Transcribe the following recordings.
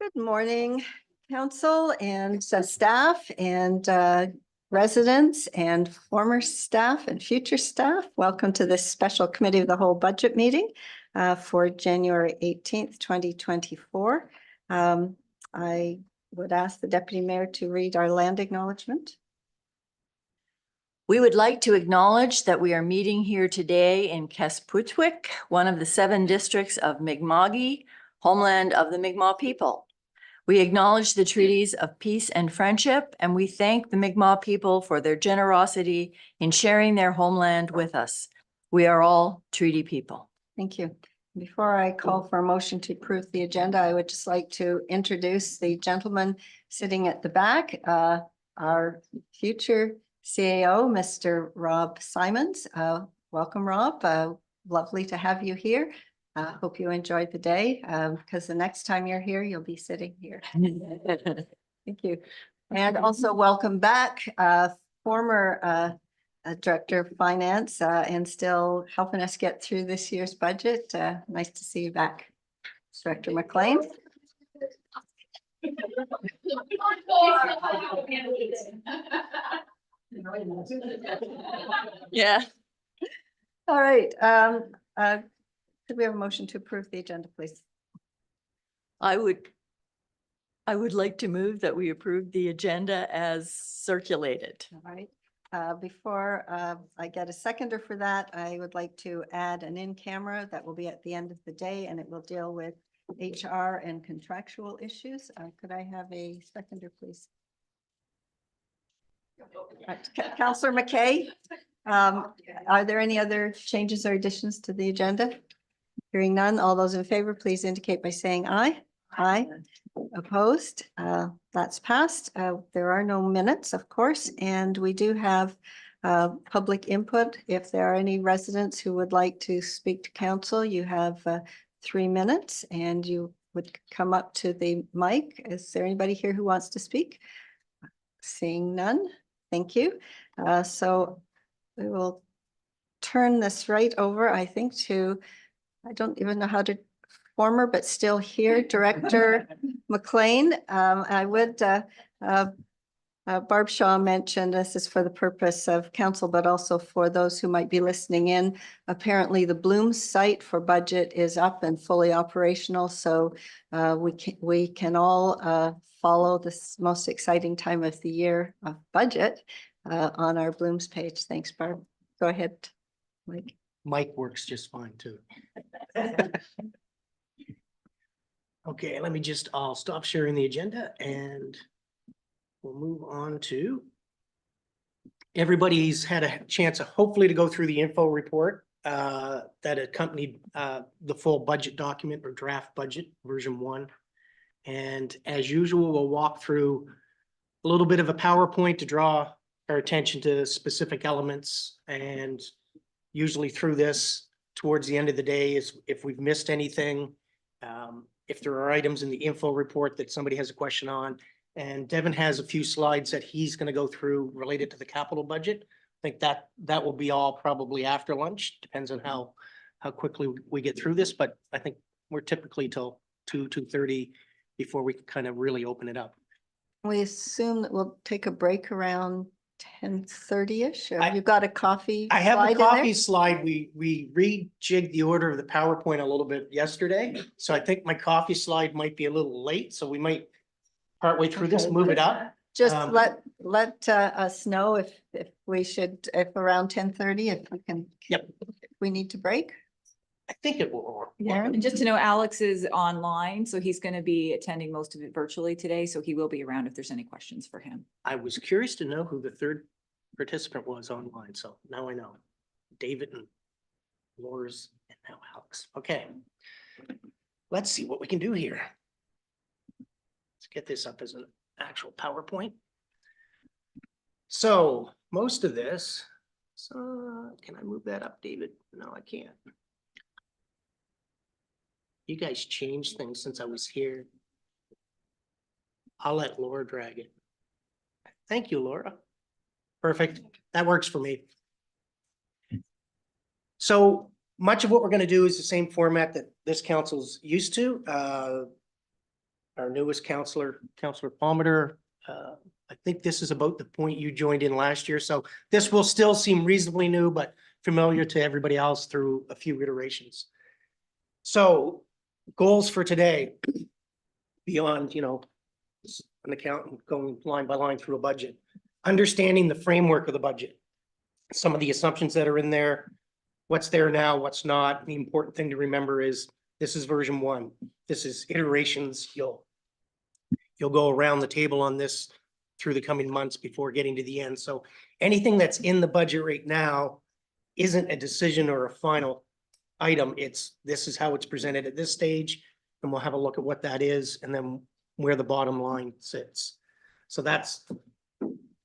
Good morning, council and staff and residents and former staff and future staff. Welcome to this special committee of the whole budget meeting for January 18th, 2024. I would ask the deputy mayor to read our land acknowledgement. We would like to acknowledge that we are meeting here today in Kespuitwik, one of the 7 districts of Mi'kma'ki, homeland of the Mi'kmaq people. We acknowledge the treaties of peace and friendship, and we thank the Mi'kmaq people for their generosity in sharing their homeland with us. We are all treaty people. Thank you. Before I call for a motion to approve the agenda, I would just like to introduce the gentleman sitting at the back, our future CAO, Mr. Rob Simons. Welcome, Rob. Lovely to have you here. Hope you enjoyed the day because the next time you're here, you'll be sitting here. Thank you. And also welcome back, former Director of Finance and still helping us get through this year's budget. Nice to see you back, Director McLean. Yeah. All right. Could we have a motion to approve the agenda, please? I would like to move that we approve the agenda as circulated. All right. Before I get a seconder for that, I would like to add an in-camera that will be at the end of the day, and it will deal with HR and contractual issues. Could I have a seconder, please? Councillor McKay, are there any other changes or additions to the agenda? Hearing none, all those in favor, please indicate by saying aye. Aye. Opposed? That's passed. There are no minutes, of course, and we do have public input. If there are any residents who would like to speak to council, you have 3 minutes and you would come up to the mic. Is there anybody here who wants to speak? Seeing none, thank you. So we will turn this right over, I think, to, I don't even know how to, former but still here, Director McLean. I would, Barb Shaw mentioned this is for the purpose of council, but also for those who might be listening in. Apparently the Bloom site for budget is up and fully operational. So we can all follow this most exciting time of the year of budget on our Bloom's page. Thanks, Barb. Go ahead, Mike. Mike works just fine too. Okay, let me just, I'll stop sharing the agenda and we'll move on to. Everybody's had a chance hopefully to go through the info report that accompanied the full budget document or draft budget version 1. And as usual, we'll walk through a little bit of a PowerPoint to draw our attention to specific elements, and usually through this towards the end of the day is if we've missed anything, if there are items in the info report that somebody has a question on. And Devin has a few slides that he's going to go through related to the capital budget. I think that will be all probably after lunch, depends on how quickly we get through this, but I think we're typically till 2:30 before we can kind of really open it up. We assume that we'll take a break around 10:30-ish. You've got a coffee. I have slide a in there? coffee slide. We rejigged the order of the PowerPoint a little bit yesterday. So I think my coffee slide might be a little late. So we might partway through this, Okay. move it up. Just let us know if we should, if around 10:30, if we can. Yep. If we need to break. I think it will work. Yeah. And just to know, Alex is online, so he's going to be attending most of it virtually today, so he will be around if there's any questions for him. I was curious to know who the third participant was online. So now I know. David and Laura's and now Alex. Okay. Let's see what we can do here. Let's get this up as an actual PowerPoint. So most of this, so can I move that up, David? No, I can't. You guys changed things since I was here. I'll let Laura drag it. Thank you, Laura. Perfect. That works for me. So much of what we're going to do is the same format that this council's used to. our newest counselor, Counselor Palmer. I think this is about the point you joined in last year, so this will still seem reasonably new, but familiar to everybody else through a few iterations. So goals for today, beyond, an accountant going line by line through a budget, understanding the framework of the budget, some of the assumptions that are in there, what's there now, what's not. The important thing to remember is this is version 1. This is iterations. You'll go around the table on this through the coming months before getting to the end. So anything that's in the budget right now isn't a decision or a final item. This is how it's presented at this stage, and we'll have a look at what that is and then where the bottom line sits. So that's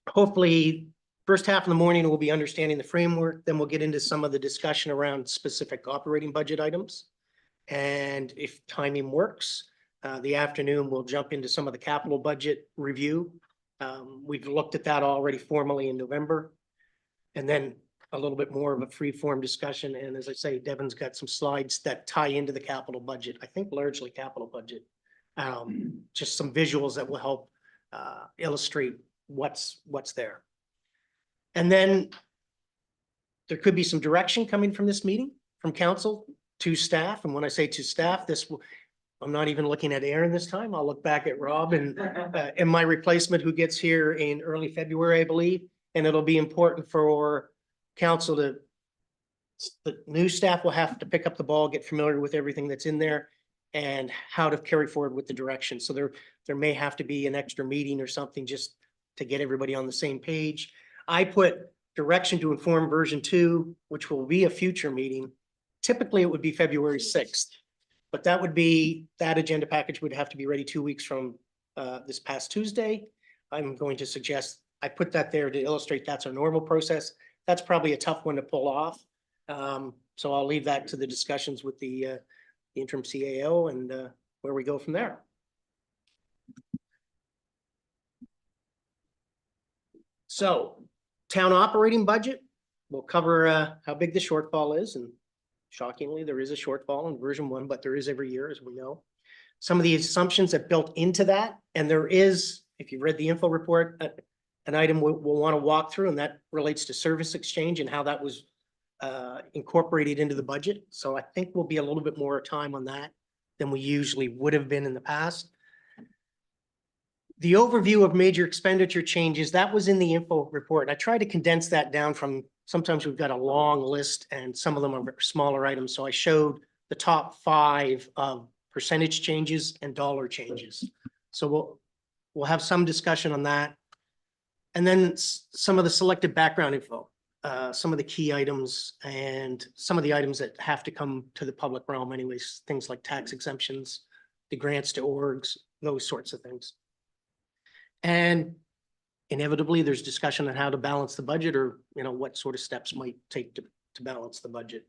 hopefully first half of the morning, we'll be understanding the framework. Then we'll get into some of the discussion around specific operating budget items. And if timing works, the afternoon, we'll jump into some of the capital budget review. We've looked at that already formally in November. And then a little bit more of a free form discussion. And as I say, Devin's got some slides that tie into the capital budget. I think largely capital budget. Just some visuals that will help illustrate what's there. And then there could be some direction coming from this meeting, from council to staff. And when I say to staff, I'm not even looking at Aaron this time. I'll look back at Rob and my replacement who gets here in early February, I believe. And it'll be important for council the new staff will have to pick up the ball, get familiar with everything that's in there and how to carry forward with the direction. So there may have to be an extra meeting or something just to get everybody on the same page. I put direction to inform version 2, which will be a future meeting. Typically, it would be February 6th, but that agenda package would have to be ready 2 weeks from this past Tuesday. I'm going to suggest I put that there to illustrate that's our normal process. That's probably a tough one to pull off. So I'll leave that to the discussions with the interim CAO and where we go from there. So town operating budget, we'll cover how big the shortfall is. And shockingly, there is a shortfall in version 1, but there is every year, as we know. Some of the assumptions that built into that, and there is, if you read the info report, an item we'll want to walk through, and that relates to service exchange and how that was incorporated into the budget. So I think we'll be a little bit more time on that than we usually would have been in the past. The overview of major expenditure changes, that was in the info report. And I tried to condense that down from, sometimes we've got a long list and some of them are smaller items. So I showed the top 5 of percentage changes and dollar changes. So we'll have some discussion on that. And then some of the selected background info, some of the key items and some of the items that have to come to the public realm anyways, things like tax exemptions, the grants to orgs, those sorts of things. And inevitably, there's discussion on how to balance the budget or, what sort of steps might take to balance the budget.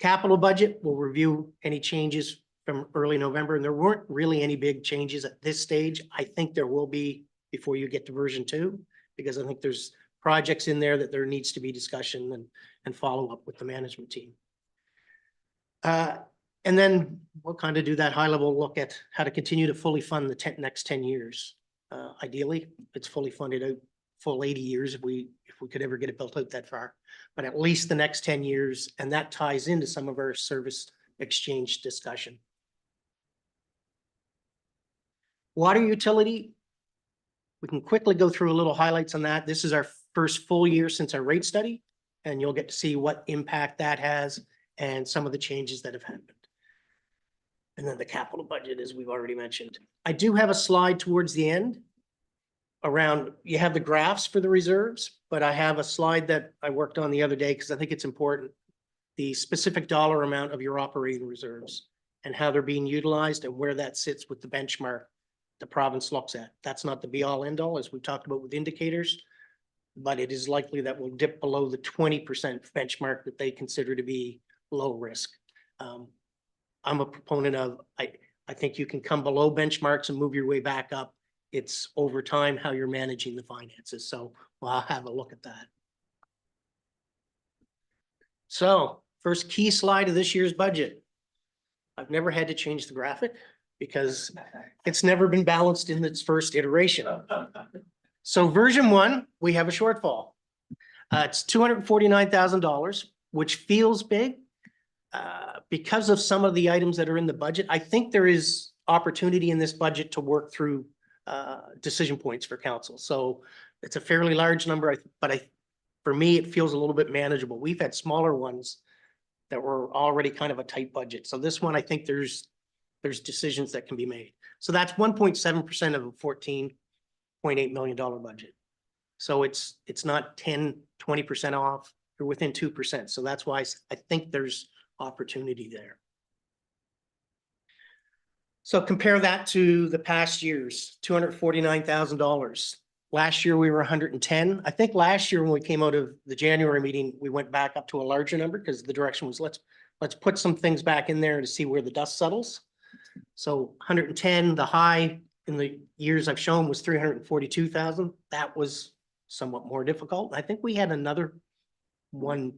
Capital budget, we'll review any changes from early November, and there weren't really any big changes at this stage. I think there will be before you get to version 2, because I think there's projects in there that there needs to be discussion and follow up with the management team. And then we'll kind of do that high level look at how to continue to fully fund the next 10 years. Ideally, it's fully funded out full 80 years if we could ever get it built out that far, but at least the next 10 years. And that ties into some of our service exchange discussion. Water utility, we can quickly go through a little highlights on that. This is our first full year since our rate study, and you'll get to see what impact that has and some of the changes that have happened. And then the capital budget, as we've already mentioned. I do have a slide towards the end around, you have the graphs for the reserves, but I have a slide that I worked on the other day because I think it's important. The specific dollar amount of your operating reserves and how they're being utilized and where that sits with the benchmark the province looks at. That's not the be all end all, as we talked about with indicators, but it is likely that we'll dip below the 20% benchmark that they consider to be low risk. I'm a proponent of, I think you can come below benchmarks and move your way back up. It's over time how you're managing the finances. So we'll have a look at that. So first key slide of this year's budget. I've never had to change the graphic because it's never been balanced in its first iteration. So version one, we have a shortfall. It's $249,000, which feels big. Because of some of the items that are in the budget, I think there is opportunity in this budget to work through decision points for council. So it's a fairly large number, but for me, it feels a little bit manageable. We've had smaller ones that were already kind of a tight budget. So this one, I think there's decisions that can be made. So that's 1.7% of a $14.8 million budget. So it's not 10, 20% off. You're within 2%. So that's why I think there's opportunity there. So compare that to the past years, $249,000. Last year, we were 110. I think last year when we came out of the January meeting, we went back up to a larger number because the direction was let's put some things back in there to see where the dust settles. So 110, the high in the years I've shown was 342,000. That was somewhat more difficult. I think we had another one,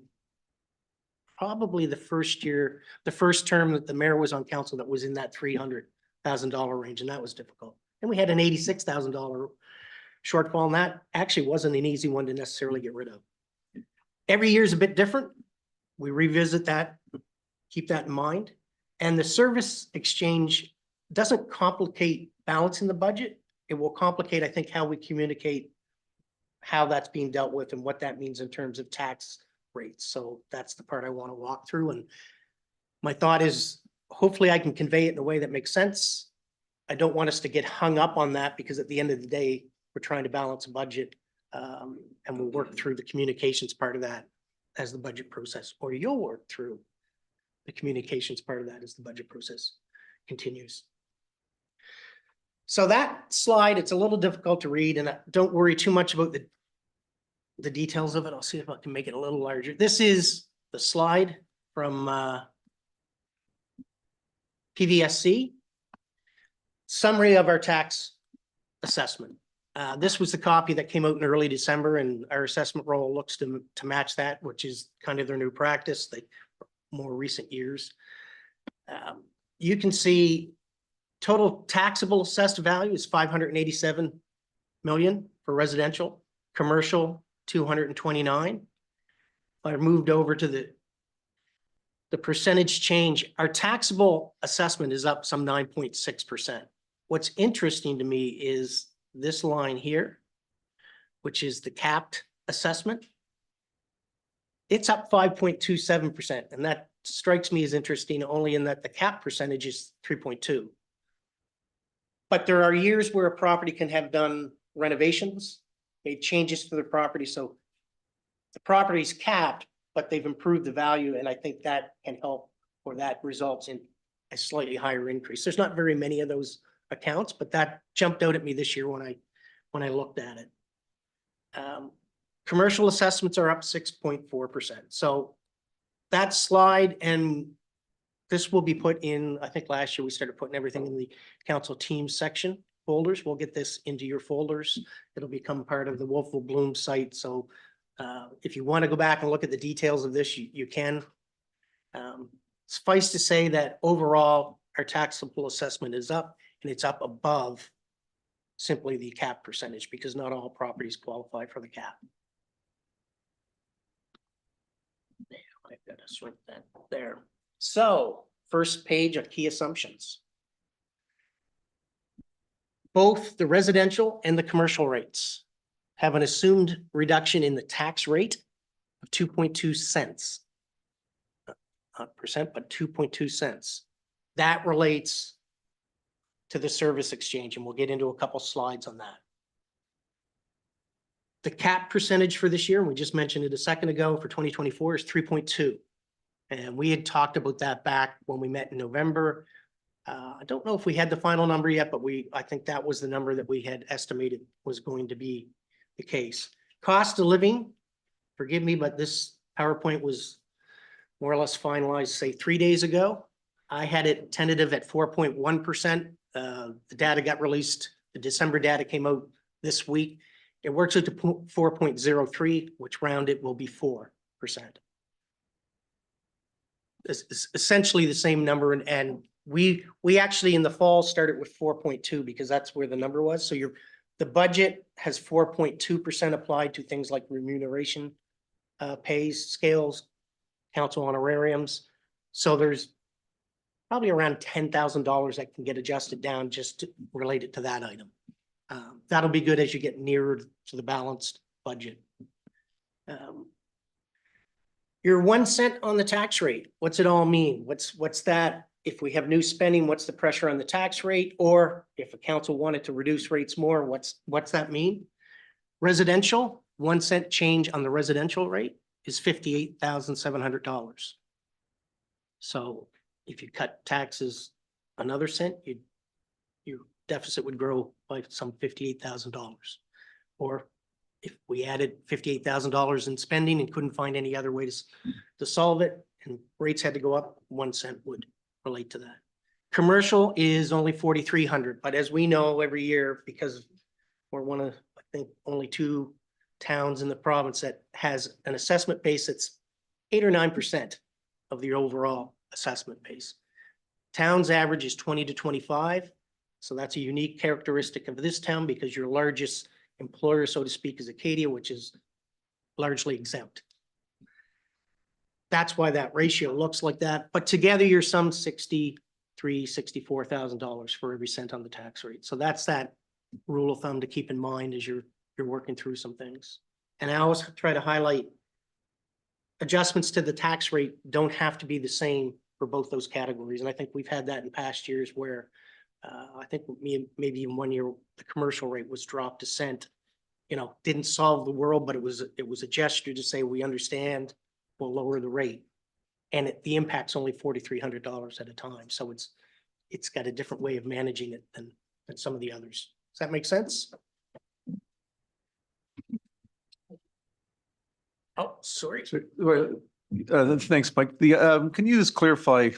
probably the first year, the first term that the mayor was on council that was in that $300,000 range, and that was difficult. And we had an $86,000 shortfall, and that actually wasn't an easy one to necessarily get rid of. Every year is a bit different. We revisit that, keep that in mind. And the service exchange doesn't complicate balancing the budget. It will complicate, I think, how we communicate how that's being dealt with and what that means in terms of tax rates. So that's the part I want to walk through. And my thought is, hopefully I can convey it in a way that makes sense. I don't want us to get hung up on that because at the end of the day, we're trying to balance a budget, and we'll work through the communications part of that as the budget process, or you'll work through the communications part of that as the budget process continues. So that slide, it's a little difficult to read, and don't worry too much about the details of it. I'll see if I can make it a little larger. This is the slide from PVSC. Summary of our tax assessment. This was the copy that came out in early December, and our assessment roll looks to match that, which is kind of their new practice, the more recent years. You can see total taxable assessed value is 587 million for residential, commercial 229. I moved over to the percentage change. Our taxable assessment is up some 9.6%. What's interesting to me is this line here, which is the capped assessment. It's up 5.27%, and that strikes me as interesting only in that the cap percentage is 3.2. But there are years where a property can have done renovations, made changes to the property, so the property's capped, but they've improved the value, and I think that can help, or that results in a slightly higher increase. There's not very many of those accounts, but that jumped out at me this year when I looked at it. Commercial assessments are up 6.4%. So that slide, and this will be put in, I think last year we started putting everything in the council team section folders. We'll get this into your folders. It'll become part of the Wolfville Bloom site. So if you want to go back and look at the details of this, you can. Suffice to say that overall, our taxable assessment is up, and it's up above simply the cap percentage because not all properties qualify for the cap. There, I've got to shrink that there. So first page of key assumptions. Both the residential and the commercial rates have an assumed reduction in the tax rate of 2.2 cents. Not percent, but 2.2 cents. That relates to the service exchange, and we'll get into a couple slides on that. The cap percentage for this year, and we just mentioned it a second ago, for 2024 is 3.2. And we had talked about that back when we met in November. I don't know if we had the final number yet, but I think that was the number that we had estimated was going to be the case. Cost of living, forgive me, but this PowerPoint was more or less finalized, say 3 days ago. I had it tentative at 4.1%. The data got released. The December data came out this week. It works out to 4.03, which rounded will be 4%. It's essentially the same number, and We actually in the fall started with 4.2 because that's where the number was. So the budget has 4.2% applied to things like remuneration, pays, scales, council honorariums. So there's probably around $10,000 that can get adjusted down just related to that item. That'll be good as you get nearer to the balanced budget. Your 1 cent on the tax rate, what's it all mean? What's that? If we have new spending, what's the pressure on the tax rate? Or if a council wanted to reduce rates more, what's that mean? Residential, 1 cent change on the residential rate is $58,700. So if you cut taxes another cent, your deficit would grow by some $58,000. Or if we added $58,000 in spending and couldn't find any other way to solve it, and rates had to go up, 1 cent would relate to that. Commercial is only 4,300, but as we know every year, because we're one of, I think, only 2 towns in the province that has an assessment base that's 8 or 9% of the overall assessment base. Town's average is 20 to 25. So that's a unique characteristic of this town because your largest employer, so to speak, is Acadia, which is largely exempt. That's why that ratio looks like that. But together you're some $63,000, $64,000 for every cent on the tax rate. So that's that rule of thumb to keep in mind as you're working through some things. And I always try to highlight adjustments to the tax rate don't have to be the same for both those categories. And I think we've had that in past years where I think maybe even 1 year, the commercial rate was dropped a cent. You know, didn't solve the world, but it was a gesture to say, we understand, we'll lower the rate. And the impact's only $4,300 at a time. So it's got a different way of managing it than some of the others. Does that make sense? Oh, sorry. So, thanks, Mike. Can you just clarify,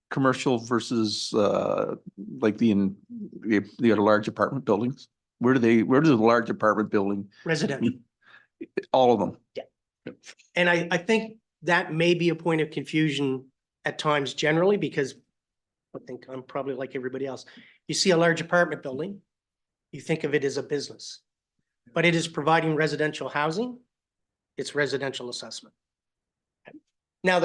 commercial versus, like the large apartment buildings? Where does the large apartment building, Residential. all of them? Yeah. And I think that may be a point of confusion at times generally, because I think I'm probably like everybody else. You see a large apartment building, you think of it as a business, but it is providing residential housing. It's residential assessment. Now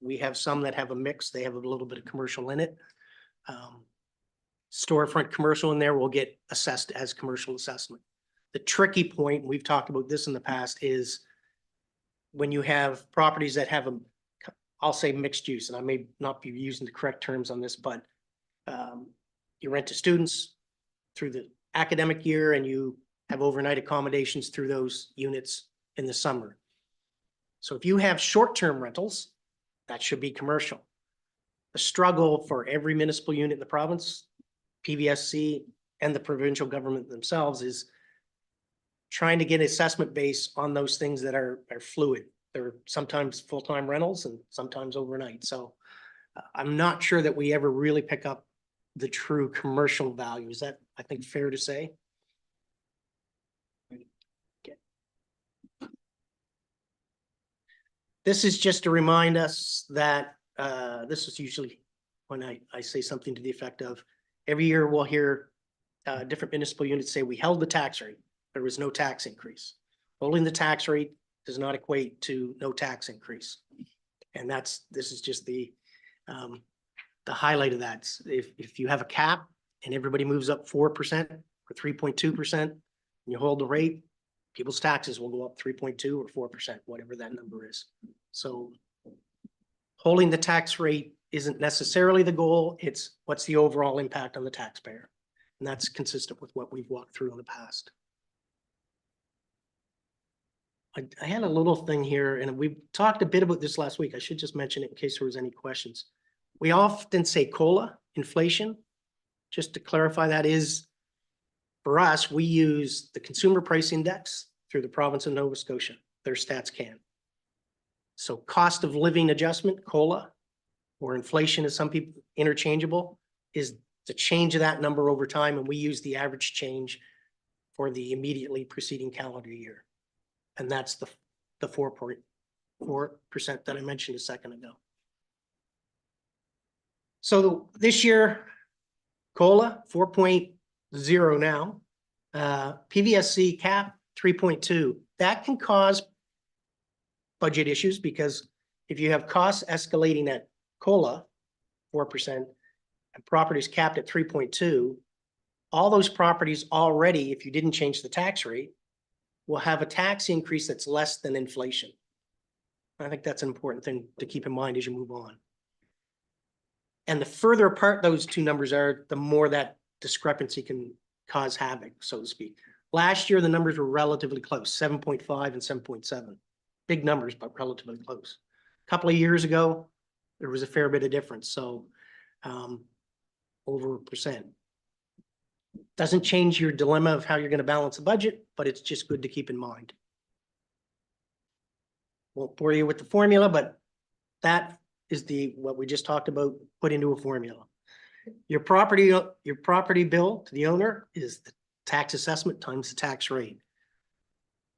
we have some that have a mix, they have a little bit of commercial in it. Storefront commercial in there will get assessed as commercial assessment. The tricky point, we've talked about this in the past, is when you have properties that have I'll say mixed use, and I may not be using the correct terms on this, but you rent to students through the academic year and you have overnight accommodations through those units in the summer. So if you have short-term rentals, that should be commercial. The struggle for every municipal unit in the province, PVSC and the provincial government themselves, is trying to get assessment base on those things that are fluid. They're sometimes full-time rentals and sometimes overnight. So I'm not sure that we ever really pick up the true commercial value. Is that, I think, fair to say? Okay. This is just to remind us that this is usually when I say something to the effect of, every year we'll hear different municipal units say, we held the tax rate. There was no tax increase. Holding the tax rate does not equate to no tax increase. And this is just the highlight of that. If you have a cap and everybody moves up 4% or 3.2%, and you hold the rate, people's taxes will go up 3.2 or 4%, whatever that number is. So holding the tax rate isn't necessarily the goal. It's what's the overall impact on the taxpayer. And that's consistent with what we've walked through in the past. I had a little thing here, and we talked a bit about this last week. I should just mention it in case there was any questions. We often say COLA, inflation. Just to clarify, that is, for us, we use the Consumer Price Index through the province of Nova Scotia, their stats can. So cost of living adjustment, COLA, or inflation, as some people interchangeable, is the change of that number over time, and we use the average change for the immediately preceding calendar year. And that's the 4.4% that I mentioned a second ago. So this year, COLA 4.0 now, PVSC cap 3.2. That can cause budget issues because if you have costs escalating at COLA 4% and properties capped at 3.2, all those properties already, if you didn't change the tax rate, will have a tax increase that's less than inflation. I think that's an important thing to keep in mind as you move on. And the further apart those two numbers are, the more that discrepancy can cause havoc, so to speak. Last year, the numbers were relatively close, 7.5 and 7.7. Big numbers, but relatively close. A couple of years ago, there was a fair bit of difference, so over a percent. Doesn't change your dilemma of how you're going to balance the budget, but it's just good to keep in mind. Won't bore you with the formula, but that is what we just talked about, put into a formula. Your property bill to the owner is the tax assessment times the tax rate.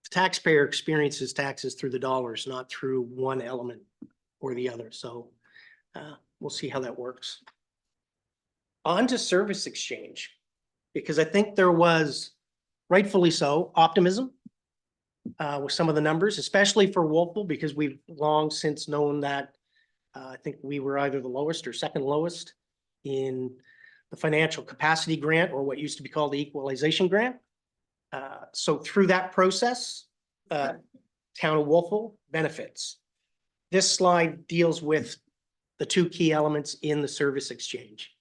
The taxpayer experiences taxes through the dollars, not through one element or the other. So we'll see how that works. On to service exchange, because I think there was, rightfully so, optimism with some of the numbers, especially for Wolfville, because we've long since known that I think we were either the lowest or second lowest in the financial capacity grant, or what used to be called the equalization grant. So through that process, town of Wolfville benefits. This slide deals with the two key elements in the service exchange.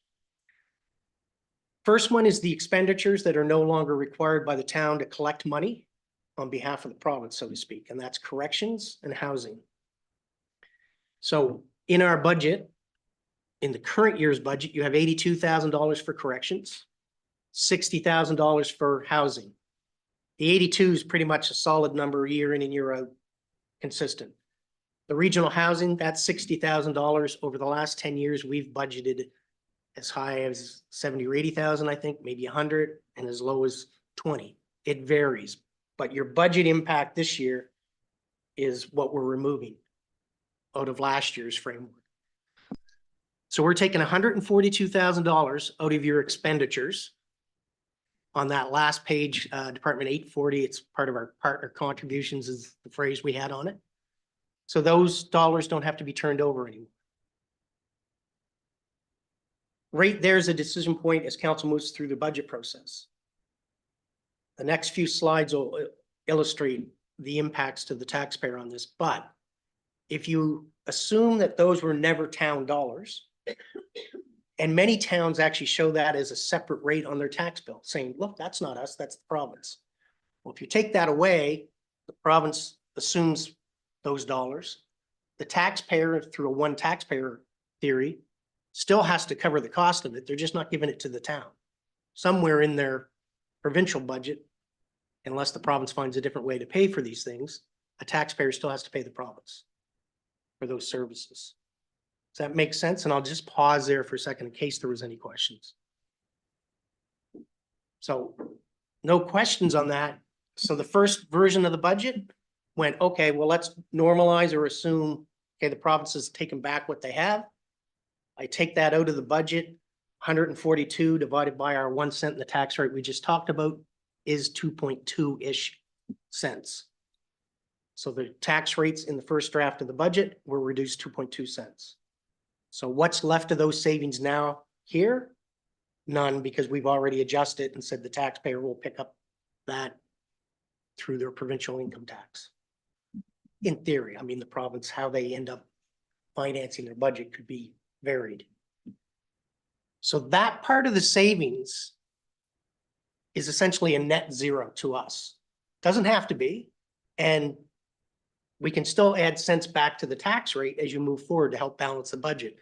First one is the expenditures that are no longer required by the town to collect money on behalf of the province, so to speak, and that's corrections and housing. So in our budget, in the current year's budget, you have $82,000 for corrections, $60,000 for housing. The 82 is pretty much a solid number year in and year out, consistent. The regional housing, that's $60,000. Over the last 10 years, we've budgeted as high as 70 or 80,000, I think, maybe 100, and as low as 20. It varies, but your budget impact this year is what we're removing out of last year's framework. So we're taking $142,000 out of your expenditures on that last page, Department 840. It's part of our partner contributions is the phrase we had on it. So those dollars don't have to be turned over anymore. Right there's a decision point as council moves through the budget process. The next few slides will illustrate the impacts to the taxpayer on this, but if you assume that those were never town dollars, and many towns actually show that as a separate rate on their tax bill, saying, look, that's not us, that's the province. Well, if you take that away, the province assumes those dollars. The taxpayer, through a one taxpayer theory, still has to cover the cost of it. They're just not giving it to the town. Somewhere in their provincial budget, unless the province finds a different way to pay for these things, a taxpayer still has to pay the province for those services. Does that make sense? And I'll just pause there for a second in case there was any questions. So no questions on that. So the first version of the budget went, okay, well, let's normalize or assume, okay, the province has taken back what they have. I take that out of the budget, 142 divided by our 1 cent in the tax rate we just talked about is 2.2-ish cents. So the tax rates in the first draft of the budget were reduced 2.2 cents. So what's left of those savings now here? None, because we've already adjusted and said the taxpayer will pick up that through their provincial income tax. In theory, I mean, the province, how they end up financing their budget could be varied. So that part of the savings is essentially a net zero to us. Doesn't have to be. And we can still add cents back to the tax rate as you move forward to help balance the budget.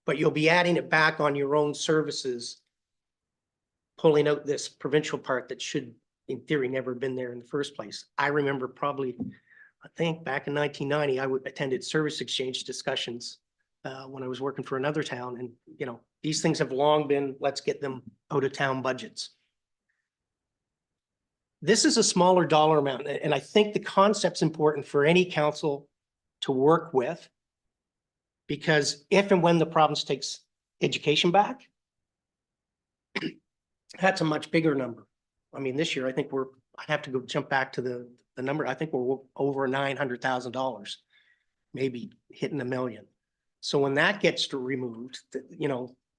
But you'll be adding it back on your own services, pulling out this provincial part that should, in theory, never been there in the first place. I remember probably, I think back in 1990, I attended service exchange discussions when I was working for another town. And, you know, these things have long been, let's get them out of town budgets. This is a smaller dollar amount. And I think the concept's important for any council to work with, because if and when the province takes education back. That's a much bigger number. I mean, this year, I think I'd have to go jump back to the number. I think we're over $900,000, maybe hitting $1 million. So when that gets removed,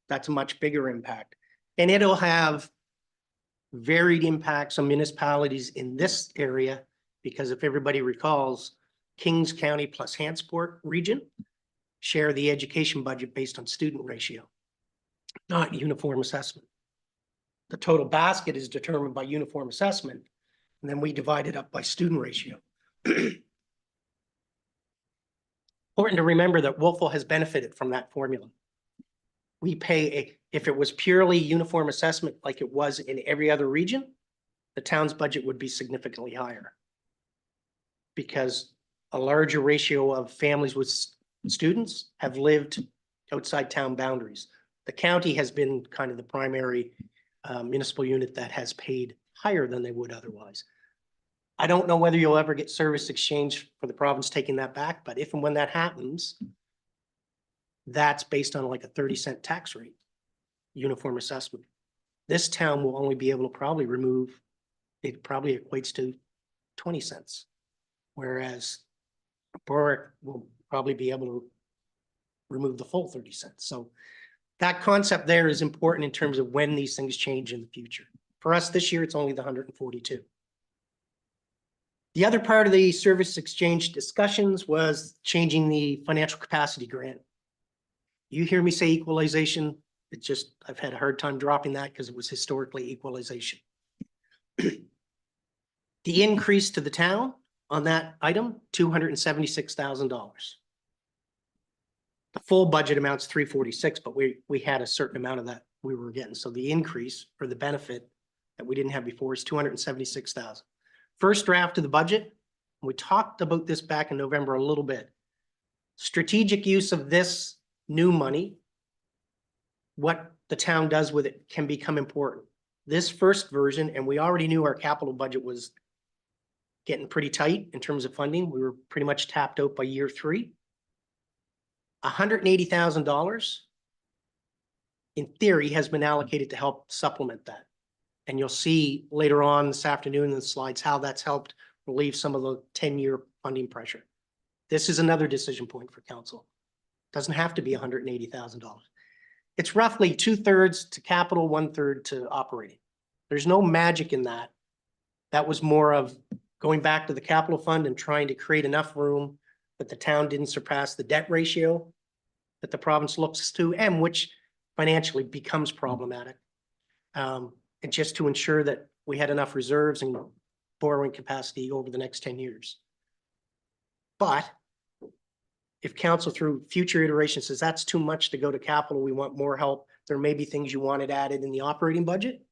that's a much bigger impact. And it'll have varied impacts on municipalities in this area, because if everybody recalls, Kings County plus Hantsport region share the education budget based on student ratio, not uniform assessment. The total basket is determined by uniform assessment, and then we divide it up by student ratio. Important to remember that Wolfville has benefited from that formula. We pay if it was purely uniform assessment like it was in every other region, the town's budget would be significantly higher, because a larger ratio of families with students have lived outside town boundaries. The county has been kind of the primary municipal unit that has paid higher than they would otherwise. I don't know whether you'll ever get service exchange for the province taking that back, but if and when that happens, that's based on like a 30-cent tax rate, uniform assessment. This town will only be able to probably remove, it probably equates to 20 cents. Whereas Berwick will probably be able to remove the full 30 cents. So that concept there is important in terms of when these things change in the future. For us this year, it's only the 142. The other part of the service exchange discussions was changing the financial capacity grant. You hear me say equalization, I've had a hard time dropping that because it was historically equalization. The increase to the town on that item, $276,000. The full budget amounts $346, but we had a certain amount of that we were getting. So the increase or the benefit that we didn't have before is $276,000. First draft of the budget, we talked about this back in November a little bit. Strategic use of this new money, what the town does with it can become important. This first version, and we already knew our capital budget was getting pretty tight in terms of funding. We were pretty much tapped out by year 3. $180,000 in theory has been allocated to help supplement that. And you'll see later on this afternoon in the slides how that's helped relieve some of the 10-year funding pressure. This is another decision point for council. Doesn't have to be $180,000. It's roughly 2/3 to capital, 1/3 to operating. There's no magic in that. That was more of going back to the capital fund and trying to create enough room that the town didn't surpass the debt ratio that the province looks to, and which financially becomes problematic. And just to ensure that we had enough reserves and borrowing capacity over the next 10 years. But if council through future iterations says that's too much to go to capital, we want more help, there may be things you wanted added in the operating budget.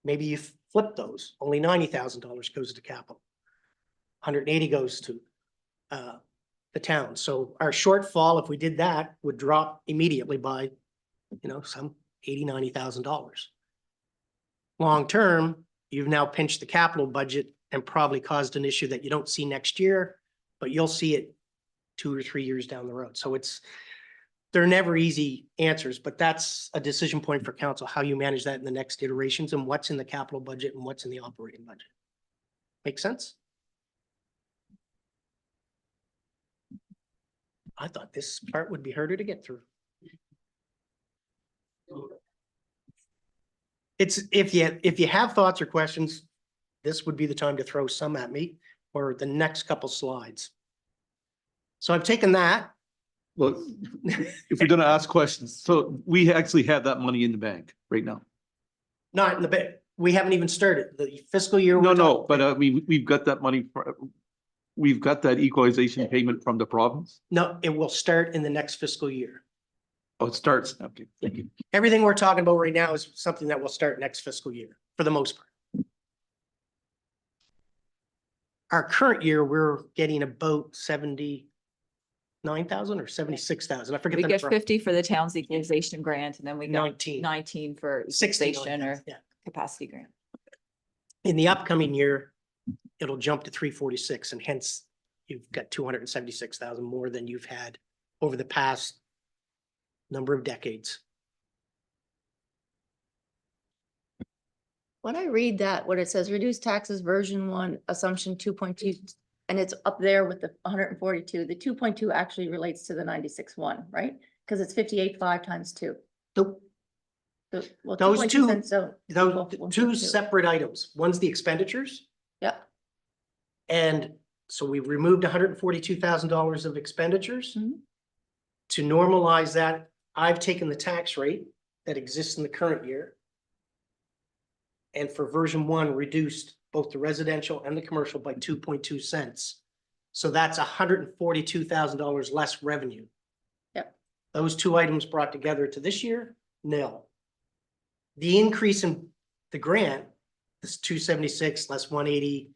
Maybe you flip those. Only $90,000 goes to capital. 180 goes to the town. So our shortfall, if we did that, would drop immediately by, some $80,000, $90,000. Long term, you've now pinched the capital budget and probably caused an issue that you don't see next year, but you'll see it 2 or 3 years down the road. So they're never easy answers, but that's a decision point for council, how you manage that in the next iterations and what's in the capital budget and what's in the operating budget. Make sense? I thought this part would be harder to get through. It's if you have thoughts or questions, this would be the time to throw some at me or the next couple slides. So I've taken that. Well, if we're gonna ask questions, so we actually have that money in the bank right now. Not in the bit. We haven't even started the fiscal year. No, but we've got that money. We've got that equalization payment from the province. No, it will start in the next fiscal year. Oh, it starts. Okay, thank you. Everything we're talking about right now is something that will start next fiscal year for the most part. Our current year, we're getting about 79,000 or 76,000. I forget. We the get number. 50 for the town's equalization grant, and then we got 19. 19 for 69, equalization or yeah. capacity grant. In the upcoming year, it'll jump to 346, and hence you've got 276,000 more than you've had over the past number of decades. When I read that, what it says, reduce taxes version 1, assumption 2.2, and it's up there with the 142, the 2.2 actually relates to the 96.1, right? Because it's 58.5 times 2. Nope. Well, Those 2.2 two- cents, so. Those equal two 1.2. separate items. One's the expenditures. Yeah. And so we removed $142,000 of expenditures. Mhm. To normalize that, I've taken the tax rate that exists in the current year. And for version 1, reduced both the residential and the commercial by 2.2 cents. So that's $142,000 less revenue. Yep. Those two items brought together to this year, nil. The increase in the grant is 276 less 180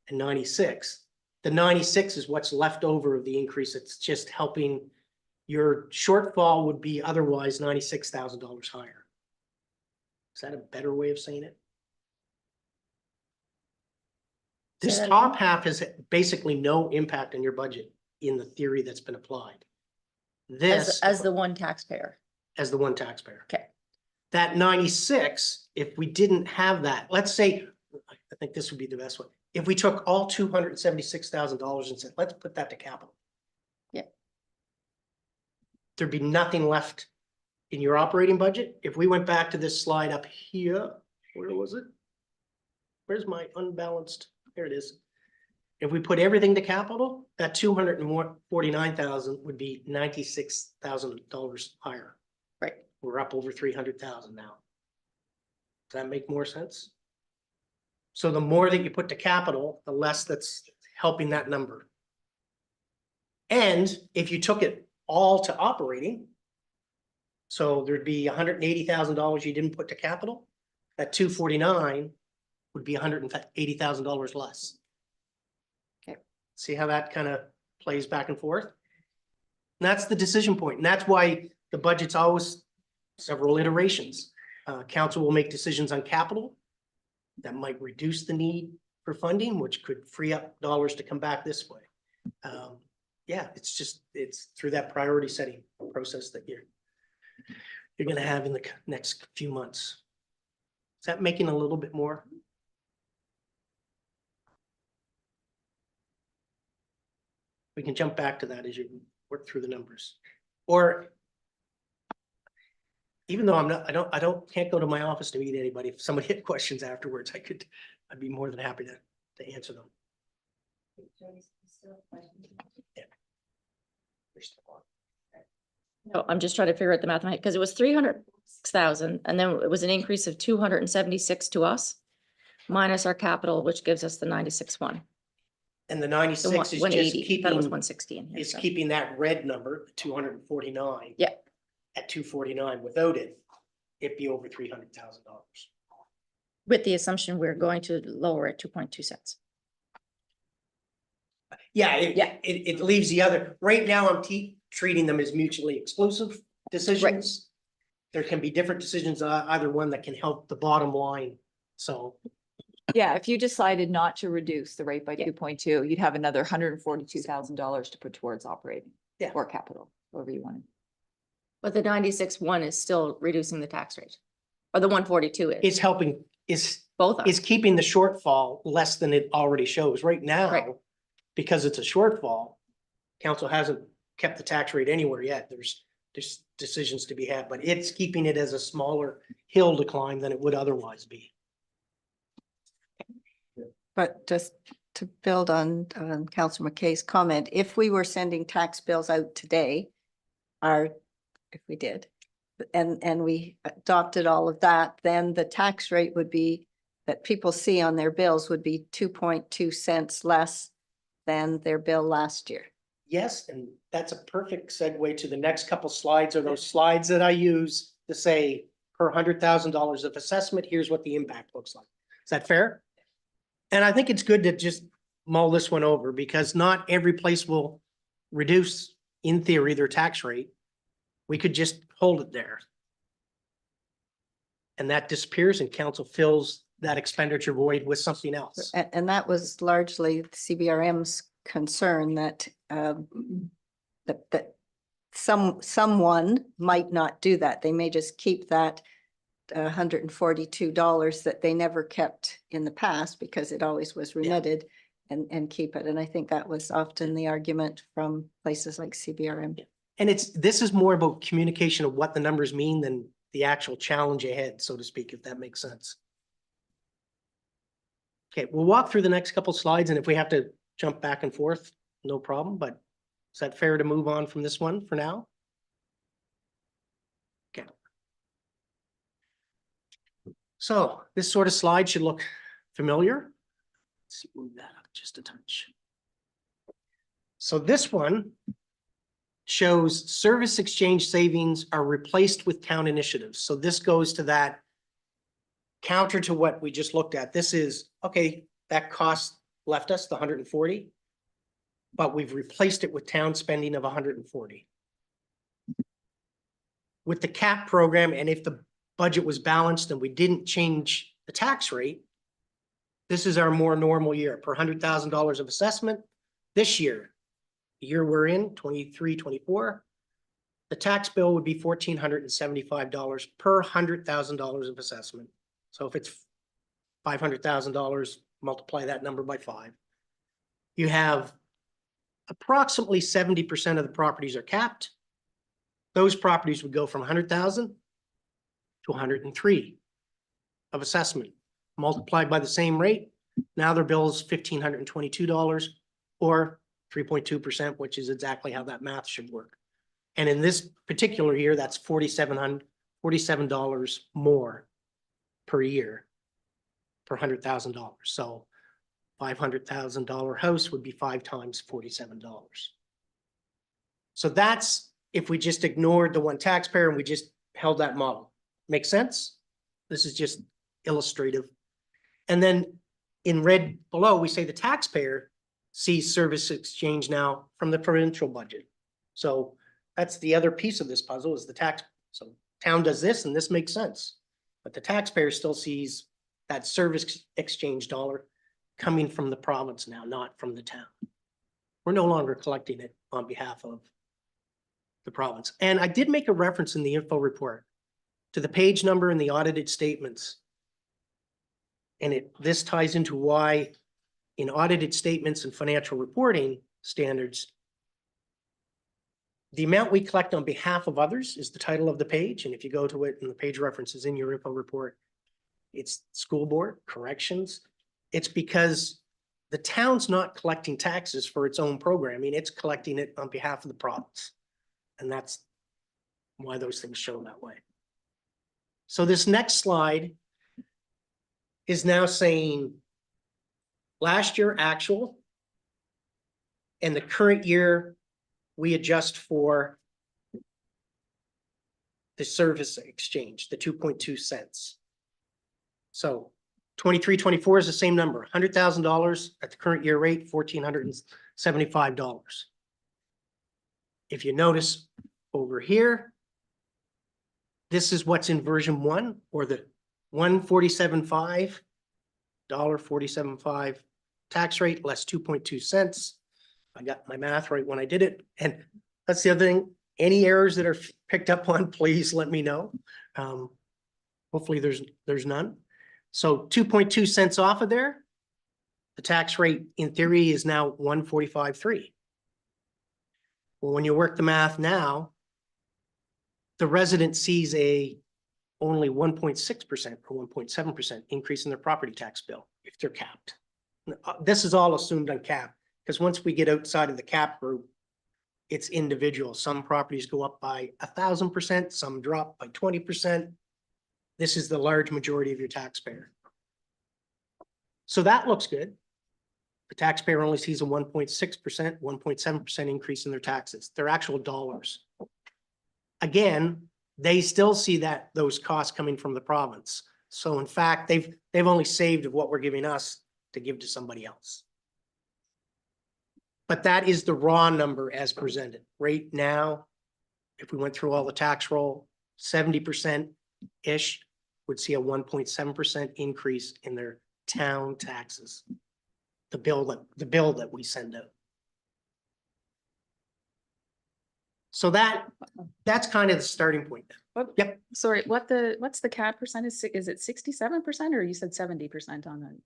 and 96. The 96 is what's left over of the increase. It's just helping. Your shortfall would be otherwise $96,000 higher. Is that a better way of saying it? Say This that top half has basically no impact on your budget in the theory that's been applied. This, As the one taxpayer. as the one taxpayer. Okay. That 96, if we didn't have that, let's say, I think this would be the best one. If we took all $276,000 and said, let's put that to capital. Yeah. There'd be nothing left in your operating budget. If we went back to this slide up here, where was it? Where's my unbalanced? There it is. If we put everything to capital, that 249,000 would be $96,000 higher. Right. We're up over 300,000 now. Does that make more sense? So the more that you put to capital, the less that's helping that number. And if you took it all to operating, so there'd be $180,000 you didn't put to capital, that 249 would be $180,000 less. Okay. See how that kind of plays back and forth? And that's the decision point, and that's why the budget's always several iterations. Council will make decisions on capital that might reduce the need for funding, which could free up dollars to come back this way. Yeah, it's through that priority setting process that you're gonna have in the next few months. Is that making a little bit more? We can jump back to that as you work through the numbers. Or even though can't go to my office to meet anybody, if somebody had questions afterwards, I'd be more than happy to answer them. Yeah. No, I'm just trying to figure out the mathematics, because it was 306,000, and then it was an increase of 276 to us, minus our capital, which gives us the 96.1. And the The 96 is just 180, that was keeping, 160 in here. is so. keeping that red number, 249. Yeah. At 249. Without it, it'd be over $300,000. With the assumption we're going to lower it 2.2 cents. Yeah, Yeah. it leaves the other, right now I'm treating them as mutually exclusive decisions. There can be different decisions, either one that can help the bottom line, so. Yeah, if you decided not to reduce the rate by Yeah. 2.2, you'd have another $142,000 to put towards operating. Yeah. Or capital, however you want it. But the 96.1 is still reducing the tax rate, or the 142 is. It's helping, Both are. is keeping the shortfall less than it already shows. Right Right. now, because it's a shortfall, council hasn't kept the tax rate anywhere yet. There's decisions to be had, but it's keeping it as a smaller hill to climb than it would otherwise be. But just to build on Councillor McKay's comment, if we were sending tax bills out today, if we did, and we adopted all of that, then the tax rate would be, that people see on their bills would be 2.2 cents less than their bill last year. Yes, and that's a perfect segue to the next couple slides, or those slides that I use to say per $100,000 of assessment, here's what the impact looks like. Is that fair? And I think it's good to just mull this one over, because not every place will reduce, in theory, their tax rate. We could just hold it there. And that disappears and council fills that expenditure void with something else. And that was largely CBRM's concern that that someone might not do that. They may just keep that $142 that they never kept in the past because it always was remitted and keep it. And I think that was often the argument from places like CBRM. And this is more about communication of what the numbers mean than the actual challenge ahead, so to speak, if that makes sense. Okay, we'll walk through the next couple slides, and if we have to jump back and forth, no problem, but is that fair to move on from this one for now? Okay. So this sort of slide should look familiar. Let's move that up just a touch. So this one shows service exchange savings are replaced with town initiatives. So this goes to that counter to what we just looked at. This is, okay, that cost left us the 140, but we've replaced it with town spending of 140. With the CAP program, and if the budget was balanced and we didn't change the tax rate, this is our more normal year per $100,000 of assessment. This year, the year we're in, 23, 24, the tax bill would be $1,475 per $100,000 of assessment. So if it's $500,000, multiply that number by 5. You have approximately 70% of the properties are capped. Those properties would go from 100,000 to 103 of assessment, multiplied by the same rate. Now their bill is $1,522 or 3.2%, which is exactly how that math should work. And in this particular year, that's $47 more per year per $100,000. So $500,000 house would be 5 times $47. So that's if we just ignored the one taxpayer and we just held that model. Make sense? This is just illustrative. And then in red below, we say the taxpayer sees service exchange now from the provincial budget. So that's the other piece of this puzzle is the tax. So town does this and this makes sense. But the taxpayer still sees that service exchange dollar coming from the province now, not from the town. We're no longer collecting it on behalf of the province. And I did make a reference in the info report to the page number in the audited statements. And this ties into why in audited statements and financial reporting standards, the amount we collect on behalf of others is the title of the page. And if you go to it and the page references in your info report, it's school board, corrections. It's because the town's not collecting taxes for its own programming. It's collecting it on behalf of the province. And that's why those things show that way. So this next slide is now saying last year actual and the current year we adjust for the service exchange, the 2.2 cents. So 23, 24 is the same number, $100,000 at the current year rate, $1,475. If you notice over here, this is what's in version 1 or the 147.5 $1.47.5 tax rate less 2.2 cents. I got my math right when I did it. And that's the other thing. Any errors that are picked up on, please let me know. Hopefully there's none. So 2.2 cents off of there. The tax rate in theory is now 145.3. Well, when you work the math now, the resident sees a only 1.6% or 1.7% increase in their property tax bill if they're capped. This is all assumed on cap, because once we get outside of the cap group, it's individual. Some properties go up by 1,000%, some drop by 20%. This is the large majority of your taxpayer. So that looks good. The taxpayer only sees a 1.6%, 1.7% increase in their taxes, their actual dollars. Again, they still see those costs coming from the province. So in fact, they've only saved of what we're giving us to give to somebody else. But that is the raw number as presented. Right now, if we went through all the tax roll, 70%-ish would see a 1.7% increase in their town taxes. The bill that we send out. So that's kind of the starting point. What- Yep. Sorry, what's the CAD percentage? Is it 67% or you said 70% on the?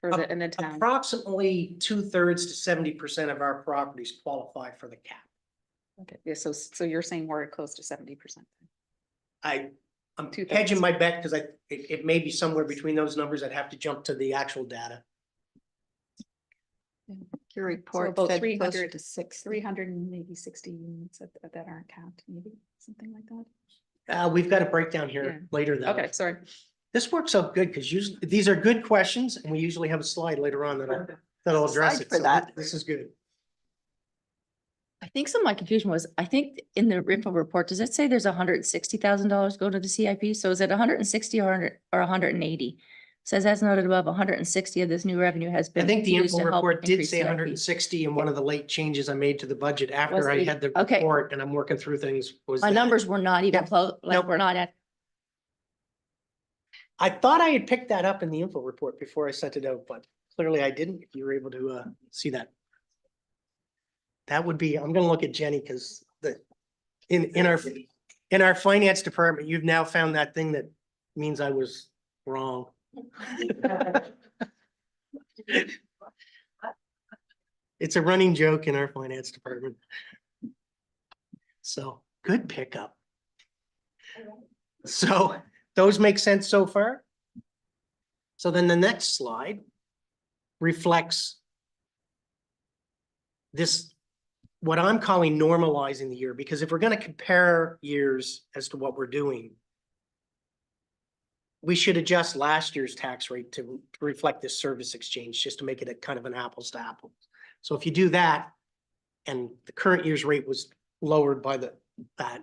For the, in the town? Approximately 2/3 to 70% of our properties qualify for the cap. Okay, yeah, so you're saying we're close to 70%. I'm 2/3. hedging my bet because it may be somewhere between those numbers. I'd have to jump to the actual data. Your report about said 300 closer to 6. 300 and maybe 60 units that aren't capped, maybe something like that. We've got a breakdown here Yeah. later though. Okay, sorry. This works out good because usually these are good questions and we usually have a slide later on that'll address Slide it. for So that. this is good. I think some of my confusion was, I think in the info report, does it say there's $160,000 go to the CIP? So is it 160 or 180? Says as noted above, 160 of this new revenue has I been. think the used info to help report did increase say CIP. 160 and one of the late changes I made to the budget Was after I it? had the Okay. report and I'm working through things was My that. numbers were not even Yep. close, like Nope. we're not at, I thought I had picked that up in the info report before I sent it out, but clearly I didn't. If you were able to see that. That would be, I'm gonna look at Jenny because in our finance department, you've now found that thing that means I was wrong. It's a running joke in our finance department. So good pickup. So those make sense so far? So then the next slide reflects this, what I'm calling normalizing the year, because if we're going to compare years as to what we're doing, we should adjust last year's tax rate to reflect this service exchange, just to make it a kind of an apples to apples. So if you do that, and the current year's rate was lowered by that,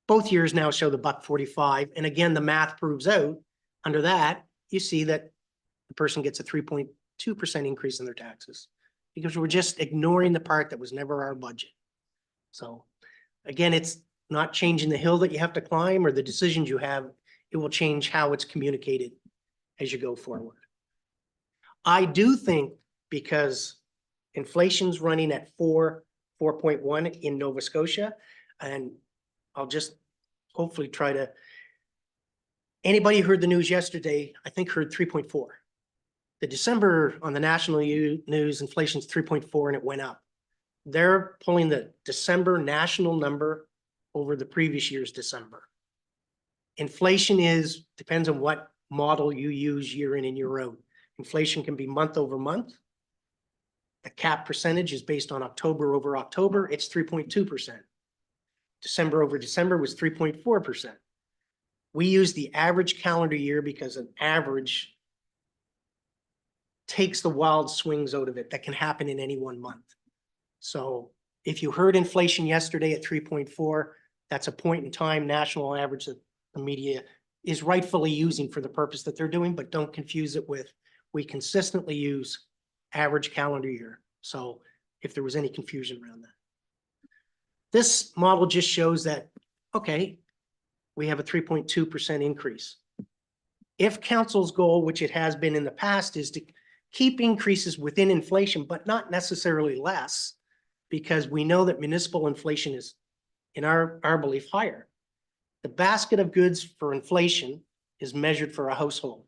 both years now show the $1.45. And again, the math proves out under that, you see that the person gets a 3.2% increase in their taxes because we're just ignoring the part that was never our budget. So again, it's not changing the hill that you have to climb or the decisions you have. It will change how it's communicated as you go forward. I do think because inflation's running at 4.1 in Nova Scotia, and I'll just hopefully try to, anybody who heard the news yesterday, I think heard 3.4. The December on the national news, inflation's 3.4 and it went up. They're pulling the December national number over the previous year's December. Inflation depends on what model you use year in and year out. Inflation can be month over month. The cap percentage is based on October over October. It's 3.2%. December over December was 3.4%. We use the average calendar year because an average takes the wild swings out of it that can happen in any one month. So if you heard inflation yesterday at 3.4, that's a point in time national average that the media is rightfully using for the purpose that they're doing, but don't confuse it with, we consistently use average calendar year. So if there was any confusion around that. This model just shows that, okay, we have a 3.2% increase. If council's goal, which it has been in the past, is to keep increases within inflation, but not necessarily less, because we know that municipal inflation is, in our belief, higher. The basket of goods for inflation is measured for a household.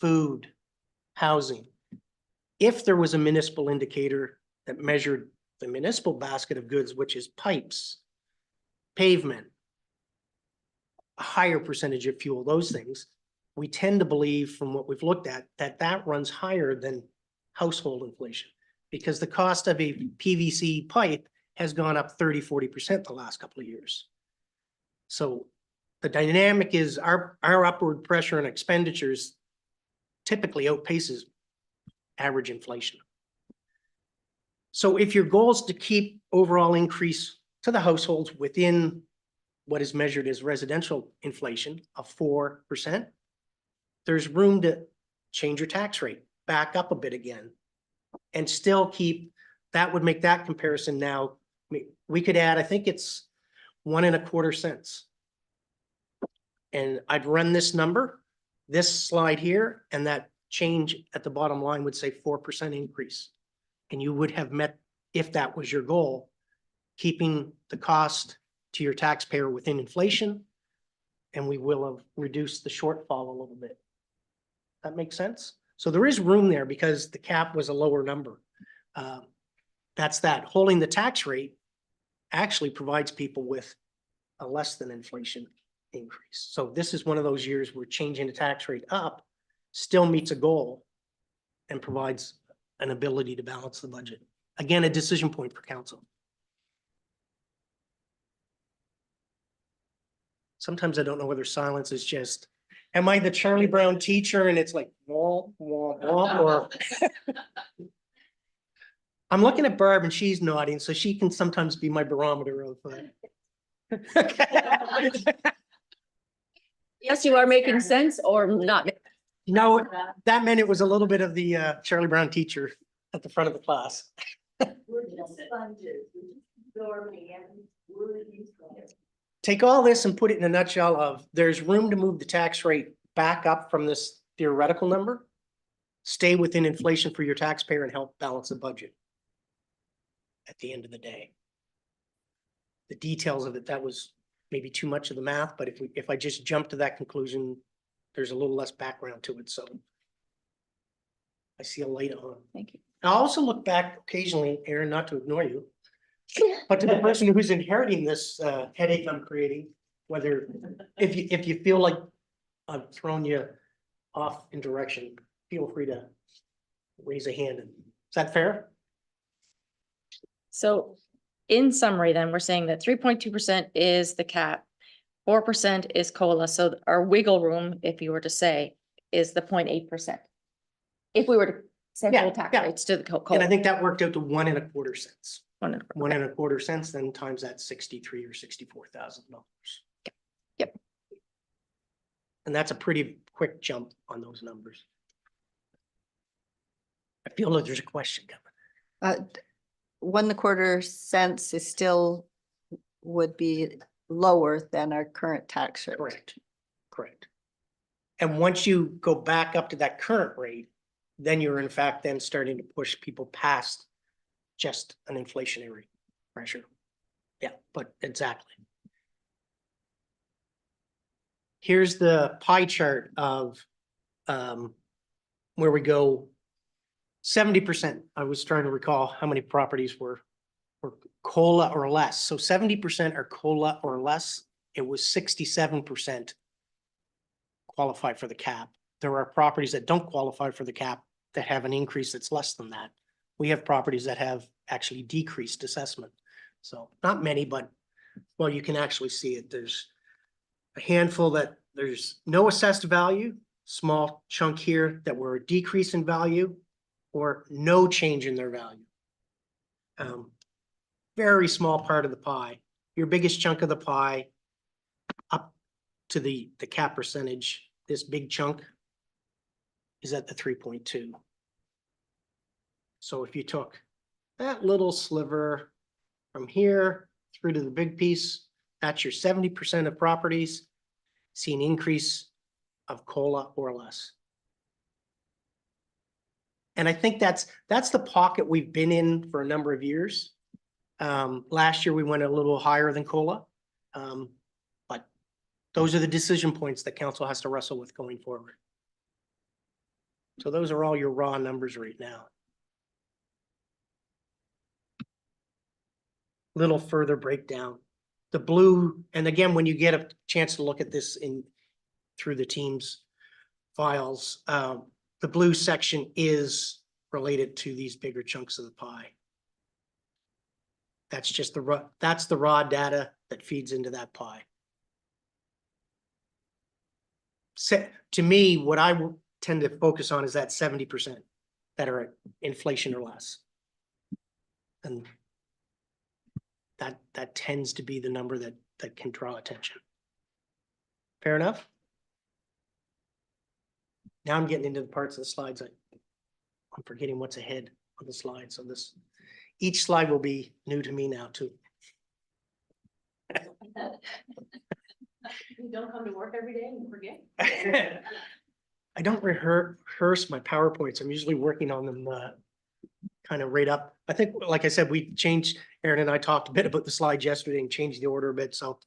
Food, housing. If there was a municipal indicator that measured the municipal basket of goods, which is pipes, pavement, a higher percentage of fuel, those things, we tend to believe from what we've looked at that runs higher than household inflation because the cost of a PVC pipe has gone up 30–40% the last couple of years. So the dynamic is our upward pressure on expenditures typically outpaces average inflation. So if your goal is to keep overall increase to the households within what is measured as residential inflation of 4%, there's room to change your tax rate, back up a bit again, and still keep, that would make that comparison now, we could add, I think it's 1.25 cents. And I'd run this number, this slide here, and that change at the bottom line would say 4% increase. And you would have met, if that was your goal, keeping the cost to your taxpayer within inflation. And we will have reduced the shortfall a little bit. That makes sense? So there is room there because the cap was a lower number. That's that. Holding the tax rate actually provides people with a less than inflation increase. So this is one of those years where changing the tax rate up still meets a goal and provides an ability to balance the budget. Again, a decision point for council. Sometimes I don't know whether silence is just, am I the Charlie Brown teacher and it's like, wah, wah, wah, or I'm looking at Barb and she's nodding, so she can sometimes be my barometer of. Yes, you are making sense or not. No, that meant it was a little bit of the Charlie Brown teacher at the front of the class. Take all this and put it in a nutshell of there's room to move the tax rate back up from this theoretical number. Stay within inflation for your taxpayer and help balance the budget. At the end of the day. The details of it, that was maybe too much of the math, but if I just jump to that conclusion, there's a little less background to it, so. I see a light on. Thank you. I also look back occasionally, Aaron, not to ignore you. But to the person who's inheriting this headache I'm creating, whether, if you feel like I've thrown you off in direction, feel free to raise a hand. Is that fair? So in summary, then we're saying that 3.2% is the cap. 4% is COLA. So our wiggle room, if you were to say, is the 0.8%. If we were to set Yeah, full tax yeah. rates to the And I COLA. think that worked out to 1.25 cents. 1.25. 1.25 cents, then times that $63,000 or $64,000. Yep. And that's a pretty quick jump on those numbers. I feel like there's a question coming. 1.25 cents is still would be lower than our current tax rate. Correct. Correct. And once you go back up to that current rate, then you're in fact then starting to push people past just an inflationary pressure. Yeah, but exactly. Here's the pie chart of where we go. 70%, I was trying to recall how many properties were COLA or less. So 70% are COLA or less. It was 67% qualify for the cap. There are properties that don't qualify for the cap that have an increase that's less than that. We have properties that have actually decreased assessment. So not many, but well, you can actually see it. There's a handful that there's no assessed value, small chunk here that were a decrease in value or no change in their value. Very small part of the pie. Your biggest chunk of the pie up to the cap percentage, this big chunk is at the 3.2. So if you took that little sliver from here through to the big piece, that's your 70% of properties see an increase of COLA or less. And I think that's the pocket we've been in for a number of years. Last year we went a little higher than COLA. But those are the decision points that council has to wrestle with going forward. So those are all your raw numbers right now. Little further breakdown. The blue, and again, when you get a chance to look at this through the team's files, the blue section is related to these bigger chunks of the pie. That's just that's the raw data that feeds into that pie. To me, what I tend to focus on is that 70% that are at inflation or less. And that tends to be the number that can draw attention. Fair enough? Now I'm getting into the parts of the slides. I'm forgetting what's ahead on the slide. So each slide will be new to me now too. You don't come to work every day and forget? I don't rehearse my PowerPoints. I'm usually working on them kind of right up. I think, like I said, we changed, Aaron and I talked a bit about the slides yesterday and changed the order a bit, so.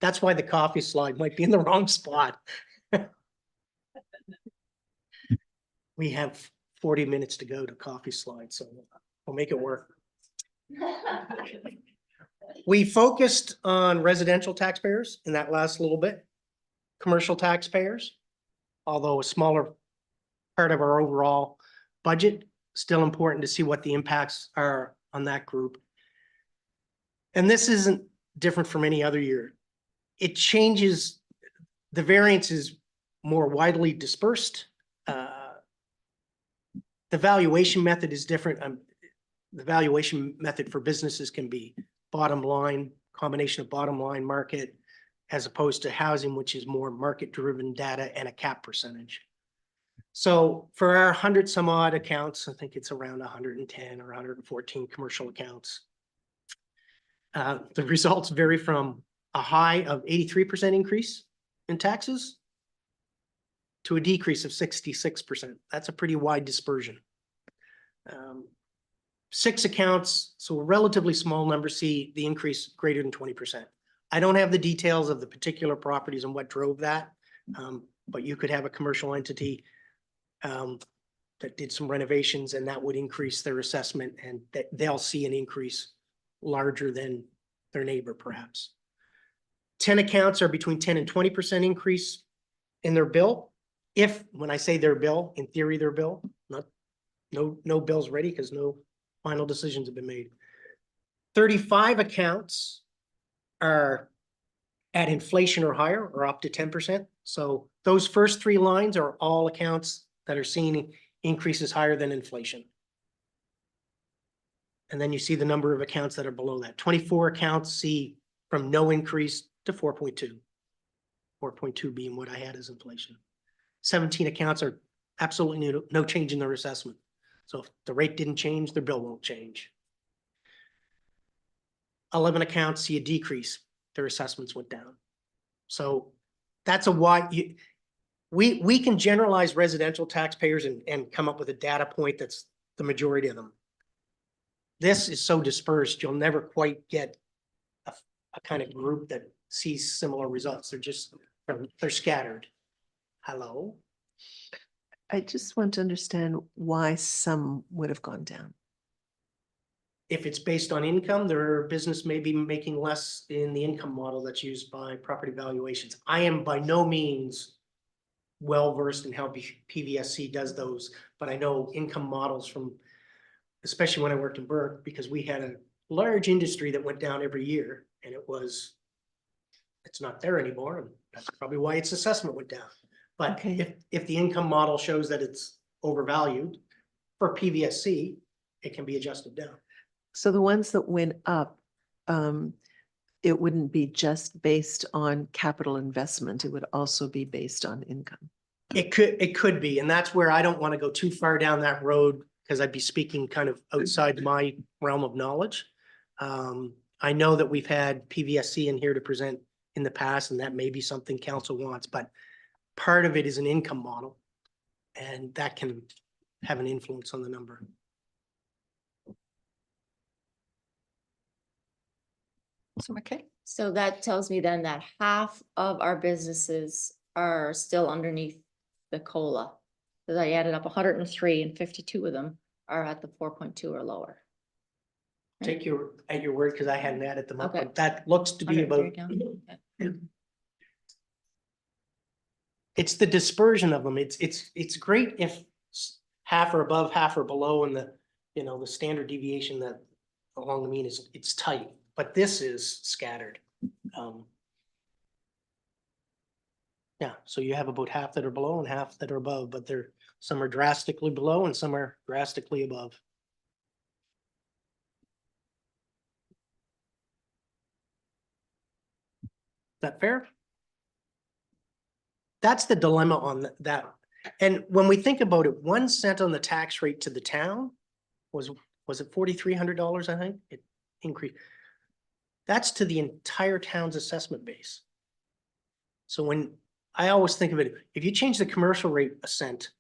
That's why the coffee slide might be in the wrong spot. We have 40 minutes to go to coffee slide, so we'll make it work. We focused on residential taxpayers in that last little bit. Commercial taxpayers, although a smaller part of our overall budget, still important to see what the impacts are on that group. And this isn't different from any other year. It changes, the variance is more widely dispersed. The valuation method is different. The valuation method for businesses can be bottom line, combination of bottom line market, as opposed to housing, which is more market-driven data and a cap percentage. So for our 100 some odd accounts, I think it's around 110 or 114 commercial accounts. The results vary from a high of 83% increase in taxes to a decrease of 66%. That's a pretty wide dispersion. 6 accounts, so a relatively small number, see the increase greater than 20%. I don't have the details of the particular properties and what drove that, but you could have a commercial entity that did some renovations and that would increase their assessment, and that they'll see an increase larger than their neighbor perhaps. 10 accounts are between 10 and 20% increase in their bill. If, when I say their bill, in theory, their bill, no bills ready because no final decisions have been made. 35 accounts are at inflation or higher, or up to 10%. So those first 3 lines are all accounts that are seeing increases higher than inflation. And then you see the number of accounts that are below that. 24 accounts see from no increase to 4.2. 4.2 being what I had as inflation. 17 accounts are absolutely no change in their assessment. So if the rate didn't change, their bill won't change. 11 accounts see a decrease. Their assessments went down. So that's a wide, we can generalize residential taxpayers and come up with a data point that's the majority of them. This is so dispersed, you'll never quite get a kind of group that sees similar results. They're scattered. Hello? I just want to understand why some would have gone down. If it's based on income, their business may be making less in the income model that's used by property valuations. I am by no means well-versed in how PVSC does those, but I know income models from, especially when I worked in Burke, because we had a large industry that went down every year, and it's not there anymore, and that's probably why its assessment went down. But Okay. if the income model shows that it's overvalued for PVSC, it can be adjusted down. So the ones that went up, it wouldn't be just based on capital investment. It would also be based on income. It could be, and that's where I don't want to go too far down that road because I'd be speaking kind of outside my realm of knowledge. I know that we've had PVSC in here to present in the past, and that may be something council wants, but part of it is an income model, and that can have an influence on the number. So, okay. So that tells me then that half of our businesses are still underneath the COLA. Cause I added up 103 and 52 of them are at the 4.2 or lower. Take your, at your word, because I hadn't added them up, Okay. but that looks to be about, 103 down. it's the dispersion of them. It's great if half are above, half are below, and the standard deviation that along the mean it's tight, but this is scattered. Yeah, so you have about half that are below and half that are above, but some are drastically below and some are drastically above. Is that fair? That's the dilemma on that. And when we think about it, 1 cent on the tax rate to the town was it $4,300, I think? It increased. That's to the entire town's assessment base. So when I always think of it, if you change the commercial rate a cent,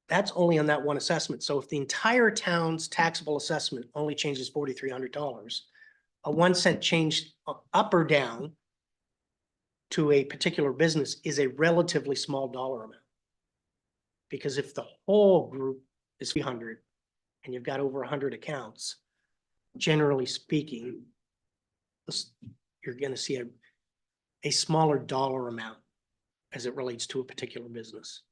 That's only on that one assessment. So if the entire town's taxable assessment only changes $4,300, a 1 cent change up or down to a particular business is a relatively small dollar amount. Because if the whole group is 300 and you've got over 100 accounts, generally speaking, you're going to see a smaller dollar amount as it relates to a particular business.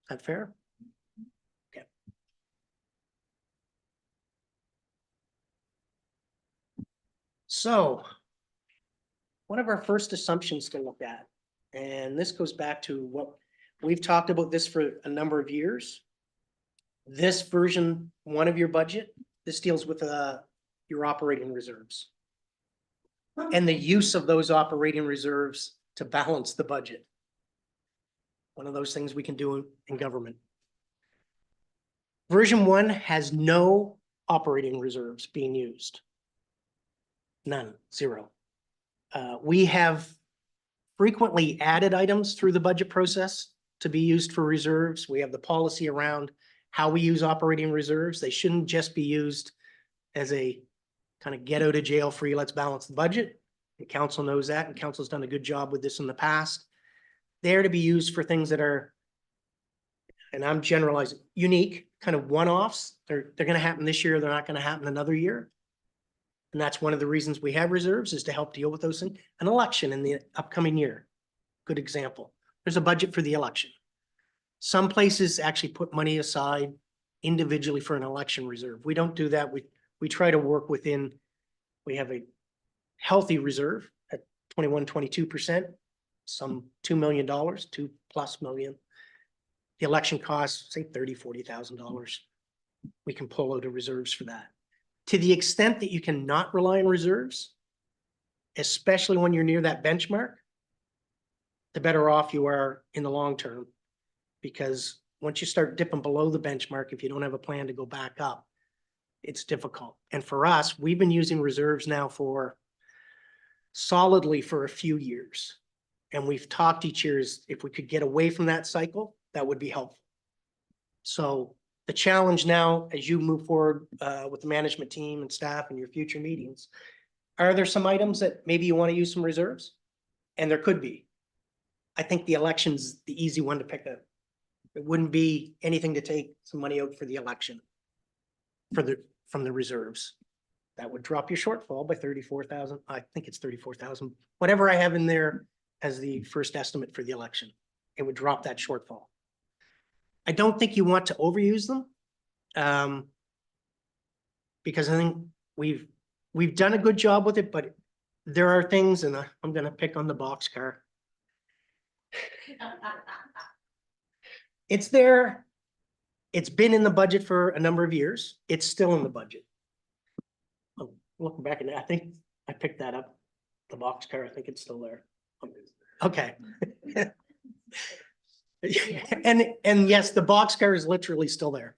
Is that fair? Okay. So one of our first assumptions to look at, and this goes back to what we've talked about this for a number of years. This version 1 of your budget, this deals with your operating reserves and the use of those operating reserves to balance the budget. One of those things we can do in government. Version 1 has no operating reserves being used. None, 0. We have frequently added items through the budget process to be used for reserves. We have the policy around how we use operating reserves. They shouldn't just be used as a kind of get out of jail free, let's balance the budget. The council knows that, and council's done a good job with this in the past. They're to be used for things that are, and I'm generalizing, unique, kind of one-offs. They're going to happen this year. They're not going to happen another year. And that's one of the reasons we have reserves, is to help deal with those things. An election in the upcoming year, good example. There's a budget for the election. Some places actually put money aside individually for an election reserve. We don't do that. We try to work within, we have a healthy reserve at 22%, some $2 million, $2+ million. The election costs, say $30,000-$40,000. We can pull out of reserves for that. To the extent that you cannot rely on reserves, especially when you're near that benchmark, the better off you are in the long term. Because once you start dipping below the benchmark, if you don't have a plan to go back up, it's difficult. And for us, we've been using reserves now solidly for a few years. And we've talked each year is if we could get away from that cycle, that would be helpful. So the challenge now, as you move forward with the management team and staff and your future meetings, are there some items that maybe you want to use some reserves? And there could be. I think the election's the easy one to pick up. It wouldn't be anything to take some money out for the election from the reserves. That would drop your shortfall by 34,000. I think it's 34,000. Whatever I have in there as the first estimate for the election, it would drop that shortfall. I don't think you want to overuse them. Because I think we've done a good job with it, but there are things, and I'm going to pick on the boxcar. It's there. It's been in the budget for a number of years. It's still in the budget. I'm looking back at it, I think I picked that up. The boxcar, I think it's still there. Okay. And yes, the boxcar is literally still there.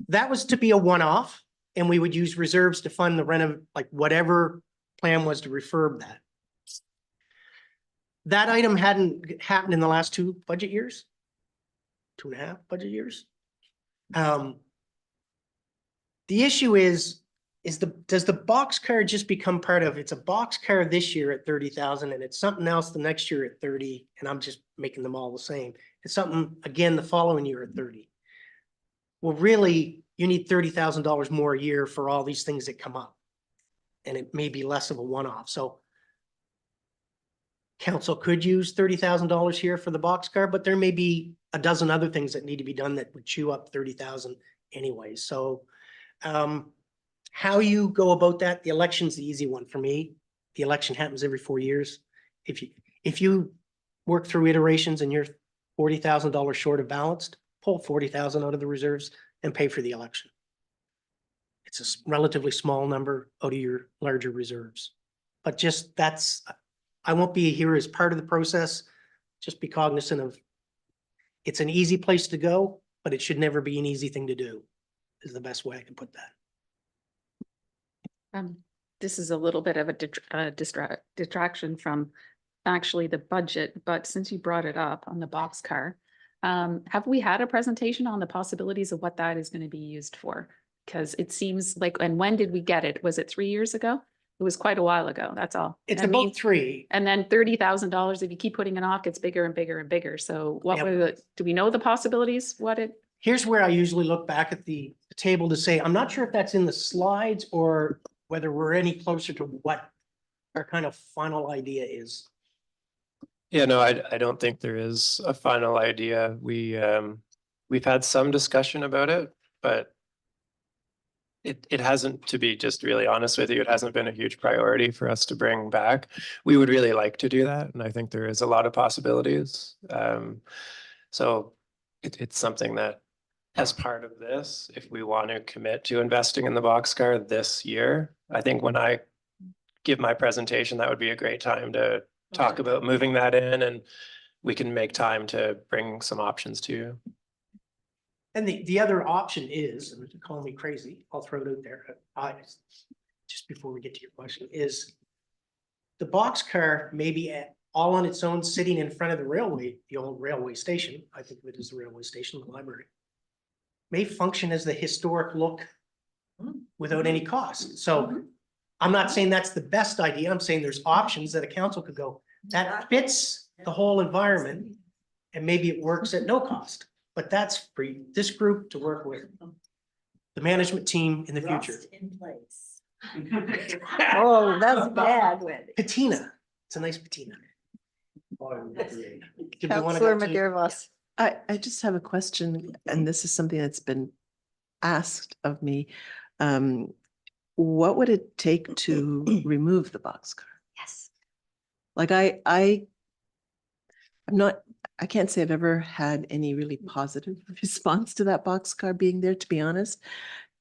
That was to be a one-off, and we would use reserves to fund the rent of like whatever plan was to refurb that. That item hadn't happened in the last 2 budget years. 2.5 budget years. The issue is does the boxcar just become part of, it's a boxcar this year at 30,000 and it's something else the next year at 30, and I'm just making them all the same. It's something again the following year at 30. Well, really, you need $30,000 more a year for all these things that come up, and it may be less of a one-off. So council could use $30,000 here for the boxcar, but there may be a dozen other things that need to be done that would chew up 30,000 anyway. So how you go about that, the election's the easy one for me. The election happens every 4 years. If you work through iterations and you're $40,000 short of balanced, pull 40,000 out of the reserves and pay for the election. It's a relatively small number out of your larger reserves. But just I won't be here as part of the process. Just be cognizant of, it's an easy place to go, but it should never be an easy thing to do, is the best way I can put that. This is a little bit of a detraction from actually the budget, but since you brought it up on the boxcar, have we had a presentation on the possibilities of what that is going to be used for? Because it seems like, and when did we get it? Was it 3 years ago? It was quite a while ago, that's all. It's I mean, about 3. and then $30,000, if you keep putting it off, gets bigger and bigger and bigger. So what Yep. were the, do we know the possibilities? What it, Here's where I usually look back at the table to say, I'm not sure if that's in the slides or whether we're any closer to what our kind of final idea is. Yeah, no, I don't think there is a final idea. We've had some discussion about it, but it hasn't, to be just really honest with you, it hasn't been a huge priority for us to bring back. We would really like to do that, and I think there is a lot of possibilities. So it's something that, as part of this, if we want to commit to investing in the boxcar this year, I think when I give my presentation, that would be a great time to talk about moving that in, and we can make time to bring some options to you. And the other option is, and call me crazy, I'll throw it out there, just before we get to your question, is the boxcar maybe all on its own, sitting in front of the railway, the old railway station, I think of it as the railway station, the library, may function as the historic look without any cost. So I'm not saying that's the best idea. I'm saying there's options that a council could go, that fits the whole environment, and maybe it works at no cost. But that's for this group to work with, the management team in the future. Oh, that's bad. Patina, it's a nice patina. Do we wanna Councillor go to- McGarvos. I just have a question, and this is something that's been asked of me. What would it take to remove the boxcar? Yes. Like I can't say I've ever had any really positive response to that boxcar being there, to be honest.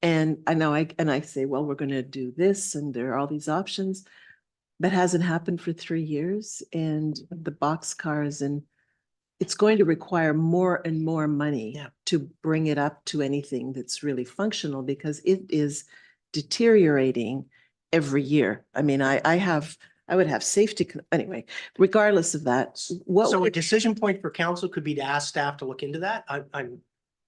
And I know I say, well, we're gonna do this and there are all these options. That hasn't happened for 3 years, and the boxcar is it's going to require more and more money Yeah. to bring it up to anything that's really functional, because it is deteriorating every year. I mean, I would have safety, anyway, regardless of that, what So a would decision point for council could be to ask staff to look into that.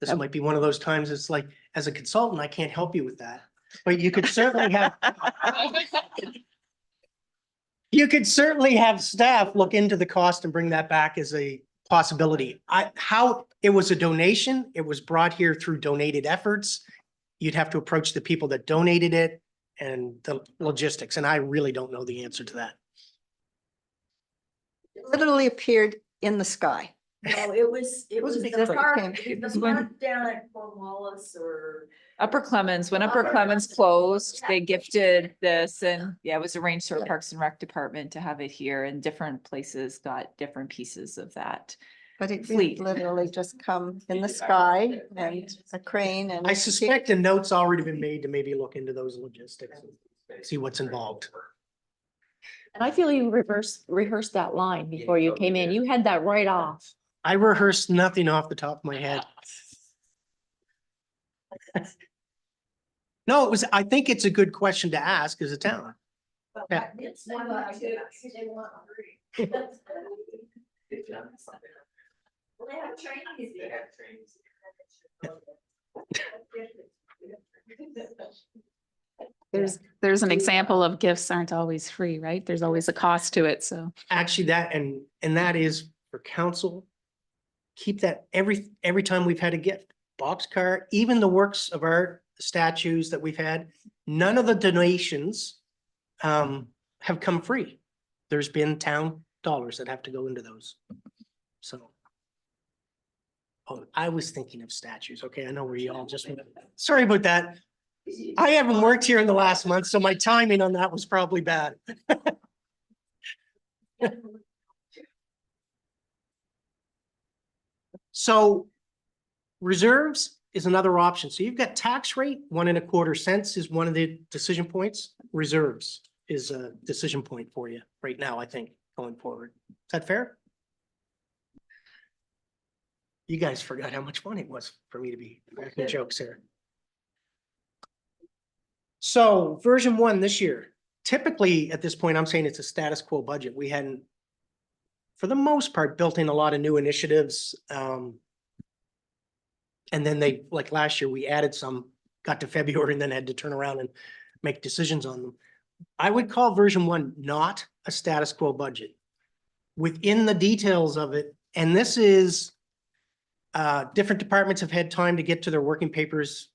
This might be one of those times, it's like, as a consultant, I can't help you with that. But you could certainly have. You could certainly have staff look into the cost and bring that back as a possibility. How it was a donation, it was brought here through donated efforts. You'd have to approach the people that donated it and the logistics, and I really don't know the answer to that. It literally appeared in the sky. No, it was Wasn't the because it park, came- the park down at Cornwallis or. Upper Clemens, when Upper Clemens closed, they gifted this, and yeah, it was arranged through Parks and Rec Department to have it here, and different places got different pieces of that. But it Fleet. did literally just come in the sky and a crane and. I suspect a note's already been made to maybe look into those logistics, and see what's involved. And I feel you rehearsed that line before you came in. You had that right off. I rehearsed nothing off the top of my head. No, I think it's a good question to ask as a town. Yeah. It's one of the two, they want three. Well, they have trainees there. there's an example of gifts aren't always free, right? There's always a cost to it, so. Actually, that, and that is for council. Keep that every time we've had a gift, boxcar, even the works of art, statues that we've had, none of the donations have come free. There's been town dollars that have to go into those. So. Oh, I was thinking of statues. Okay, I know where you all just went. Sorry about that. I haven't worked here in the last month, so my timing on that was probably bad. So reserves is another option. So you've got tax rate, 1.25 cents is one of the decision points. Reserves is a decision point for you right now, I think, going forward. Is that fair? You guys forgot how much fun it was for me to be making jokes here. So version 1 this year, typically at this point, I'm saying it's a status quo budget. We hadn't for the most part, built in a lot of new initiatives. And then they, like last year, we added some, got to February and then had to turn around and make decisions on them. I would call version 1 not a status quo budget. Within the details of it, and this is, different departments have had time to get to their working papers.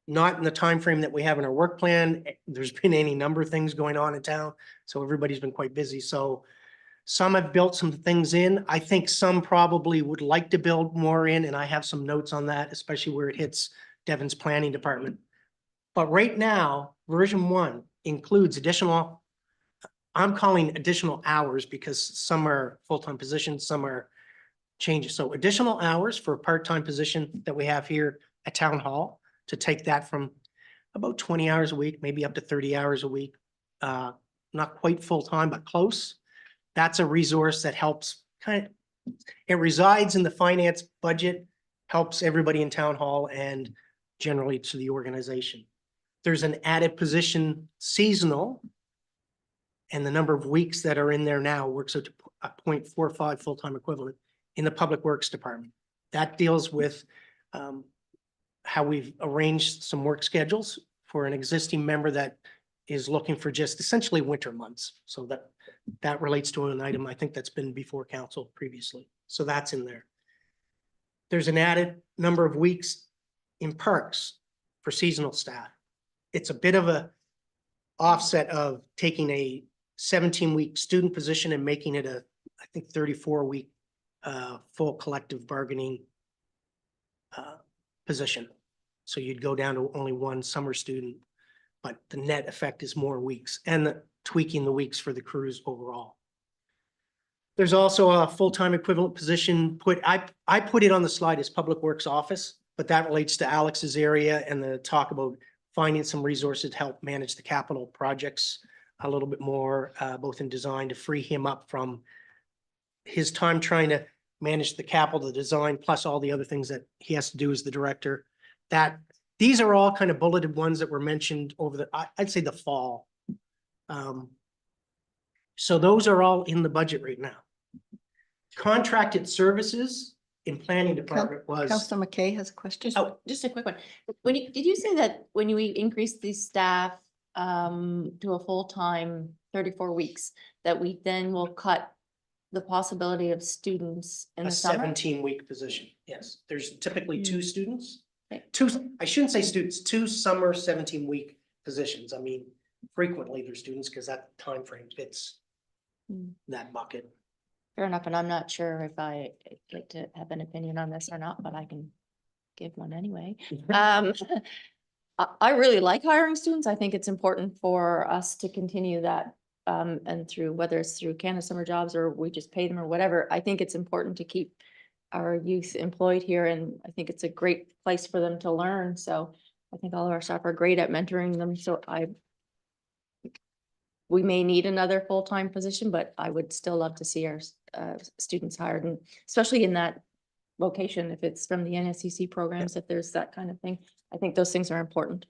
Not in the time frame that we have in our work plan. There's been any number of things going on in town, so everybody's been quite busy. So some have built some things in. I think some probably would like to build more in, and I have some notes on that, especially where it hits Devon's planning department. But right now, version 1 includes additional, I'm calling additional hours because some are full-time positions, some are changes. So additional hours for a part-time position that we have here at Town Hall, to take that from about 20 hours a week, maybe up to 30 hours a week. Not quite full-time, but close. That's a resource that helps it resides in the finance budget, helps everybody in Town Hall and generally to the organization. There's an added position, seasonal, and the number of weeks that are in there now works out to a 0.45 full-time equivalent in the Public Works Department. That deals with how we've arranged some work schedules for an existing member that is looking for just essentially winter months. So that relates to an item I think that's been before council previously. So that's in there. There's an added number of weeks in parks for seasonal staff. It's a bit of a offset of taking a 17-week student position and making it a, I think, 34-week full collective bargaining position. So you'd go down to only one summer student, but the net effect is more weeks and tweaking the weeks for the crews overall. There's also a full-time equivalent position I put it on the slide as Public Works Office, but that relates to Alex's area and the talk about finding some resources to help manage the capital projects a little bit more, both in design to free him up from his time trying to manage the capital, the design, plus all the other things that he has to do as the director. These are all kind of bulleted ones that were mentioned over I'd say the fall. So those are all in the budget right now. Contracted services in planning department was, Councilor McKay has a question. Oh, just a quick one. Did you say that when we increased the staff to a full-time 34 weeks, that we then will cut the possibility of students in a the summer? 17-week position. Yes, there's typically 2 students. Okay. I shouldn't say students, 2 summer 17-week positions. I mean, frequently they're students because that time frame fits that bucket. Fair enough, and I'm not sure if I get to have an opinion on this or not, but I can give one anyway. I really like hiring students. I think it's important for us to continue that, and through, whether it's through Canada Summer Jobs or we just pay them or whatever, I think it's important to keep our youth employed here, and I think it's a great place for them to learn. So I think all of our staff are great at mentoring them. So we may need another full-time position, but I would still love to see our students hired, and especially in that location, if it's from the NSCC programs, if there's that kind of thing. I think those things are important.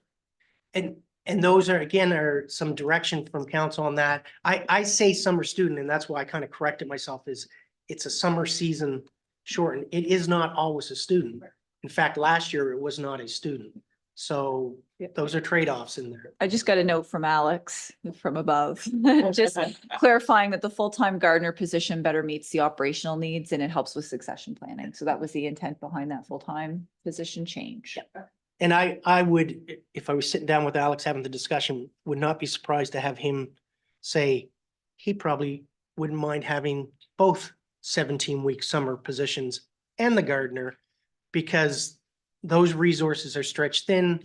And those are some direction from council on that. I say summer student, and that's why I kind of corrected myself, is it's a summer season shortened. It is not always a student. In fact, last year it was not a student. So those are trade-offs in there. I just got a note from Alex from above, just clarifying that the full-time gardener position better meets the operational needs and it helps with succession planning. So that was the intent behind that full-time position change. And I would, if I was sitting down with Alex having the discussion, would not be surprised to have him say he probably wouldn't mind having both 17-week summer positions and the gardener, because those resources are stretched thin.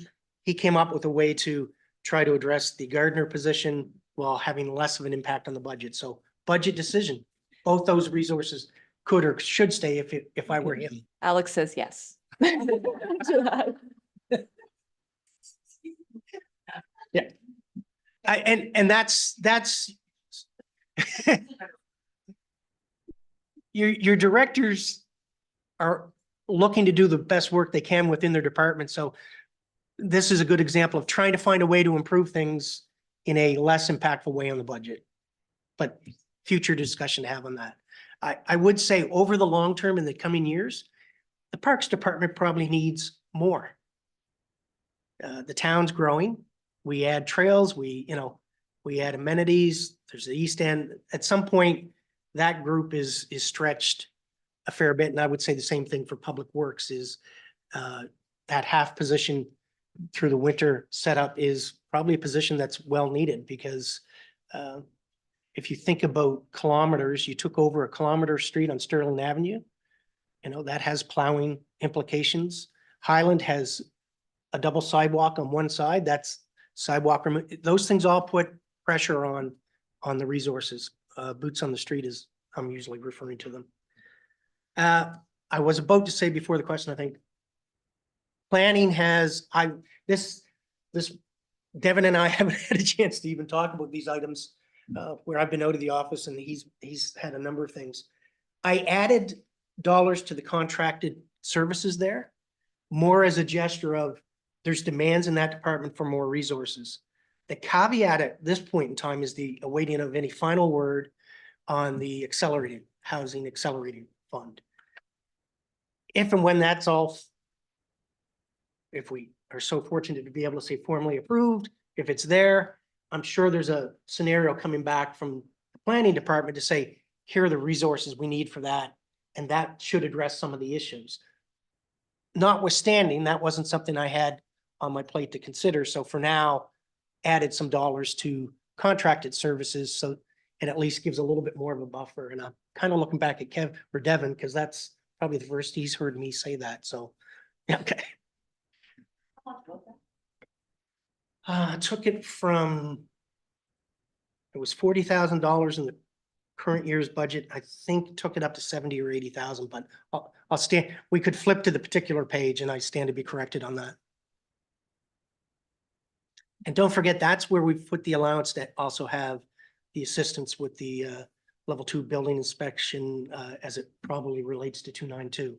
He came up with a way to try to address the gardener position while having less of an impact on the budget. So budget decision, both those resources could or should stay if I were him. Alex says yes. Yeah. And that's your directors are looking to do the best work they can within their department. So this is a good example of trying to find a way to improve things in a less impactful way on the budget. But future discussion to have on that. I would say over the long term in the coming years, the Parks Department probably needs more. The town's growing. We add trails, we add amenities. There's the East End. At some point, that group is stretched a fair bit. And I would say the same thing for Public Works is that half position through the winter setup is probably a position that's well needed because if you think about kilometers, you took over a kilometer street on Sterling Avenue. That has plowing implications. Highland has a double sidewalk on one side. That's sidewalk. Those things all put pressure on the resources. Boots on the street is, I'm usually referring to them. I was about to say before the question, I think planning has, Devin and I haven't had a chance to even talk about these items where I've been out of the office and he's had a number of things. I added dollars to the contracted services there, more as a gesture of there's demands in that department for more resources. The caveat at this point in time is the awaiting of any final word on the housing accelerating fund. If and when that's all, if we are so fortunate to be able to say formally approved, if it's there, I'm sure there's a scenario coming back from the planning department to say, here are the resources we need for that. And that should address some of the issues. Notwithstanding, that wasn't something I had on my plate to consider. So for now, added some dollars to contracted services. So it at least gives a little bit more of a buffer. And I'm kind of looking back at Kev or Devin, because that's probably the first he's heard me say that. So, okay. Took it from, it was $40,000 in the current year's budget. I think took it up to 70 or 80,000, but I'll stand, we could flip to the particular page and I stand to be corrected on that. And don't forget, that's where we've put the allowance that also have the assistance with the level 2 building inspection as it probably relates to 292.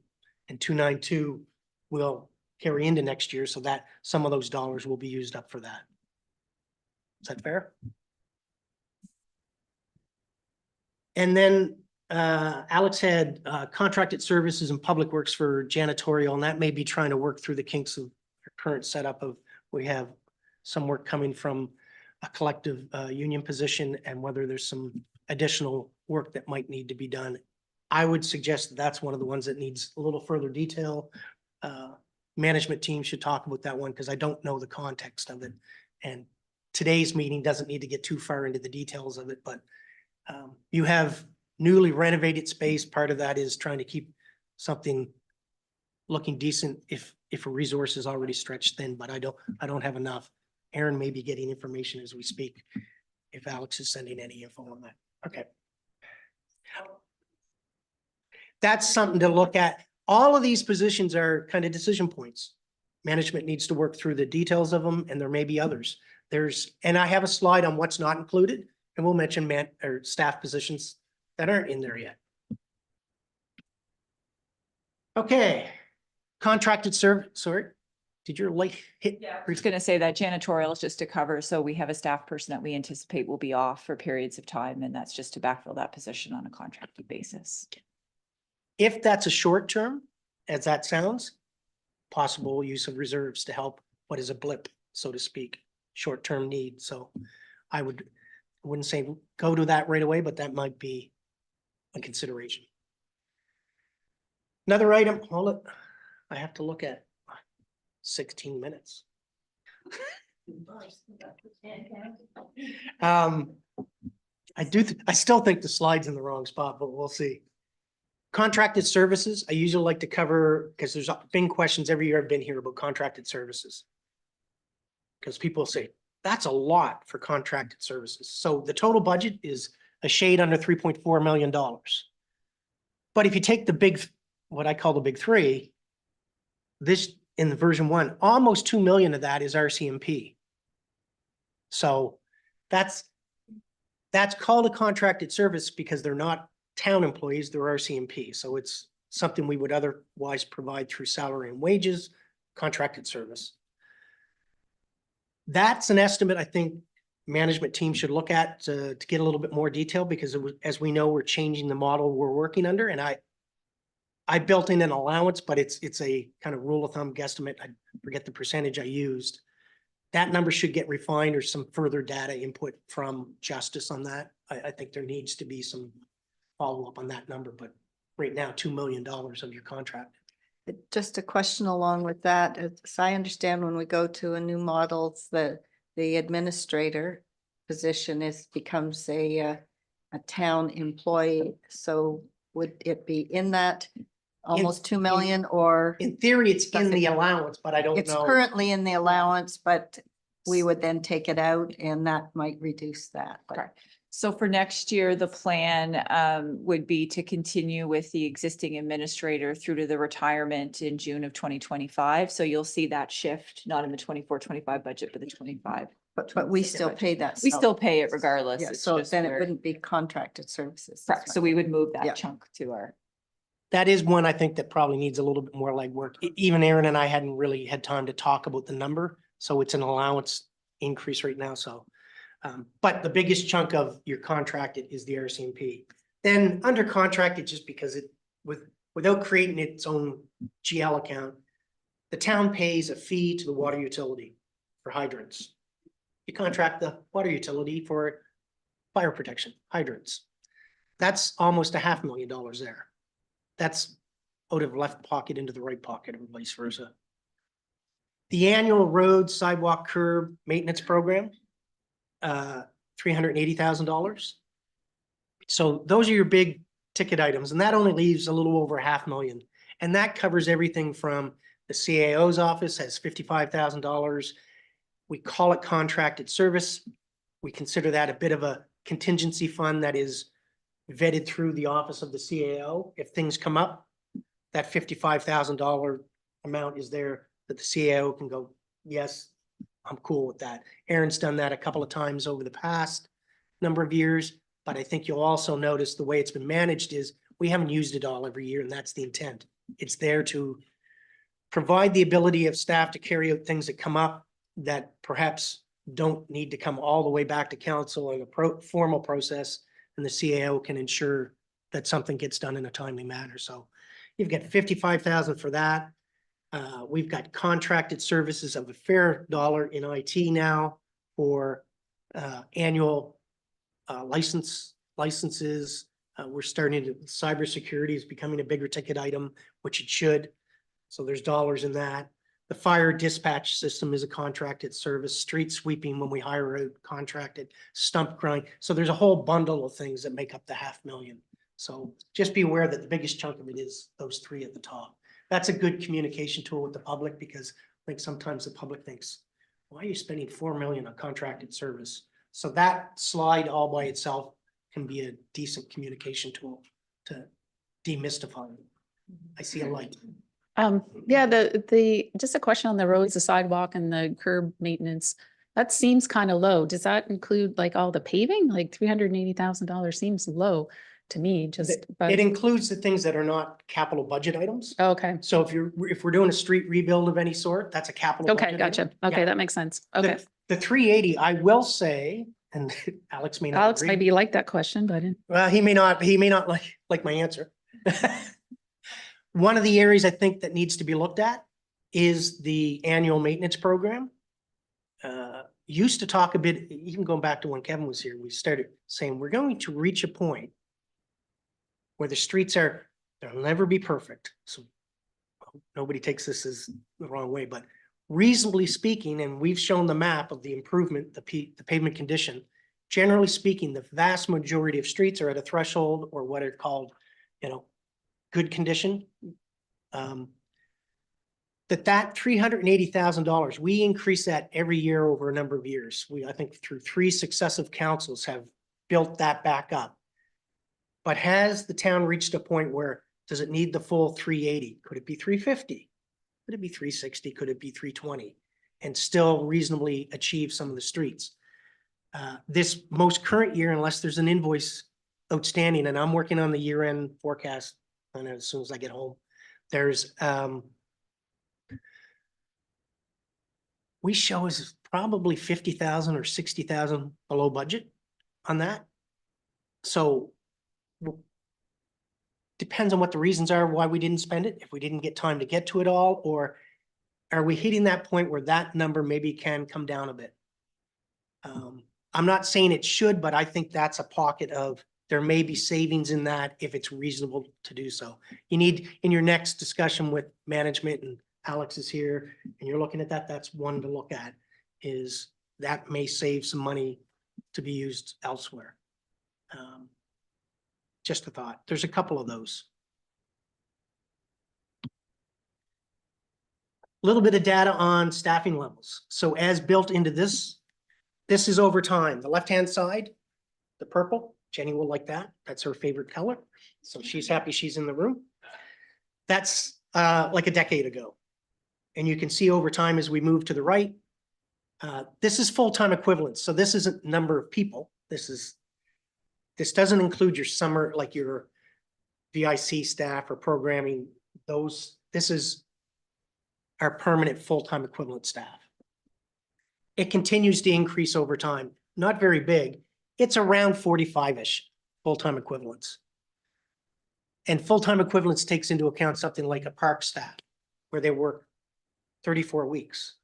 And 292 will carry into next year so that some of those dollars will be used up for that. Is that fair? And then Alex had contracted services and Public Works for janitorial, and that may be trying to work through the kinks of our current setup of we have some work coming from a collective union position and whether there's some additional work that might need to be done. I would suggest that that's one of the ones that needs a little further detail. Management team should talk about that one because I don't know the context of it. And today's meeting doesn't need to get too far into the details of it, but you have newly renovated space. Part of that is trying to keep something looking decent if a resource is already stretched thin, but I don't have enough. Aaron may be getting information as we speak, if Alex is sending any info on that. Okay. That's something to look at. All of these positions are kind of decision points. Management needs to work through the details of them, and there may be others. And I have a slide on what's not included, and we'll mention staff positions that aren't in there yet. Okay, contracted service, sorry, did your light hit? Yeah, I was going to say that janitorial is just to cover. So we have a staff person that we anticipate will be off for periods of time, and that's just to backfill that position on a contracted basis. If that's a short term, as that sounds, possible use of reserves to help what is a blip, so to speak, short-term need. So I wouldn't say go to that right away, but that might be a consideration. Another item, I have to look at 16 minutes. I still think the slide's in the wrong spot, but we'll see. Contracted services, I usually like to cover, because there's been questions every year I've been here about contracted services. Because people say, that's a lot for contracted services. So the total budget is a shade under $3.4 million. But if you take what I call the big three, this in the version 1, almost 2 million of that is RCMP. So that's called a contracted service because they're not town employees, they're RCMP. So it's something we would otherwise provide through salary and wages, contracted service. That's an estimate, I think, management team should look at to get a little bit more detail, because as we know, we're changing the model we're working under, and I built in an allowance, but it's a kind of rule of thumb guesstimate. I forget the percentage I used. That number should get refined, or some further data input from Justice on that. I think there needs to be some follow-up on that number, but right now, $2 million of your contract. Just a question along with that, as I understand, when we go to a new model, the administrator position becomes a town employee. So would it be in that almost 2 million, or In theory, it's in the allowance, but I don't it's know. currently in the allowance, but we would then take it out and that might reduce that. But Correct. So for next year, the plan would be to continue with the existing administrator through to the retirement in June of 2025. So you'll see that shift, not in the 24-25 budget, but the 25. But we still pay that. We salary. still pay it regardless. Yeah, It's so just then it where- wouldn't be contracted services. Correct. So we would move Yeah. that chunk to our. That is one I think that probably needs a little bit more legwork. Even Aaron and I hadn't really had time to talk about the number, so it's an allowance increase right now, so. But the biggest chunk of your contracted is the RCMP. Then under contracted, just because without creating its own GL account, the town pays a fee to the water utility for hydrants. You contract the water utility for fire protection, hydrants. That's almost $500,000 there. That's out of left pocket into the right pocket, and vice versa. The annual road, sidewalk, curb maintenance program, $380,000. So those are your big ticket items, and that only leaves a little over $500,000. And that covers everything from the CAO's office has $55,000. We call it contracted service. We consider that a bit of a contingency fund that is vetted through the office of the CAO. If things come up, that $55,000 amount is there that the CAO can go, yes, I'm cool with that. Aaron's done that a couple of times over the past number of years, but I think you'll also notice the way it's been managed is we haven't used it all every year, and that's the intent. It's there to provide the ability of staff to carry out things that come up that perhaps don't need to come all the way back to council in a formal process, and the CAO can ensure that something gets done in a timely manner. So you've got $55,000 for that. We've got contracted services of a fair dollar in IT now for annual licenses. We're starting to, cybersecurity is becoming a bigger ticket item, which it should. So there's dollars in that. The fire dispatch system is a contracted service, street sweeping when we hire out contracted, stump grind. So there's a whole bundle of things that make up the $500,000. So just be aware that the biggest chunk of it is those three at the top. That's a good communication tool with the public, because I think sometimes the public thinks, why are you spending $4 million on contracted service? So that slide all by itself can be a decent communication tool to demystify it. I see a light. Yeah, just a question on the roads, the sidewalk and the curb maintenance. That seems kind of low. Does that include like all the paving? Like $380,000 seems low to me, just. but- It includes the things that are not capital budget items. Oh, Okay, So if we're doing a street rebuild of any sort, that's a capital. okay, budget gotcha. item. Okay, Yeah. that makes sense. Okay. The 380, I will say, and Alex may not Alex agree. maybe like that question, but Well, he may not like my answer. One of the areas I think that needs to be looked at is the annual maintenance program. Used to talk a bit, even going back to when Kevin was here, we started saying, we're going to reach a point where the streets they'll never be perfect. So nobody takes this as the wrong way, but reasonably speaking, and we've shown the map of the improvement, the pavement condition. Generally speaking, the vast majority of streets are at a threshold or what are called, good condition. That $380,000, we increase that every year over a number of years. I think through 3 successive councils have built that back up. But has the town reached a point where, does it need the full 380? Could it be 350? Could it be 360? Could it be 320? And still reasonably achieve some of the streets? This most current year, unless there's an invoice outstanding, and I'm working on the year-end forecast, and as soon as I get we show is probably 50,000 or 60,000 below budget on that. So depends on what the reasons are why we didn't spend it, if we didn't get time to get to it all, or are we hitting that point where that number maybe can come down a bit? I'm not saying it should, but I think that's a pocket of, there may be savings in that if it's reasonable to do so. You need, in your next discussion with management, and Alex is here, and you're looking at that, that's one to look at, is that may save some money to be used elsewhere. Just a thought. There's a couple of those. A little bit of data on staffing levels. So as built into this is over time. The left-hand side, the purple, Jenny will like that. That's her favorite color. So she's happy she's in the room. That's like a decade ago. And you can see over time as we move to the right, this is full-time equivalents. So this isn't number of people. This doesn't include your summer, like your VIC staff or programming. This is our permanent full-time equivalent staff. It continues to increase over time, not very big. It's around 45-ish full-time equivalents. And full-time equivalents takes into account something like a park staff where they work 34 weeks.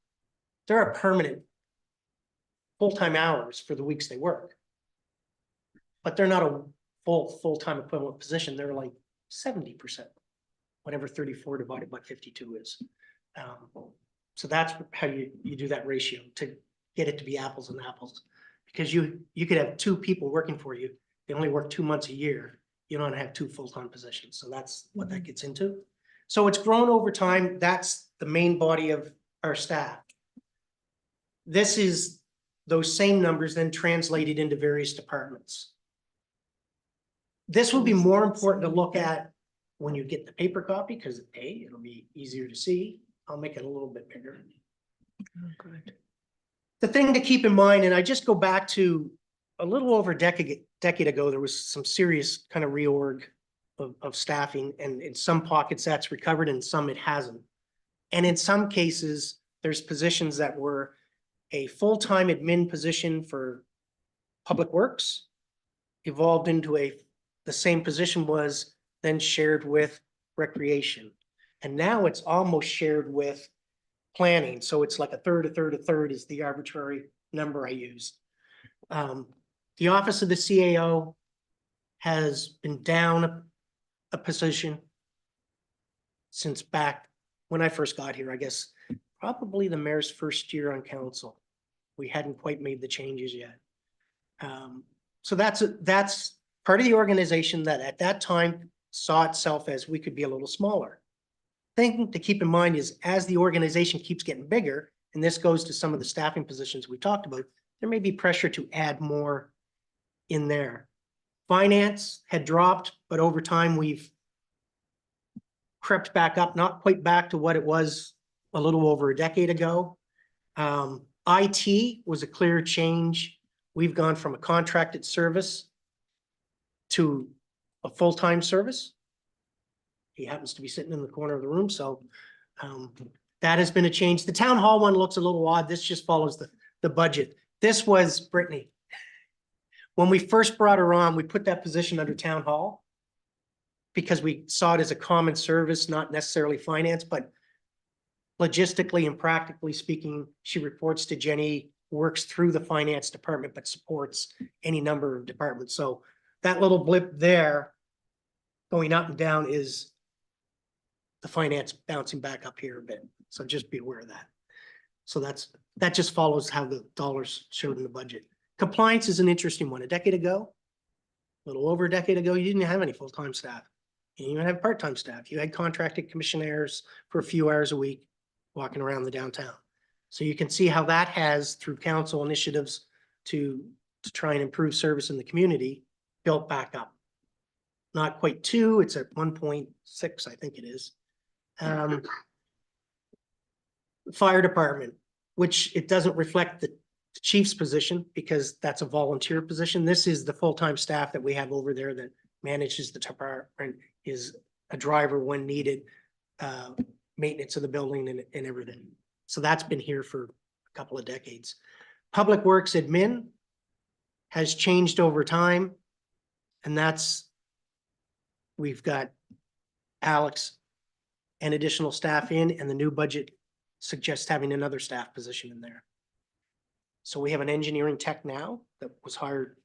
There are permanent full-time hours for the weeks they work. But they're not a full-time equivalent position. They're like 70%, whatever 34 divided by 52 is. So that's how you do that ratio to get it to be apples and apples. Because you could have two people working for you. They only work 2 months a year. You don't have two full-time positions. So that's what that gets into. So it's grown over time. That's the main body of our staff. This is those same numbers then translated into various departments. This will be more important to look at when you get the paper copy, because A, it'll be easier to see. I'll make it a little bit bigger. Oh, good. The thing to keep in mind, and I just go back to a little over a decade ago, there was some serious kind of reorg of staffing, and in some pockets that's recovered, and some it hasn't. And in some cases, there's positions that were a full-time admin position for Public Works, evolved into the same position was then shared with Recreation. And now it's almost shared with planning. So it's like a third is the arbitrary number I used. The office of the CAO has been down a position since back when I first got here, I guess, probably the mayor's first year on council. We hadn't quite made the changes yet. So that's part of the organization that at that time saw itself as we could be a little smaller. Thing to keep in mind is as the organization keeps getting bigger, and this goes to some of the staffing positions we talked about, there may be pressure to add more in there. Finance had dropped, but over time we've crept back up, not quite back to what it was a little over a decade ago. IT was a clear change. We've gone from a contracted service to a full-time service. He happens to be sitting in the corner of the room, so that has been a change. The town hall one looks a little odd. This just follows the budget. This was Brittany. When we first brought her on, we put that position under town hall because we saw it as a common service, not necessarily finance, but logistically and practically speaking, she reports to Jenny, works through the finance department, but supports any number of departments. So that little blip there going up and down is the finance bouncing back up here a bit. So just be aware of that. So that just follows how the dollars showed in the budget. Compliance is an interesting one. A decade ago, a little over a decade ago, you didn't have any full-time staff. You didn't even have part-time staff. You had contracted commissionaires for a few hours a week walking around the downtown. So you can see how that has, through council initiatives to try and improve service in the community, built back up. Not quite 2, it's at 1.6, I think it is. Fire department, which it doesn't reflect the chief's position because that's a volunteer position. This is the full-time staff that we have over there that manages the department, is a driver when needed, maintenance of the building and everything. So that's been here for a couple of decades. Public Works admin has changed over time. And that's, we've got Alex and additional staff in, and the new budget suggests having another staff position in there. So we have an engineering tech now that was hired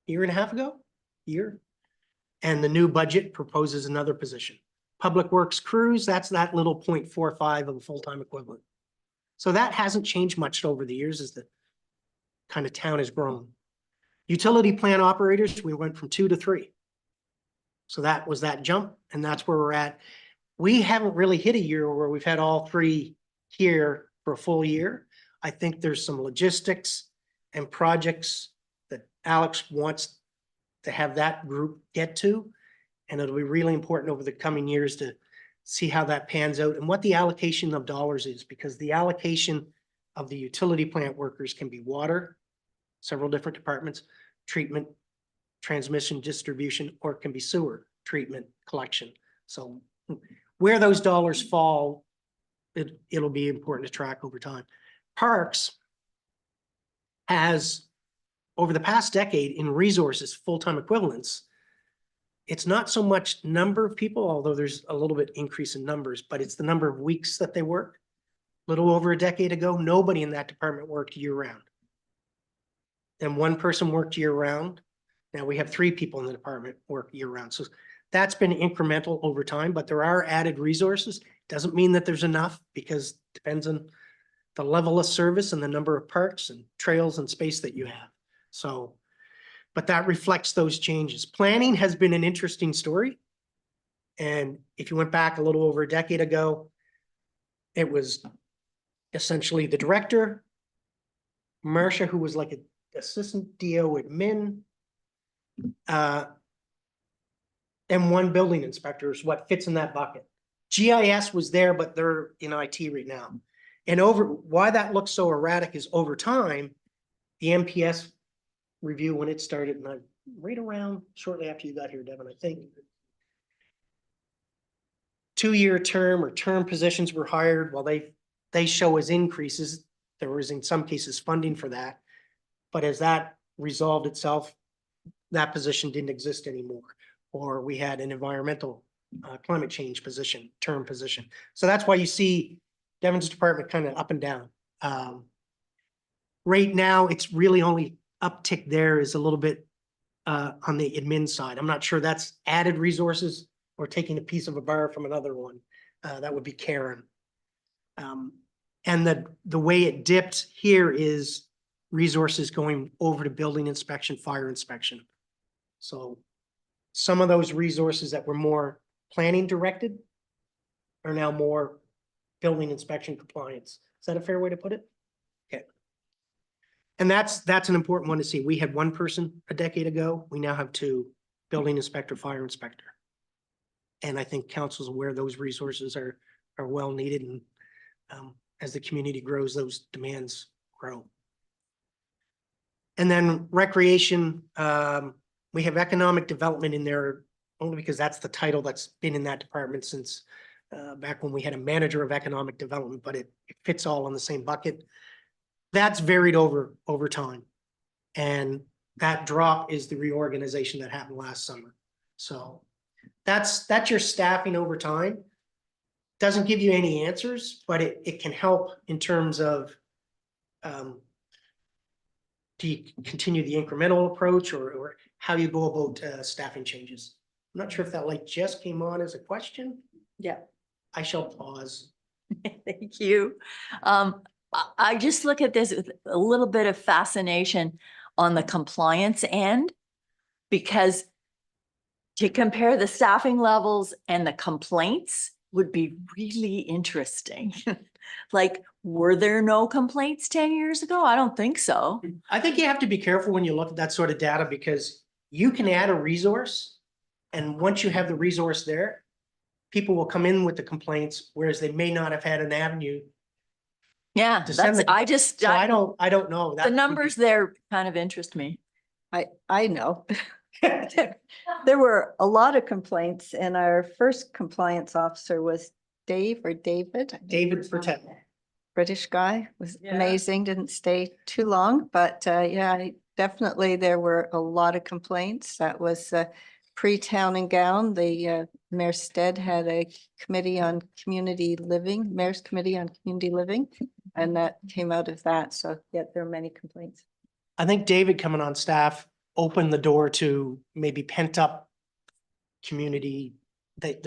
a year and a half ago, and the new budget proposes another position. Public Works crews, that's that little 0.45 of a full-time equivalent. So that hasn't changed much over the years as the kind of town has grown. Utility plant operators, we went from 2 to 3. So that was that jump, and that's where we're at. We haven't really hit a year where we've had all 3 here for a full year. I think there's some logistics and projects that Alex wants to have that group get to. And it'll be really important over the coming years to see how that pans out and what the allocation of dollars is, because the allocation of the utility plant workers can be water, several different departments, treatment, transmission, distribution, or it can be sewer, treatment, collection. So where those dollars fall, it'll be important to track over time. Parks has, over the past decade in resources, full-time equivalents, it's not so much number of people, although there's a little bit increase in numbers, but it's the number of weeks that they work. A little over a decade ago, nobody in that department worked year round. Then one person worked year round. Now we have 3 people in the department work year round. So that's been incremental over time, but there are added resources. Doesn't mean that there's enough, because it depends on the level of service and the number of parks and trails and space that you have. So, but that reflects those changes. Planning has been an interesting story. And if you went back a little over a decade ago, it was essentially the director, Marcia, who was like an assistant DO admin, and 1 building inspector is what fits in that bucket. GIS was there, but they're in IT right now. And why that looks so erratic is over time, the MPS review, when it started, and right around shortly after you got here, Devin, I think, 2-year term or term positions were hired. While they show as increases, there was in some cases funding for that. But as that resolved itself, that position didn't exist anymore. Or we had an environmental climate change position, term position. So that's why you see Devin's department kind of up and down. Right now, it's really only uptick there is a little bit on the admin side. I'm not sure that's added resources or taking a piece of a bar from another one. That would be Karen. And the way it dipped here is resources going over to building inspection, fire inspection. So some of those resources that were more planning directed are now more building inspection compliance. Is that a fair way to put it? Okay. And that's an important one to see. We had 1 person a decade ago. We now have 2, building inspector, fire inspector. And I think council's aware those resources are well needed, and as the community grows, those demands grow. And then recreation, we have economic development in there only because that's the title that's been in that department since back when we had a manager of economic development, but it fits all in the same bucket. That's varied over time. And that drop is the reorganization that happened last summer. So that's your staffing over time. Doesn't give you any answers, but it can help in terms of do you continue the incremental approach or how you go about staffing changes? I'm not sure if that light just came on as a question. Yeah. I shall pause. Thank you. I just look at this with a little bit of fascination on the compliance end, because to compare the staffing levels and the complaints would be really interesting. Like, were there no complaints 10 years ago? I don't think so. I think you have to be careful when you look at that sort of data, because you can add a resource, and once you have the resource there, people will come in with the complaints, whereas they may not have had an avenue. Yeah, To send that's, the- So I don't know. the numbers there kind of interest me. I know. There were a lot of complaints, and our first compliance officer was Dave or David. David Burtett. British guy, was Yeah. amazing, didn't stay too long, but yeah, definitely there were a lot of complaints. That was pre-town and gown. The Mayor Stead had a committee on community living, Mayor's Committee on Community Living, and that came out of that. So yeah, there are many complaints. I think David coming on staff opened the door to maybe pent up community. That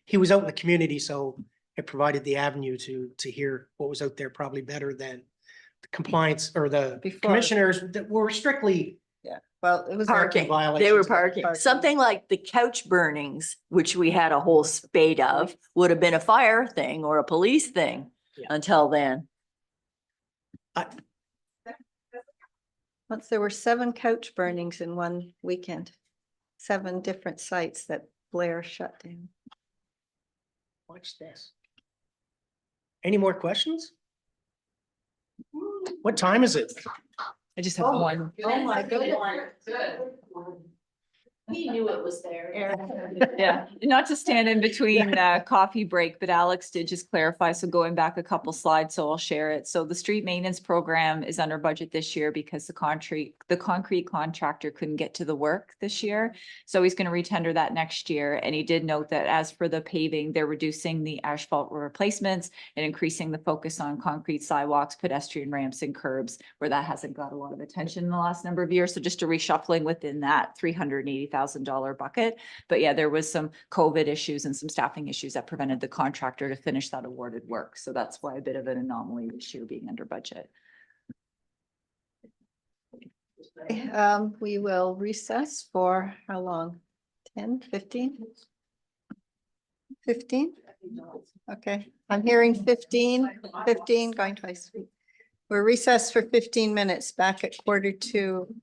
he was out in the community, so it provided the avenue to hear what was out there probably better than the compliance or the Before. commissioners that were strictly Yeah, well, it was. Parking, they were violations. parking. Parking. Something like the couch burnings, which we had a whole spate of, would have been a fire thing or a police thing Yeah. until then. Once there were 7 couch burnings in one weekend, 7 different sites that Blair shut down. Watch this. Any more questions? What time is it? I just have one. Oh, my goodness. He knew it was there. Yeah, not to stand in between coffee break, but Alex did just clarify. So going back a couple slides, so I'll share it. So the street maintenance program is under budget this year because the concrete contractor couldn't get to the work this year. So he's going to retender that next year. And he did note that as for the paving, they're reducing the asphalt replacements and increasing the focus on concrete sidewalks, pedestrian ramps and curbs, where that hasn't got a lot of attention in the last number of years. So just a reshuffling within that $380,000 bucket. But yeah, there was some COVID issues and some staffing issues that prevented the contractor to finish that awarded work. So that's why a bit of an anomaly this year being under budget. We will recess for how long? 10, 15? 15? Okay, I'm hearing 15, going twice. We're recessed for 15 minutes, back at 1:45.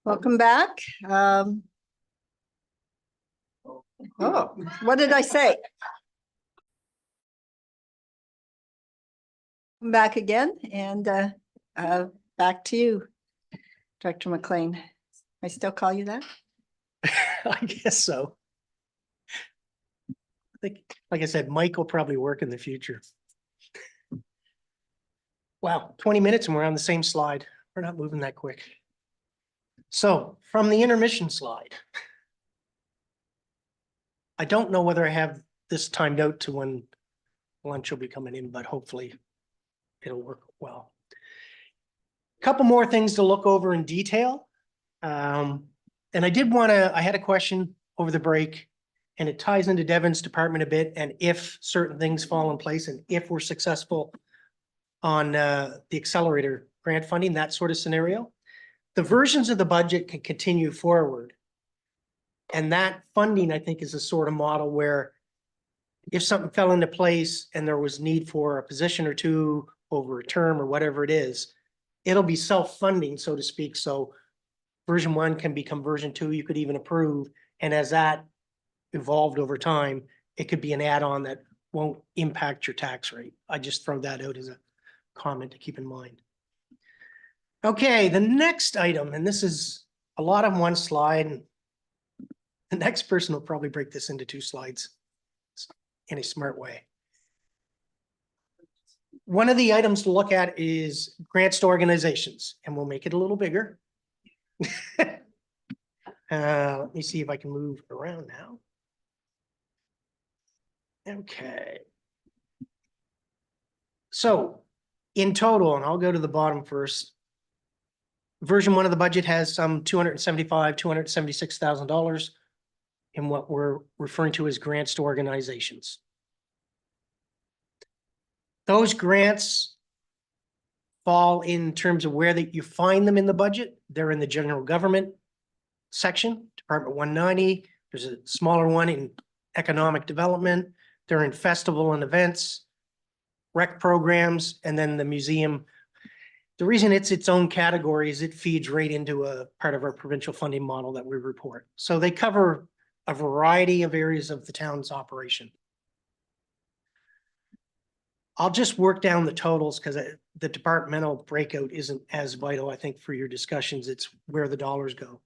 Welcome back. Oh, what did I say? I'm back again and back to you, Director McLean. I still call you that? I guess so. I think, like I said, Mike will probably work in the future. Wow, 20 minutes and we're on the same slide. We're not moving that quick. So from the intermission slide. I don't know whether I have this timed out to when lunch will be coming in, but hopefully it'll work well. Couple more things to look over in detail. And I had a question over the break and it ties into Devin's department a bit. And if certain things fall in place and if we're successful on the accelerator grant funding, that sort of scenario, the versions of the budget can continue forward. And that funding, I think, is a sort of model where if something fell into place and there was need for a position or two over a term or whatever it is, it'll be self-funding, so to speak. So version 1 can become version 2, you could even approve. And as that evolved over time, it could be an add-on that won't impact your tax rate. I just throw that out as a comment to keep in mind. Okay, the next item, and this is a lot on one slide. And the next person will probably break this into 2 slides in a smart way. One of the items to look at is grants to organizations, and we'll make it a little bigger. Let me see if I can move around now. Okay. So in total, and I'll go to the bottom first. Version 1 of the budget has some $276,000 in what we're referring to as grants to organizations. Those grants fall in terms of where that you find them in the budget. They're in the general government section, Department 190. There's a smaller one in economic development. They're in festival and events, rec programs, and then the museum. The reason it's its own category is it feeds right into a part of our provincial funding model that we report. So they cover a variety of areas of the town's operation. I'll just work down the totals because the departmental breakout isn't as vital, I think, for your discussions. It's where the dollars go.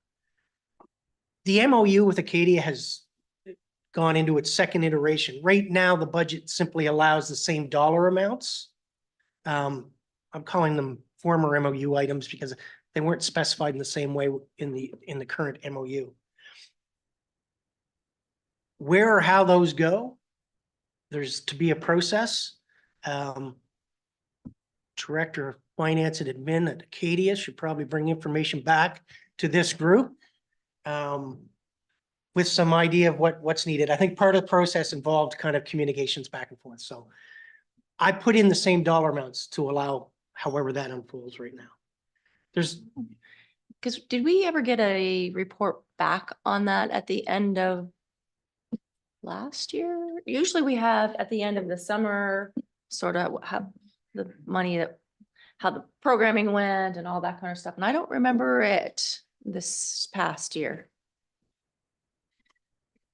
The MOU with Acadia has gone into its second iteration. Right now, the budget simply allows the same dollar amounts. I'm calling them former MOU items because they weren't specified in the same way in the current MOU. Where or how those go, there's to be a process. Director of Finance and Admin at Acadia should probably bring information back to this group with some idea of what's needed. I think part of the process involved kind of communications back and forth. So I put in the same dollar amounts to allow however that unfolds right now. Because did we ever get a report back on that at the end of last year? Usually we have at the end of the summer, sort of how the money that, how the programming went and all that kind of stuff. And I don't remember it this past year.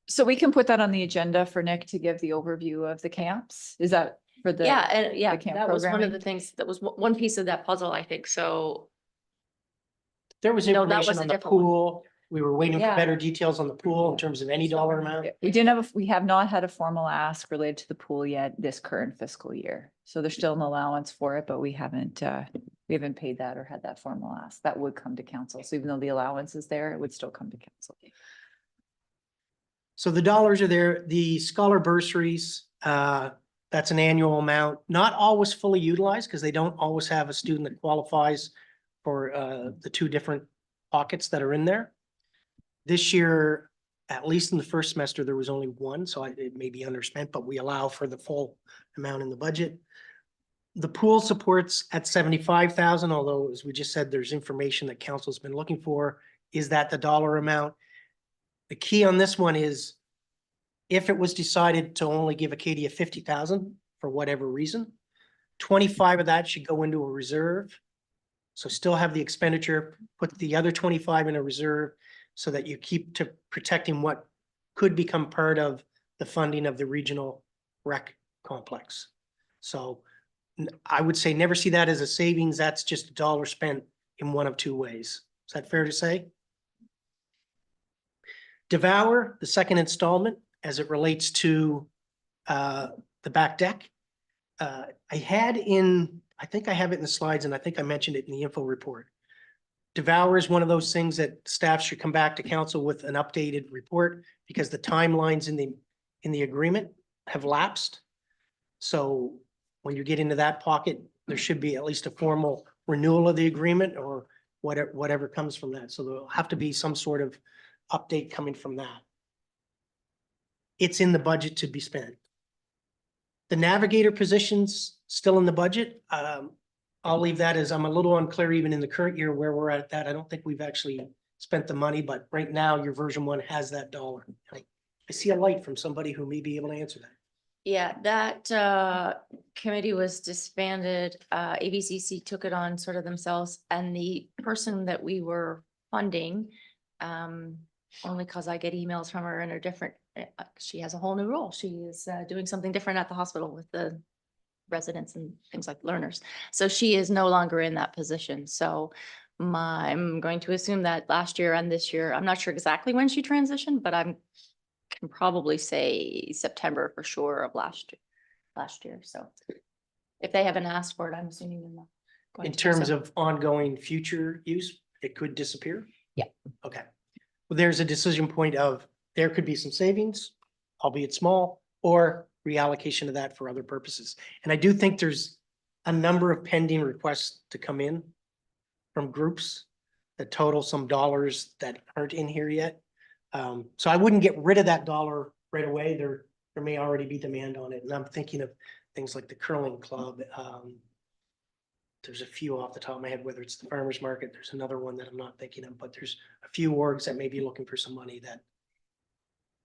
So we can put that on the agenda for Nick to give the overview of the camps. Is that for the? Yeah, and yeah, camp that was one of programming? the things, that was one piece of that puzzle, I think. So There was No, that information was a on the different one. pool. We were waiting for Yeah. better details on the pool in terms of any dollar amount. We have not had a formal ask related to the pool yet this current fiscal year. So there's still an allowance for it, but we haven't paid that or had that formal ask. That would come to council. So even though the allowance is there, it would still come to council. So the dollars are there. The scholar bursaries, that's an annual amount, not always fully utilized because they don't always have a student that qualifies for the 2 different pockets that are in there. This year, at least in the first semester, there was only 1, so it may be underspent, but we allow for the full amount in the budget. The pool supports at 75,000, although as we just said, there's information that council's been looking for. Is that the dollar amount? The key on this one is if it was decided to only give Acadia 50,000 for whatever reason, 25 of that should go into a reserve So still have the expenditure, put the other 25 in a reserve so that you keep to protecting what could become part of the funding of the regional rec complex. So I would say never see that as a savings. That's just a dollar spent in one of two ways. Is that fair to say? Devour, the second installment, as it relates to the back deck. I think I have it in the slides, and I think I mentioned it in the info report. Devour is one of those things that staff should come back to council with an updated report because the timelines in the agreement have lapsed. So when you get into that pocket, there should be at least a formal renewal of the agreement or whatever comes from that. So there'll have to be some sort of update coming from that. It's in the budget to be spent. The navigator positions still in the budget. I'll leave that as I'm a little unclear even in the current year where we're at that. I don't think we've actually spent the money, but right now your version 1 has that dollar. I see a light from somebody who may be able to answer that. Yeah, that committee was disbanded. ABCC took it on sort of themselves, and the person that we were funding, only because I get emails from her in a different, she has a whole new role. She is doing something different at the hospital with the residents and things like learners. So she is no longer in that position. So I'm going to assume that last year and this year, I'm not sure exactly when she transitioned, but can probably say September for sure of last year. So if they haven't asked for it, I'm assuming they're not going In to. terms So of ongoing future use, it could disappear? Yeah. Okay. Well, there's a decision point of there could be some savings, albeit small, or reallocation of that for other purposes. And I do think there's a number of pending requests to come in from groups that total some dollars that aren't in here yet. So I wouldn't get rid of that dollar right away. There may already be demand on it. And I'm thinking of things like the curling club. There's a few off the top of my head, whether it's the farmer's market, there's another one that I'm not thinking of, but there's a few orgs that may be looking for some money that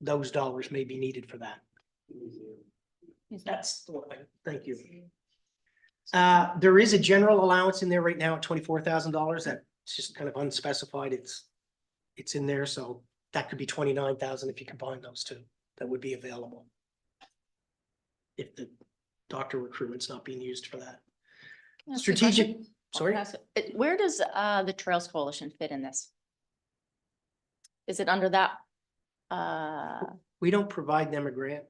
those dollars may be needed for that. That's the one. Thank you. There is a general allowance in there right now at $24,000. That's just kind of unspecified. It's in there, so that could be 29,000 if you combine those two. That would be available if the doctor recruitment's not being used for that. Can I ask you a Strategic, question? sorry. Can I ask- Where does the Trails Coalition fit in this? Is it under that? We don't provide them a grant.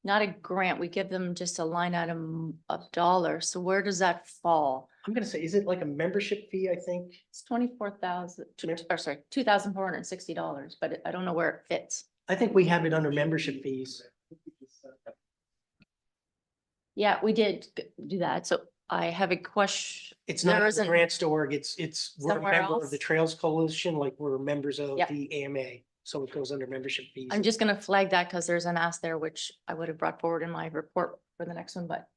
Not a grant, we give them just a line item of dollars. So where does that fall? I'm gonna say, is it like a membership fee, I think? It's 24,000, Yep. or sorry, $2,460, but I don't know where it fits. I think we have it under membership fees. Yeah, we did do that. So I have a question. It's not There a isn't- grants to org, we're a Somewhere member of else? the Trails Coalition, like we're members of Yep. the AMA, so it goes under membership fees. I'm just gonna flag that because there's an ask there, which I would have brought forward in my report for the next one, but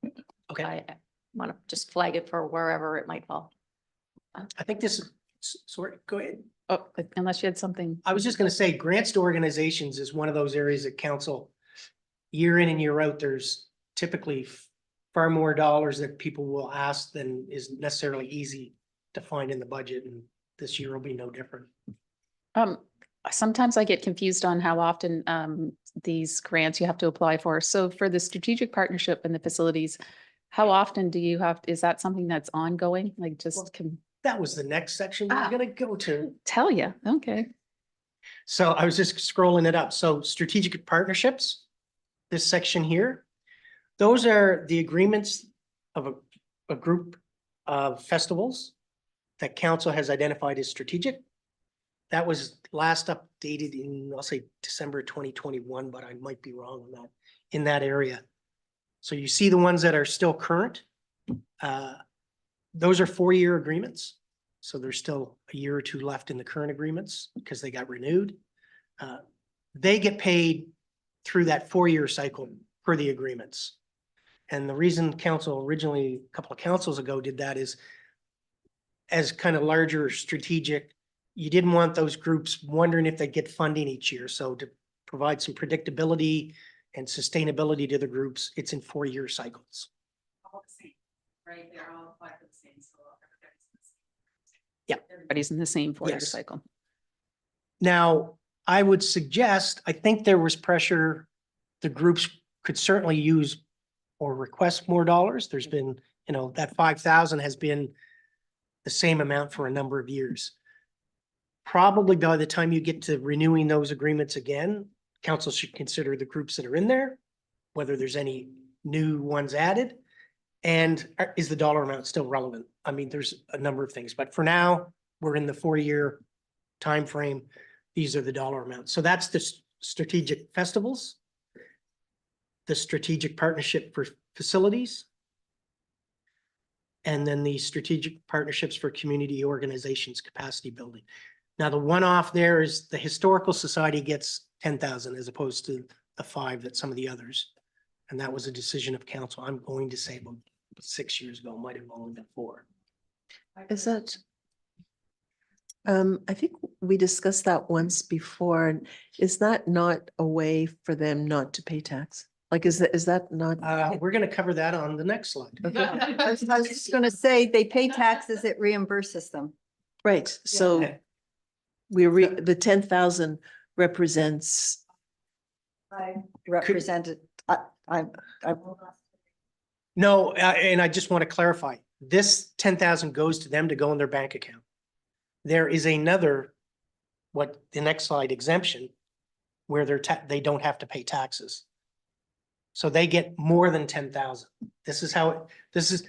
Okay, I want to just flag it for wherever it might fall. I think this is, sorry, go ahead. Oh, unless you had something. I was just gonna say, grants to organizations is one of those areas that council, year in and year out, there's typically far more dollars that people will ask than is necessarily easy to find in the budget, and this year will be no different. Sometimes I get confused on how often these grants you have to apply for. So for the strategic partnership and the facilities, how often do you have, is that something that's ongoing? Like just can That was the next section we were Ah. gonna go to. tell you, okay. So I was just scrolling it up. So strategic partnerships, this section here, those are the agreements of a group of festivals that council has identified as strategic. That was last updated in, I'll say, December 2021, but I might be wrong on that, in that area. So you see the ones that are still current. Those are 4-year agreements. So there's still a year or two left in the current agreements because they got renewed. They get paid through that 4-year cycle for the agreements. And the reason council originally, a couple of councils ago did that is as kind of larger strategic, you didn't want those groups wondering if they get funding each year. So to provide some predictability and sustainability to the groups, it's in 4-year cycles. All the same, right? They're all applied for the same, so everybody's. Yeah. Everybody's in the same 4-year Yes. cycle. Now, I would suggest, I think there was pressure, the groups could certainly use or request more dollars. There's been, that 5,000 has been the same amount for a number of years. Probably by the time you get to renewing those agreements again, council should consider the groups that are in there, whether there's any new ones added, and is the dollar amount still relevant? I mean, there's a number of things, but for now, we're in the 4-year timeframe. These are the dollar amounts. So that's the strategic festivals, the strategic partnership for facilities, and then the strategic partnerships for community organizations, capacity building. Now, the one-off there is the Historical Society gets 10,000 as opposed to the 5 that some of the others. And that was a decision of council. I'm going to say about 6 years ago, might have only been 4. Is that? I think we discussed that once before. And is that not a way for them not to pay tax? Like, is that not? We're going to cover that on the next slide. I was just gonna say, they pay taxes, it reimburses them. Right, so the 10,000 represents, Represented, I'm, No, and I just want to clarify, this 10,000 goes to them to go in their bank account. There is another, what the next slide exemption, where they don't have to pay taxes. So they get more than 10,000. This is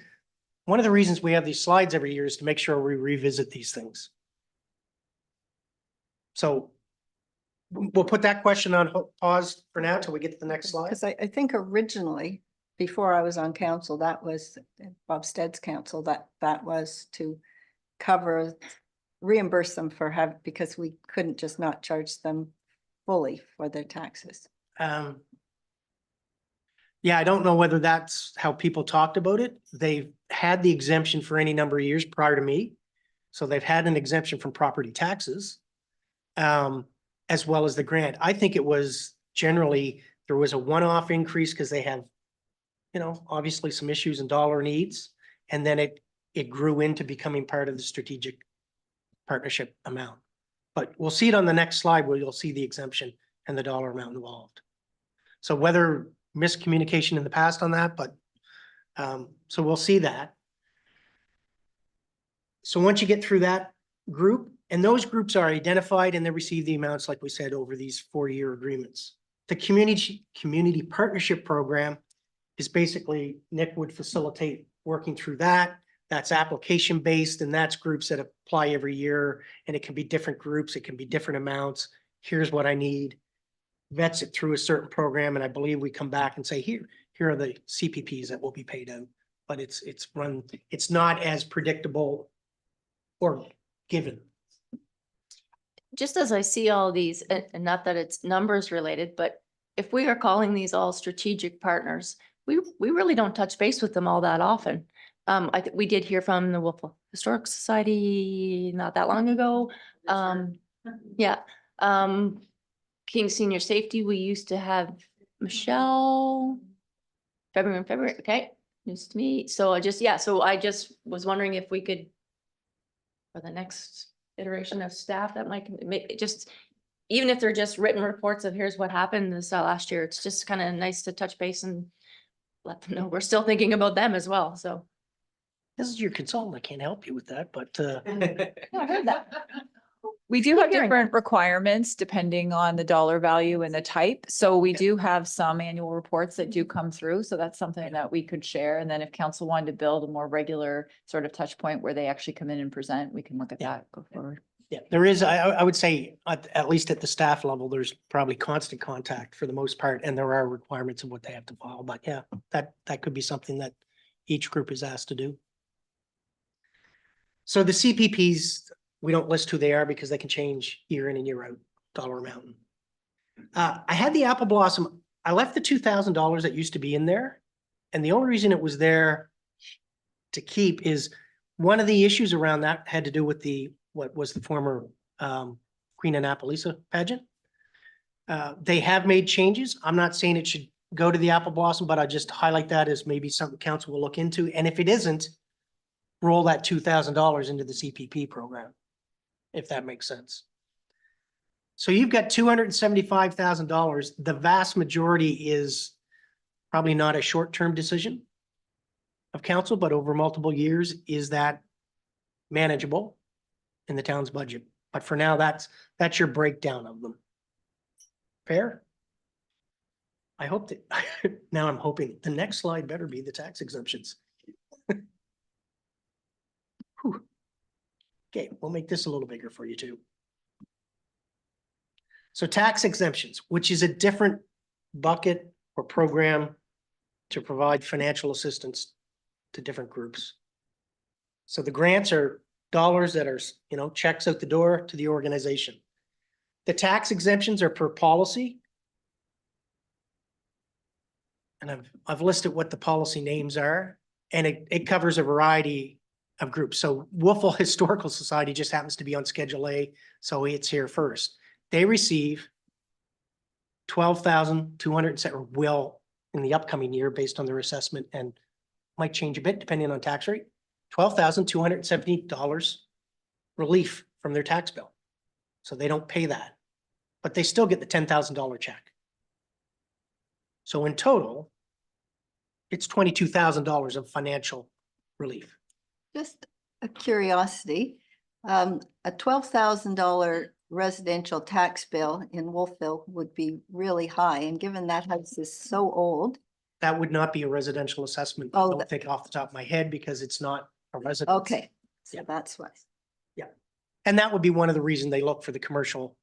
one of the reasons we have these slides every year is to make sure we revisit these things. So we'll put that question on pause for now till we get to the next slide. because I think originally, before I was on council, that was Bob Stead's council, that was to reimburse them for because we couldn't just not charge them fully for their taxes. Yeah, I don't know whether that's how people talked about it. They've had the exemption for any number of years prior to me. So they've had an exemption from property taxes, as well as the grant. I think it was generally, there was a one-off increase because they have, obviously some issues and dollar needs. And then it grew into becoming part of the strategic partnership amount. But we'll see it on the next slide where you'll see the exemption and the dollar amount involved. So whether miscommunication in the past on that, but so we'll see that. So once you get through that group, and those groups are identified and they receive the amounts, like we said, over these 4-year agreements. The community partnership program is basically, Nick would facilitate working through that. That's application based, and that's groups that apply every year, and it can be different groups, it can be different amounts. Here's what I need. Vets it through a certain program, and I believe we come back and say, here are the CPPs that will be paid out. But it's not as predictable or given. Just as I see all these, and not that it's numbers related, but if we are calling these all strategic partners, we really don't touch base with them all that often. I think we did hear from the Wolf Historic Society not that long ago. Yeah. King Senior Safety, we used to have Michelle. February, okay, news to me. So I just was wondering if we could, for the next iteration of staff, that might make it just, even if they're just written reports of here's what happened this last year, it's just kind of nice to touch base and let them know we're still thinking about them as well, so. This is your consultant. I can't help you with that, but No, I heard that. We do have Hearing. different requirements depending on the dollar value and the type. So we do have some annual reports that do come through. So that's something that we could share. And then if council wanted to build a more regular sort of touch point where they actually come in and present, we can look at Yeah. that, go forward. yeah, there is, I would say, at least at the staff level, there's probably constant contact for the most part, and there are requirements of what they have to follow. But yeah, that could be something that each group is asked to do. So the CPPs, we don't list who they are because they can change year in and year out, dollar amount. I had the Apple Blossom. I left the $2,000 that used to be in there. And the only reason it was there to keep is one of the issues around that had to do with what was the former Queen Annapolisa pageant. They have made changes. I'm not saying it should go to the Apple Blossom, but I just highlight that as maybe something council will look into. And if it isn't, roll that $2,000 into the CPP program, if that makes sense. So you've got $275,000. The vast majority is probably not a short-term decision of council, but over multiple years, is that manageable in the town's budget? But for now, that's your breakdown of them. Fair? I hope that, now I'm hoping the next slide better be the tax exemptions. Whew. Okay, we'll make this a little bigger for you too. So tax exemptions, which is a different bucket or program to provide financial assistance to different groups. So the grants are dollars that are, checks out the door to the organization. The tax exemptions are per policy. And I've listed what the policy names are, and it covers a variety of groups. So Wolfville Historical Society just happens to be on Schedule A, so it's here first. They receive 12,200, or will in the upcoming year based on their assessment, and might change a bit depending on tax rate, $12,270 relief from their tax bill. So they don't pay that, but they still get the $10,000 check. So in total, it's $22,000 of financial relief. Just a curiosity, a $12,000 residential tax bill in Wolfville would be really high, and given that house is so old. That would not be a residential assessment. I Oh, don't think off the top of my head because it's not a residence. Okay, so Yeah. that's why. And that would be one of the reasons they look for the commercial,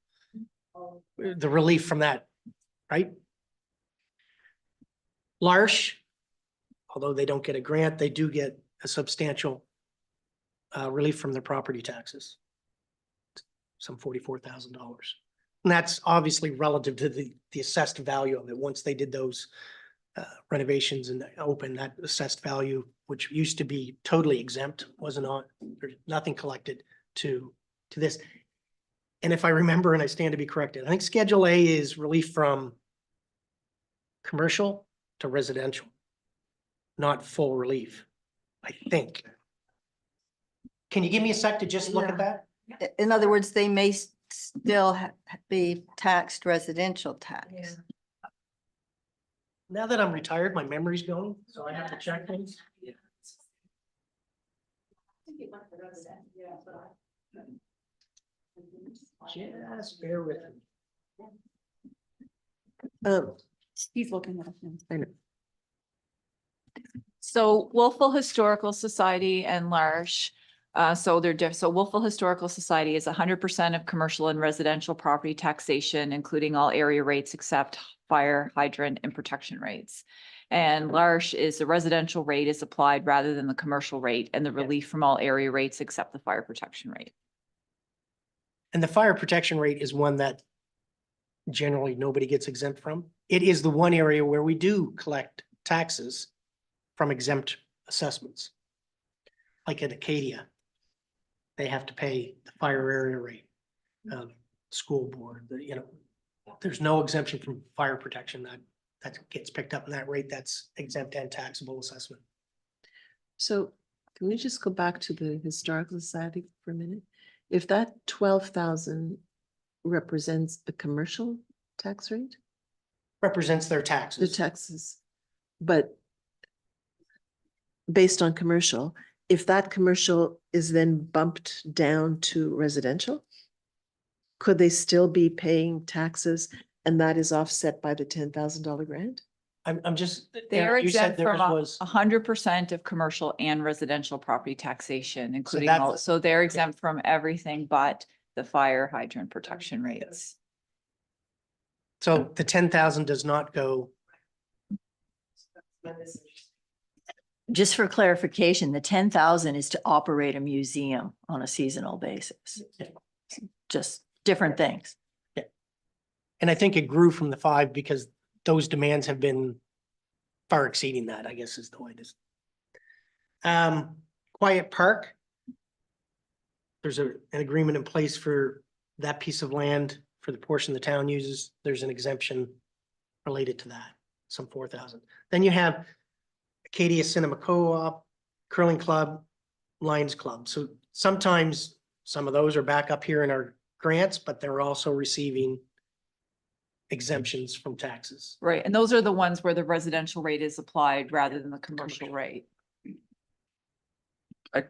the relief from that, right? L'Arche, although they don't get a grant, they do get a substantial relief from their property taxes. Some $44,000. And that's obviously relative to the assessed value of it. Once they did those renovations and open, that assessed value, which used to be totally exempt, wasn't on, there's nothing collected to this. And if I remember, and I stand to be corrected, I think Schedule A is relief from commercial to residential, not full relief, I think. Can you give me a sec to just look at that? In other words, they may still be taxed residential tax. Now that I'm retired, my memory's going, so I have to check things. Just bear with me. He's looking at him. I know. So Wolfville Historical Society and L'Arche, so they're different. So Wolfville Historical Society is 100% of commercial and residential property taxation, including all area rates except fire, hydrant, and protection rates. And L'Arche is the residential rate is applied rather than the commercial rate, and the relief from all area rates except the fire protection rate. And the fire protection rate is one that generally nobody gets exempt from. It is the one area where we do collect taxes from exempt assessments. Like at Acadia, they have to pay the fire area rate, school board, there's no exemption from fire protection that gets picked up in that rate. That's exempt and taxable assessment. So can we just go back to the Historical Society for a minute? If that 12,000 represents a commercial tax rate, Represents their the taxes. taxes, but based on commercial, if that commercial is then bumped down to residential, could they still be paying taxes and that is offset by the $10,000 grant? I'm just. They are you said exempt theirs from was 100% of commercial and residential property taxation, including that's- all, so they're exempt from everything but the fire hydrant protection rates. So the 10,000 does not go. Just for clarification, the 10,000 is to operate a museum on a seasonal basis. Just different things. And I think it grew from the 5 because those demands have been far exceeding that, I guess is the way it is. Quiet Park. There's an agreement in place for that piece of land for the portion the town uses. There's an exemption related to that, some 4,000. Then you have Acadia Cinema Co-op, Curling Club, Lions Club. So sometimes some of those are back up here in our grants, but they're also receiving exemptions from taxes. Right, and those are the ones where the residential rate is applied rather than the commercial rate. I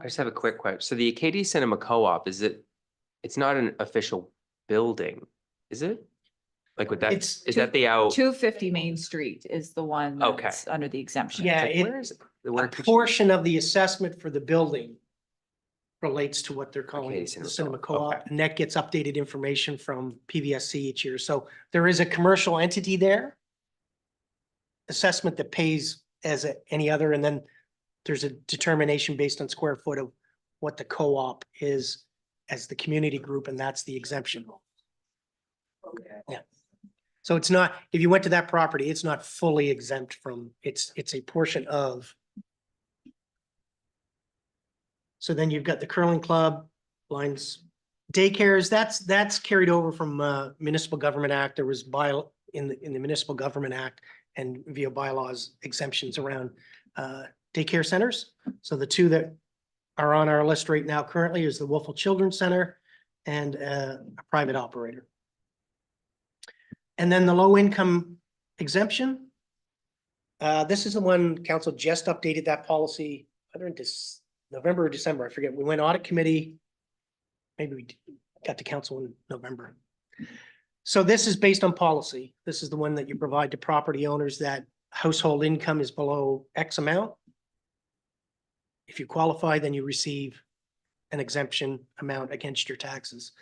just have a quick question. So the Acadia Cinema Co-op, it's not an official building, is it? Like with that, It's- is that the out? 250 Main Street is the one Okay. that's under the exemption. Yeah, Like, it- where is it? A Where could you- portion of the assessment for the building relates to what they're calling Okay, the Cinema cinema Co-op, co-op, and that gets updated information from PVSC each year. So there is a commercial entity there. Assessment that pays as any other, and then there's a determination based on square foot of what the co-op is as the community group, and that's the exemption. Yeah. So it's not, if you went to that property, it's not fully exempt from, it's a portion of. So then you've got the curling club, Lions daycares, that's carried over from Municipal Government Act. There was in the Municipal Government Act and via bylaws exemptions around daycare centers. So the two that are on our list right now currently is the Wolfville Children's Center and a private operator. And then the low income exemption. This is the one council just updated that policy, either in November or December, I forget. We went audit committee. Maybe we got to council in November. So this is based on policy. This is the one that you provide to property owners that household income is below X amount. If you qualify, then you receive an exemption amount against your taxes.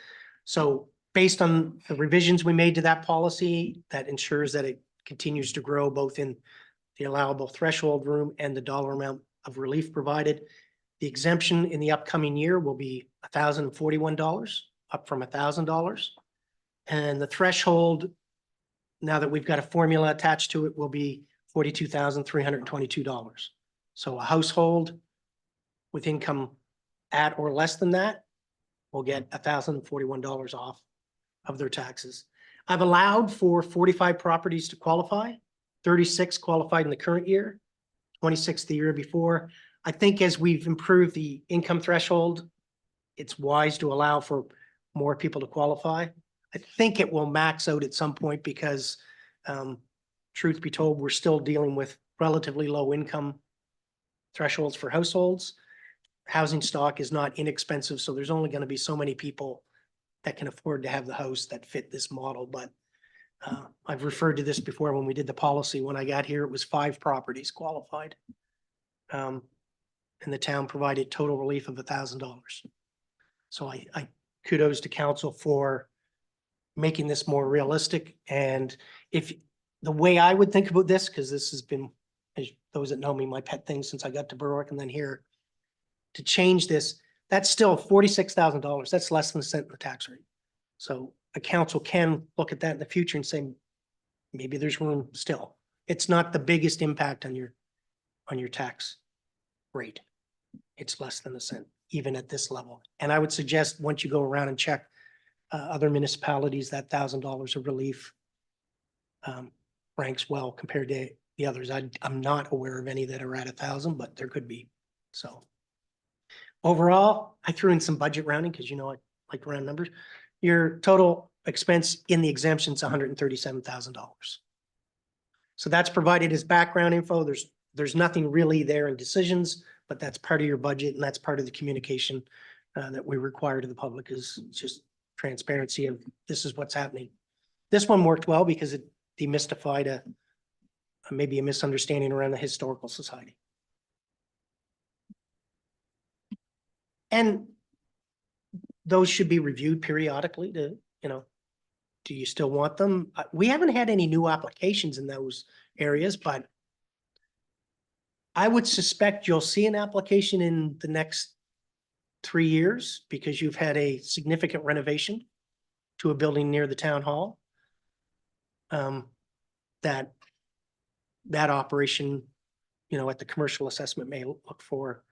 So based on the revisions we made to that policy, that ensures that it continues to grow both in the allowable threshold room and the dollar amount of relief provided. The exemption in the upcoming year will be $1,041, up from $1,000. And the threshold, now that we've got a formula attached to it, will be $42,322. So a household with income at or less than that will get $1,041 off of their taxes. I've allowed for 45 properties to qualify, 36 qualified in the current year, 26 the year before. I think as we've improved the income threshold, it's wise to allow for more people to qualify. I think it will max out at some point because truth be told, we're still dealing with relatively low income thresholds for households. Housing stock is not inexpensive, so there's only going to be so many people that can afford to have the house that fit this model. But I've referred to this before when we did the policy. When I got here, it was 5 properties qualified. And the town provided total relief of $1,000. So I kudos to council for making this more realistic. And if the way I would think about this, because this has been, as those that know me, my pet thing since I got to Berwick and then here, to change this, that's still $46,000. That's less than a cent in the tax rate. So a council can look at that in the future and say, maybe there's room still. It's not the biggest impact on your tax rate. It's less than a cent, even at this level. And I would suggest once you go around and check other municipalities, that $1,000 of relief ranks well compared to the others. I'm not aware of any that are at 1,000, but there could be. So overall, I threw in some budget rounding because I like round numbers. Your total expense in the exemption is $137,000. So that's provided as background info. There's nothing really there in decisions, but that's part of your budget and that's part of the communication that we require to the public is just transparency of this is what's happening. This one worked well because it demystified maybe a misunderstanding around the historical society. And those should be reviewed periodically to, do you still want them? We haven't had any new applications in those areas, but I would suspect you'll see an application in the next 3 years because you've had a significant renovation to a building near the town hall. That operation, at the commercial assessment may look for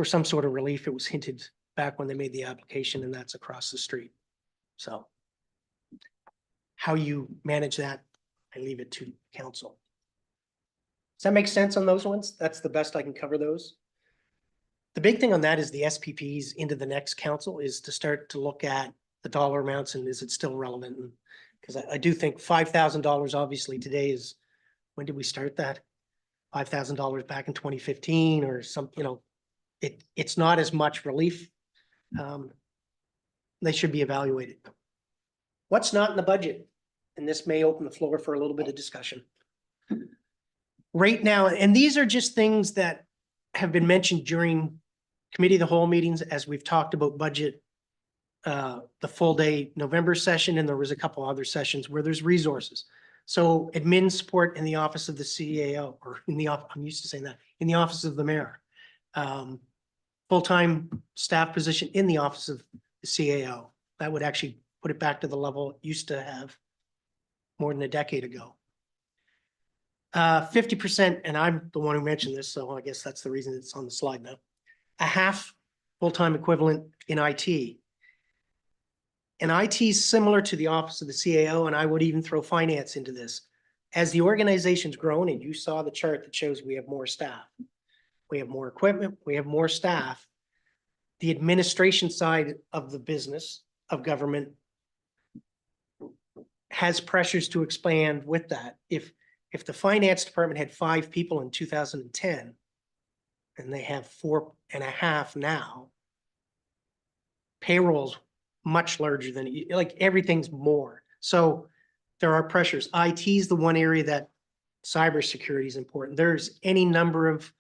some sort of relief. It was hinted back when they made the application and that's across the street. So how you manage that, I leave it to council. Does that make sense on those ones? That's the best I can cover those. The big thing on that is the SPPs into the next council is to start to look at the dollar amounts and is it still relevant? Because I do think $5,000 obviously today is, when did we start that? $5,000 back in 2015 or some, it's not as much relief. They should be evaluated. What's not in the budget? And this may open the floor for a little bit of discussion. Right now, and these are just things that have been mentioned during committee of the whole meetings as we've talked about budget, the full day November session, and there was a couple other sessions where there's resources. So admin support in the office of the CAO, or in the, I'm used to saying that, in the office of the mayor. Full-time staff position in the office of the CAO. That would actually put it back to the level it used to have more than a decade ago. 50%, and I'm the one who mentioned this, so I guess that's the reason it's on the slide now. A half full-time equivalent in IT. And IT is similar to the office of the CAO, and I would even throw finance into this. As the organization's grown, and you saw the chart that shows we have more staff, we have more equipment, we have more staff. The administration side of the business of government has pressures to expand with that. If the finance department had 5 people in 2010, and they have 4.5 now, payroll's much larger than, like, everything's more. So there are pressures. IT is the one area that cybersecurity is important. There's any number of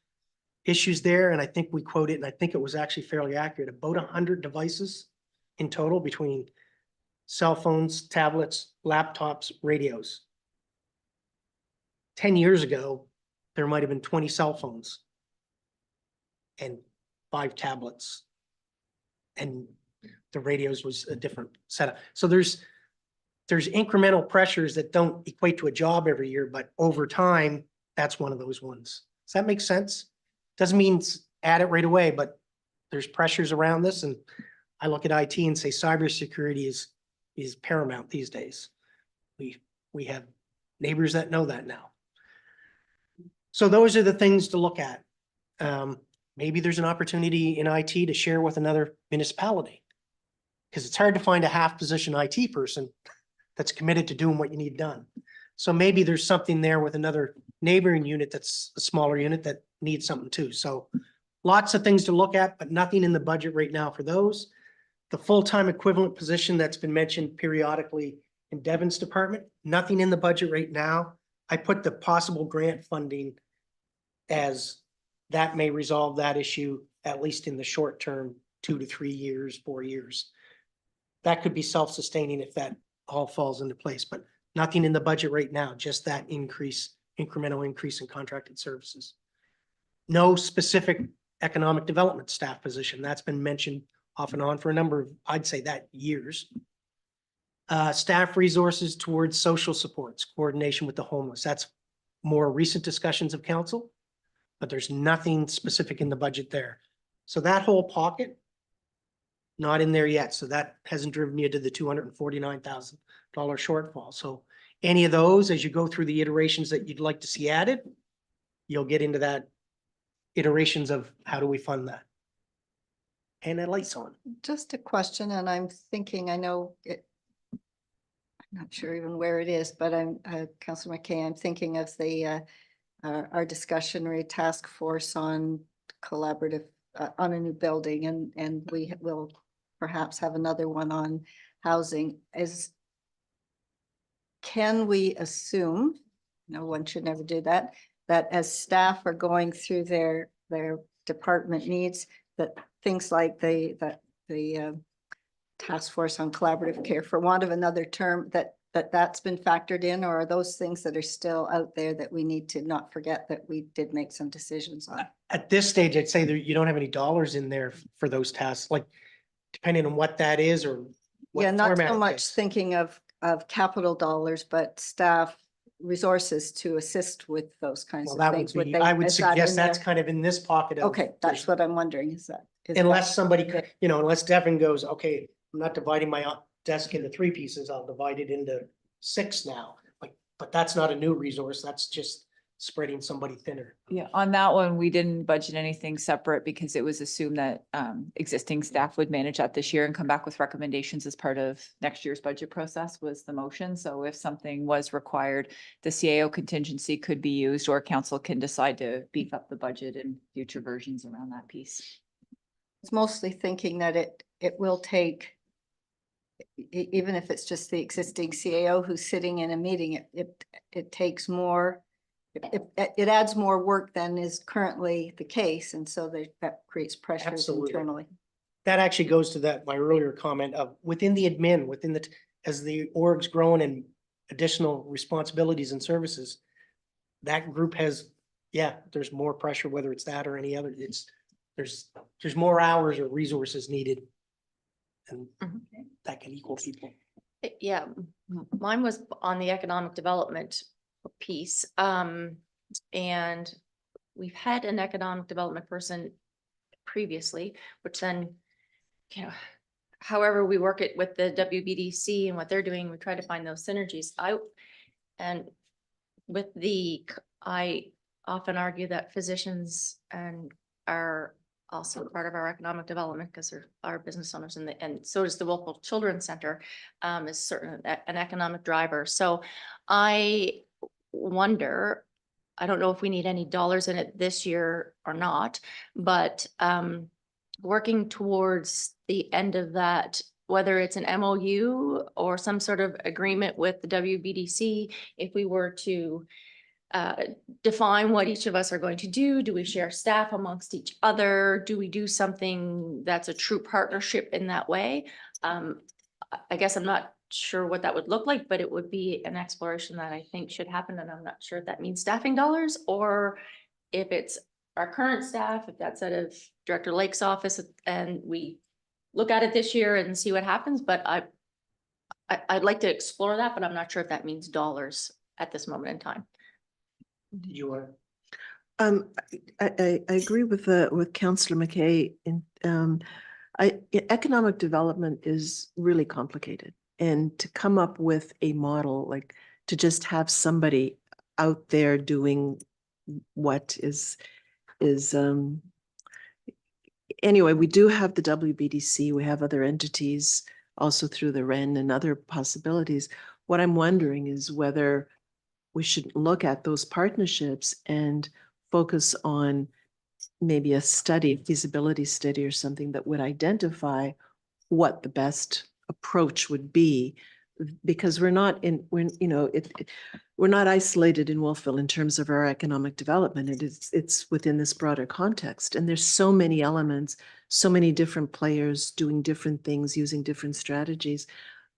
issues there, and I think we quoted, and I think it was actually fairly accurate, about 100 devices in total between cell phones, tablets, laptops, radios. 10 years ago, there might have been 20 cell phones and 5 tablets. And the radios was a different setup. So there's incremental pressures that don't equate to a job every year, but over time, that's one of those ones. Does that make sense? Doesn't mean add it right away, but there's pressures around this. And I look at IT and say cybersecurity is paramount these days. We have neighbors that know that now. So those are the things to look at. Maybe there's an opportunity in IT to share with another municipality. Because it's hard to find a half position IT person that's committed to doing what you need done. So maybe there's something there with another neighboring unit that's a smaller unit that needs something too. So lots of things to look at, but nothing in the budget right now for those. The full-time equivalent position that's been mentioned periodically in Devin's department, nothing in the budget right now. I put the possible grant funding as that may resolve that issue, at least in the short term, 2 to 3 years, 4 years. That could be self-sustaining if that all falls into place, but nothing in the budget right now, just that incremental increase in contracted services. No specific economic development staff position. That's been mentioned off and on for a number of, I'd say that years. Staff resources towards social supports, coordination with the homeless. That's more recent discussions of council, but there's nothing specific in the budget there. So that whole pocket, not in there yet. So that hasn't driven you to the $249,000 shortfall. So any of those, as you go through the iterations that you'd like to see added, you'll get into that iterations of how do we fund that? And that light's on. Just a question, and I'm thinking, I know it, I'm not sure even where it is, but I'm, Councillor McKay, I'm thinking of the, our discussionary task force on collaborative, on a new building, and we will perhaps have another one on housing. Can we assume, no one should never do that, that as staff are going through their department needs, that things like the task force on collaborative care, for want of another term, that's been factored in, or are those things that are still out there that we need to not forget that we did make some decisions on? At this stage, I'd say that you don't have any dollars in there for those tasks, like depending on what that is or what Yeah, not format so it much takes. thinking of capital dollars, but staff resources to assist with those kinds Well, of that would things. be, I would is that suggest in that's there? kind of in this pocket of. Okay, that's what I'm wondering, is that? Unless somebody, unless Devin goes, okay, I'm not dividing my desk into 3 pieces, I'll divide it into 6 now. Like, but that's not a new resource, that's just spreading somebody thinner. Yeah, on that one, we didn't budget anything separate because it was assumed that existing staff would manage that this year and come back with recommendations as part of next year's budget process was the motion. So if something was required, the CAO contingency could be used, or council can decide to beef up the budget in future versions around that piece. It's mostly thinking that it will take, even if it's just the existing CAO who's sitting in a meeting, it takes more, it adds more work than is currently the case. And so that creates pressures Absolutely. internally. That actually goes to my earlier comment of within the admin, as the org's grown and additional responsibilities and services, that group has, there's more pressure, whether it's that or any other, there's more hours or resources needed. And that can equal people. Yeah, mine was on the economic development piece. And we've had an economic development person previously, which then, however we work it with the WBDC and what they're doing, we try to find those synergies. I often argue that physicians are also part of our economic development because they're our business owners, and so does the Wolfville Children's Center, is certain an economic driver. So I wonder, I don't know if we need any dollars in it this year or not, but working towards the end of that, whether it's an MOU or some sort of agreement with the WBDC, if we were to define what each of us are going to do. Do we share staff amongst each other? Do we do something that's a true partnership in that way? I guess I'm not sure what that would look like, but it would be an exploration that I think should happen. And I'm not sure if that means staffing dollars or if it's our current staff, if that's out of Director Lake's office and we look at it this year and see what happens. But I'd like to explore that, but I'm not sure if that means dollars at this moment in time. Did you want? I agree with Councillor McKay. Economic development is really complicated, and to come up with a model, like to just have somebody out there doing what is anyway, we do have the WBDC, we have other entities also through the REN and other possibilities. What I'm wondering is whether we should look at those partnerships and focus on maybe a feasibility study or something that would identify what the best approach would be, because we're not isolated in Wolfville in terms of our economic development. It's within this broader context, and there's so many elements, so many different players doing different things, using different strategies.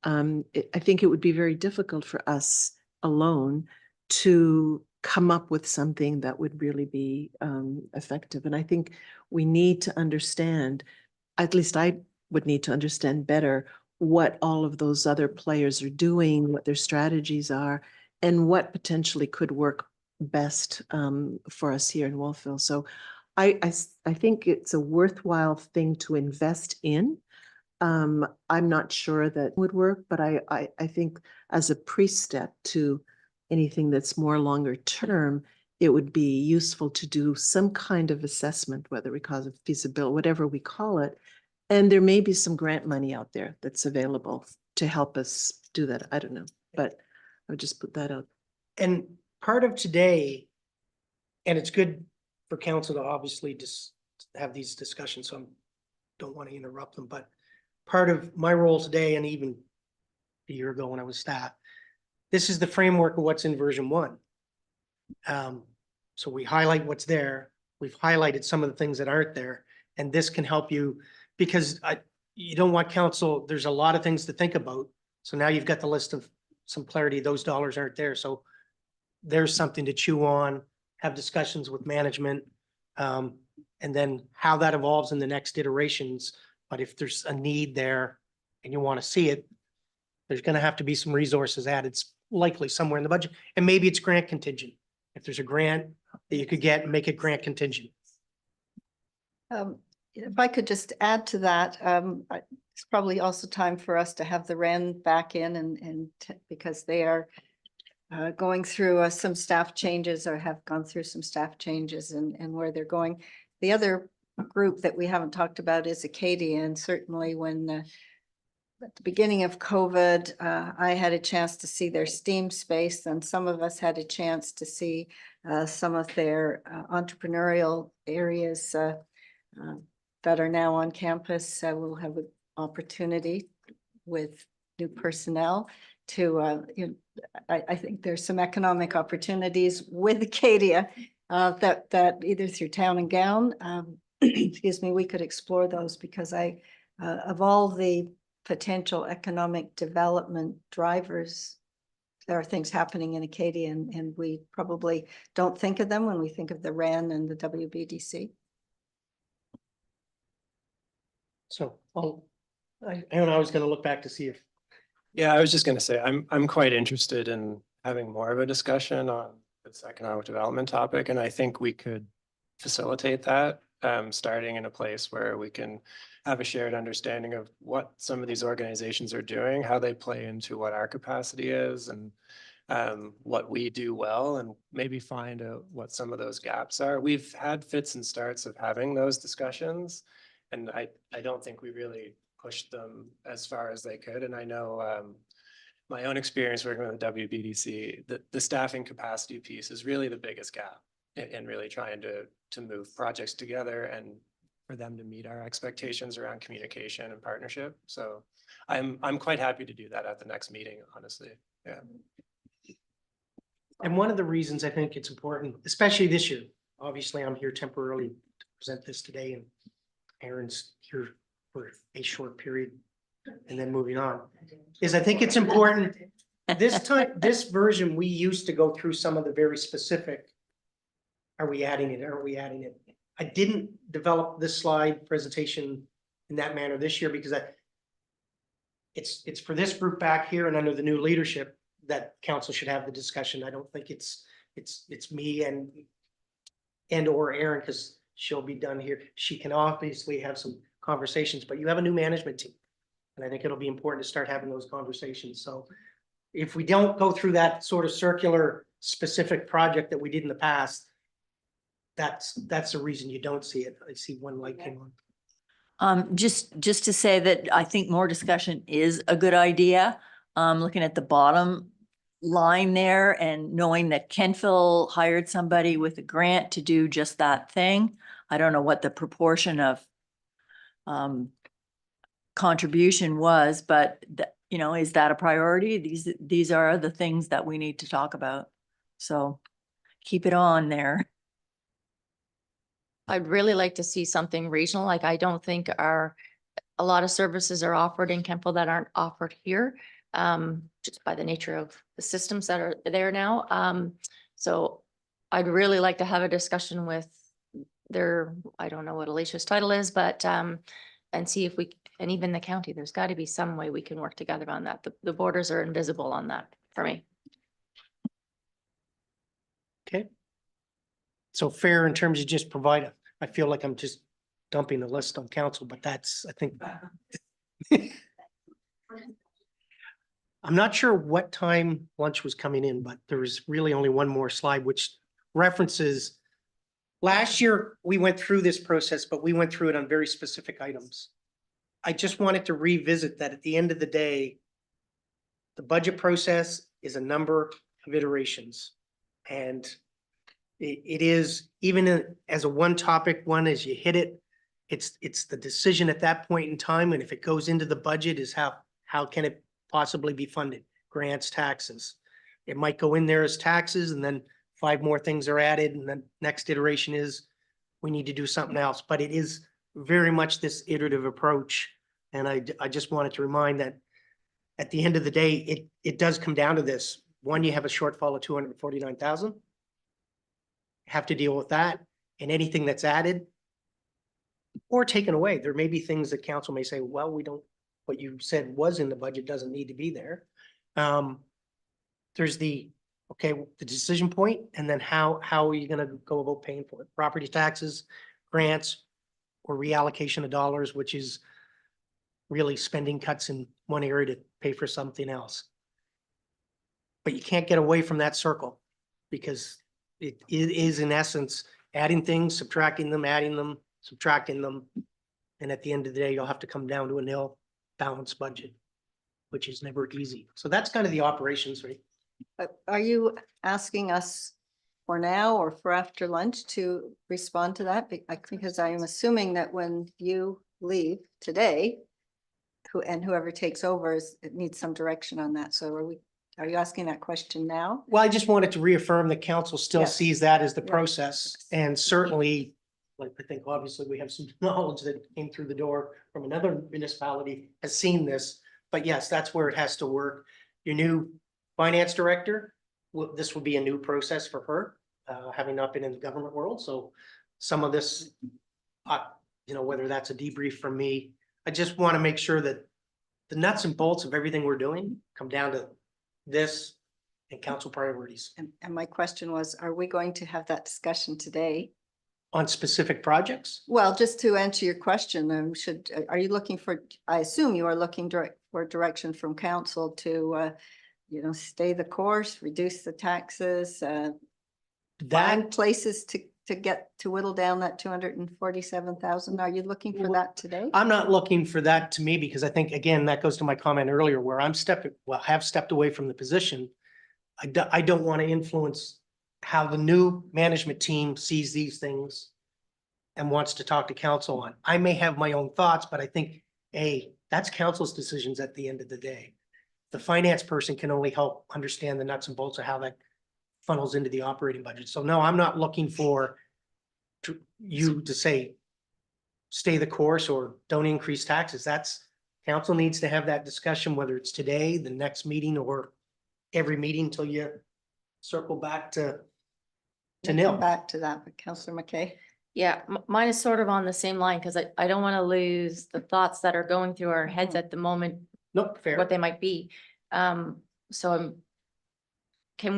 I think it would be very difficult for us alone to come up with something that would really be effective. And I think we need to understand, at least I would need to understand better what all of those other players are doing, what their strategies are, and what potentially could work best for us here in Wolfville. So I think it's a worthwhile thing to invest in. I'm not sure that would work, but I think as a pre-step to anything that's more longer term, it would be useful to do some kind of assessment, whether we call it feasibility, whatever we call it. And there may be some grant money out there that's available to help us do that. I don't know, but I would just put that out. And part of today, and it's good for council to obviously just have these discussions, so I don't want to interrupt them, but part of my role today, and even a year ago when I was staff, this is the framework of what's in version 1. So we highlight what's there. We've highlighted some of the things that aren't there, and this can help you because you don't want council. There's a lot of things to think about. So now you've got the list of some clarity. Those dollars aren't there. So there's something to chew on, have discussions with management, and then how that evolves in the next iterations. But if there's a need there and you want to see it, there's going to have to be some resources added, likely somewhere in the budget. And maybe it's grant contingent. If there's a grant that you could get and make it grant contingent. If I could just add to that, it's probably also time for us to have the REN back in because they are going through some staff changes or have gone through some staff changes and where they're going. The other group that we haven't talked about is Acadia, and certainly when at the beginning of COVID, I had a chance to see their STEAM space, and some of us had a chance to see some of their entrepreneurial areas that are now on campus. We'll have an opportunity with new personnel to, I think there's some economic opportunities with Acadia that either through Town and Gown, excuse me, we could explore those, because of all the potential economic development drivers, there are things happening in Acadia, and we probably don't think of them when we think of the REN and the WBDC. So, I was gonna look back to see if, Yeah, I was just gonna say, I'm quite interested in having more of a discussion on this economic development topic, and I think we could facilitate that, starting in a place where we can have a shared understanding of what some of these organizations are doing, how they play into what our capacity is, and what we do well, and maybe find out what some of those gaps are. We've had fits and starts of having those discussions, and I don't think we really pushed them as far as they could. And I know my own experience working with the WBDC, the staffing capacity piece is really the biggest gap in really trying to move projects together and for them to meet our expectations around communication and partnership. So I'm quite happy to do that at the next meeting, honestly. Yeah. and one of the reasons I think it's important, especially this year, obviously I'm here temporarily to present this today, and Aaron's here for a short period and then moving on, is I think it's important. This time, this version, we used to go through some of the very specific. Are we adding it? Are we adding it? I didn't develop this slide presentation in that manner this year because it's for this group back here and under the new leadership that council should have the discussion. I don't think it's me and or Aaron, because she'll be done here. She can obviously have some conversations, but you have a new management team. And I think it'll be important to start having those conversations. So if we don't go through that sort of circular specific project that we did in the past, that's the reason you don't see it. I see one light came on. Just to say that I think more discussion is a good idea. Looking at the bottom line there and knowing that Kentville hired somebody with a grant to do just that thing. I don't know what the proportion of contribution was, but is that a priority? These are the things that we need to talk about. So keep it on there. I'd really like to see something regional. Like, I don't think a lot of services are offered in Kemple that aren't offered here, just by the nature of the systems that are there now. So I'd really like to have a discussion with I don't know what Alicia's title is, but, and see if and even the county, there's got to be some way we can work together on that. The borders are invisible on that for me. Okay. So fair in terms of just provide, I feel like I'm just dumping the list on council, but that's, I think. I'm not sure what time lunch was coming in, but there was really only one more slide, which references. Last year, we went through this process, but we went through it on very specific items. I just wanted to revisit that at the end of the day, the budget process is a number of iterations. And it is, even as a one topic one, as you hit it, it's the decision at that point in time. And if it goes into the budget, is how can it possibly be funded? Grants, taxes. It might go in there as taxes, and then 5 more things are added, and then next iteration is we need to do something else. But it is very much this iterative approach. And I just wanted to remind that at the end of the day, it does come down to this. One, you have a shortfall of 249,000. Have to deal with that, and anything that's added or taken away. There may be things that council may say, well, we don't, what you said was in the budget doesn't need to be there. There's the decision point, and then how are you going to go about paying for it? Property taxes, grants, or reallocation of dollars, which is really spending cuts in one area to pay for something else. But you can't get away from that circle because it is in essence adding things, subtracting them, adding them, subtracting them. And at the end of the day, you'll have to come down to a nil balanced budget, which is never easy. So that's kind of the operations, right? But are you asking us for now or for after lunch to respond to that? Because I am assuming that when you leave today, whoever takes over it needs some direction on that. So are you asking that question now? Well, I just wanted to reaffirm that council still Yes. sees that as the Yeah. process and certainly, like, I think obviously we have some knowledge that came through the door from another municipality has seen this. But yes, that's where it has to work. Your new finance director, this will be a new process for her, having not been in the government world. So some of this, whether that's a debrief from me, I just want to make sure that the nuts and bolts of everything we're doing come down to this and council priorities And my question was, are we going to have that discussion today? on specific projects. Well, just to answer your question, are you looking for, I assume you are looking for direction from council to, stay the course, reduce the taxes, That, find places to whittle down that 247,000. Are you looking for that today? I'm not looking for that to me because I think, again, that goes to my comment earlier where have stepped away from the position. I don't want to influence how the new management team sees these things and wants to talk to council on. I may have my own thoughts, but I think, that's council's decisions at the end of the day. The finance person can only help understand the nuts and bolts of how that funnels into the operating budget. So no, I'm not looking for you to say, stay the course or don't increase taxes. Council needs to have that discussion, whether it's today, the next meeting, or every meeting until you circle back to We'll come nil. back to that, but Councillor McKay. Yeah, mine is sort of on the same line because I don't want to lose the thoughts that are going through our heads Mhm. at the moment, Nope, fair. what they might be. Can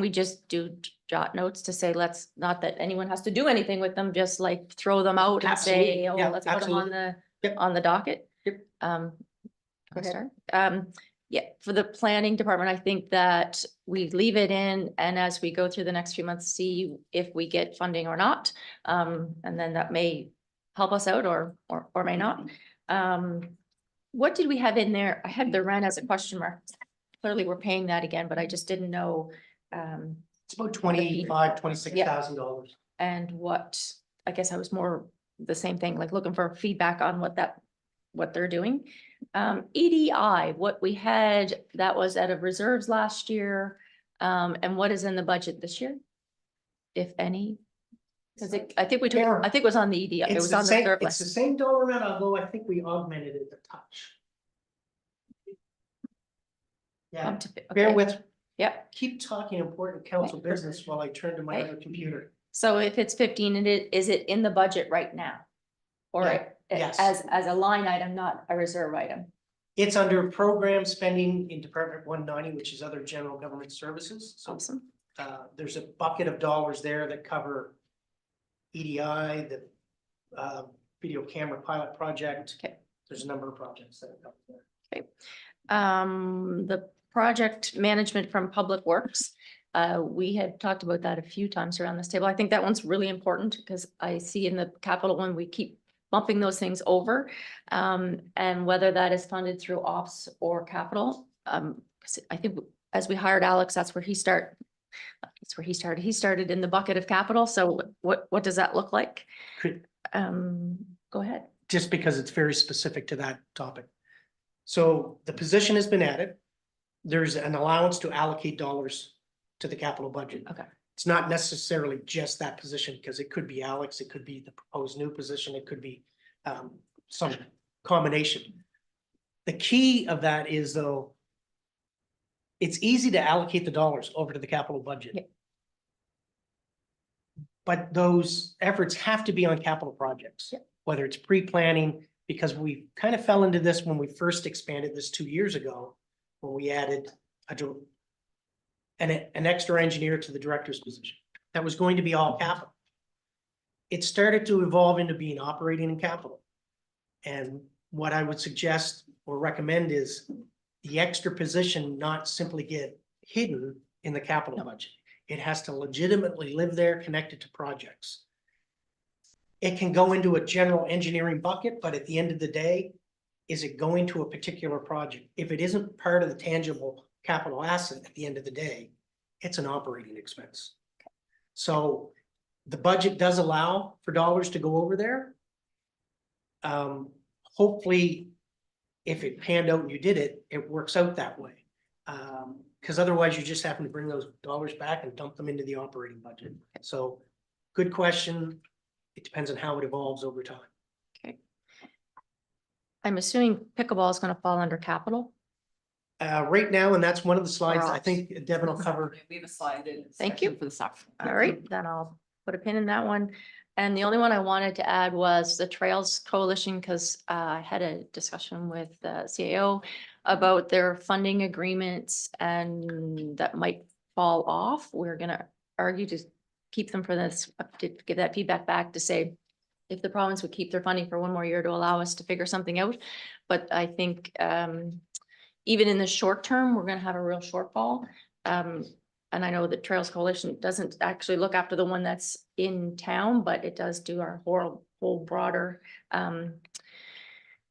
we just do jot notes to say, not that anyone has to do anything with them, just like throw them out and Absolutely. say, oh, Yeah, let's put them on absolutely. Yep. on the docket? Yep. Go ahead. ahead. Yeah, for the planning department, I think that we leave it in and as we go through the next few months, see if we get funding or not. And then that may help us out or may not. What did we have in there? I had the rent as a question mark. Clearly, we're paying that again, but I just didn't know. It's about $26,000. And what, I guess I was more the same thing, like looking for feedback on what they're doing. EDI, what we had, that was out of reserves last year, and what is in the budget this year? If any? Cause I think it was on the EDI, it It's was the on the same, third it's the list. same dollar amount, although I think we augmented it a touch. Yeah, bear Okay. with, Yep, keep talking important council Okay. business while I turn to my Okay. other computer. so if it's 15, is it in the budget right now? Or Yeah, yes. as a line item, not a reserve item? It's under program spending in Department 190, which is other general government services. So Awesome. there's a bucket of dollars there that cover EDI, the video camera pilot project. Okay. There's a number of projects that are covered there. The project management from Public Works. We had talked about that a few times around this table. I think that one's really important because I see in the capital one, we keep bumping those things over. And whether that is funded through ops or capital. 'Cause I think as we hired Alex, that's where he started. He started in the bucket of capital. So what does that look like? Could- Go ahead. Just because it's very specific to that topic. So the position has been added. There's an allowance to allocate dollars to the capital budget. Okay. It's not necessarily just that position, because it could be Alex, it could be the proposed new position, it could be some combination. The key of that is though, it's easy to allocate the dollars over to the capital budget. Yeah. But those efforts have to be on capital projects, Yeah. whether it's pre-planning, because we kind of fell into this when we first expanded this 2 years ago, when we added an extra engineer to the director's position. That was going to be all capital. It started to evolve into being operating in capital. And what I would suggest or recommend is the extra position not simply get hidden in the capital budget. It has to legitimately live there, connected to projects. It can go into a general engineering bucket, but at the end of the day, is it going to a particular project? If it isn't part of the tangible capital asset at the end of the day, it's an operating expense. So the budget does allow for dollars to go over there. Hopefully, if it panned out and you did it, it works out that way. Because otherwise you just happen to bring those dollars back and dump them into the operating budget. So good question. It depends on how it evolves over time. I'm assuming pickleball is gonna fall under capital. Right now, and that's one of the slides I ops. think Devin will cover. We have a slide in. Thank you. For the soccer. All right, then I'll put a pin in that one. And the only one I wanted to add was the Trails Coalition, because I had a discussion with the CAO about their funding agreements and that might fall off. We're gonna argue to keep them for this, to give that feedback back to say if the province would keep their funding for one more year to allow us to figure something out. But I think even in the short term, we're gonna have a real shortfall. And I know that Trails Coalition doesn't actually look after the one that's in town, but it does do our whole broader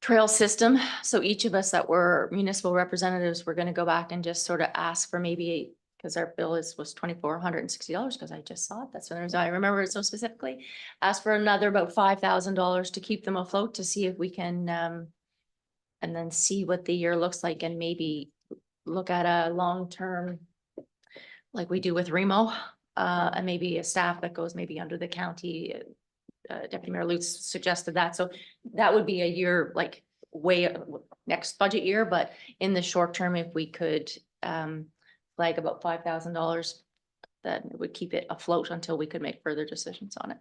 trail system. So each of us that were municipal representatives, we're gonna go back and just sort of ask for maybe, because our bill was $2,460, because I just saw it. That's when I remember it so specifically. Ask for another about $5,000 to keep them afloat, to see if we can and then see what the year looks like, and maybe look at a long-term, like we do with Remo, and maybe a staff that goes maybe under the county. Deputy Mayor Lutz suggested that. So that would be a year, like way next budget year, but in the short term, if we could flag about $5,000, then it would keep it afloat until we could make further decisions on it.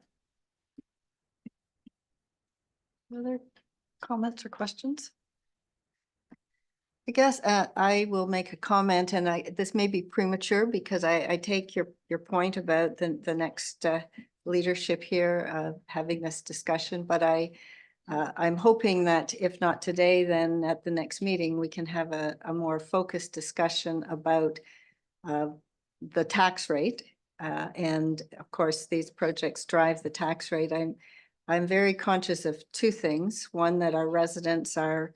Other comments or questions? I guess I will make a comment, and this may be premature because I take your point about the next leadership here having this discussion, but I'm hoping that if not today, then at the next meeting, we can have a more focused discussion about the tax rate. And of course, these projects drive the tax rate. I'm very conscious of two things. One, that our residents are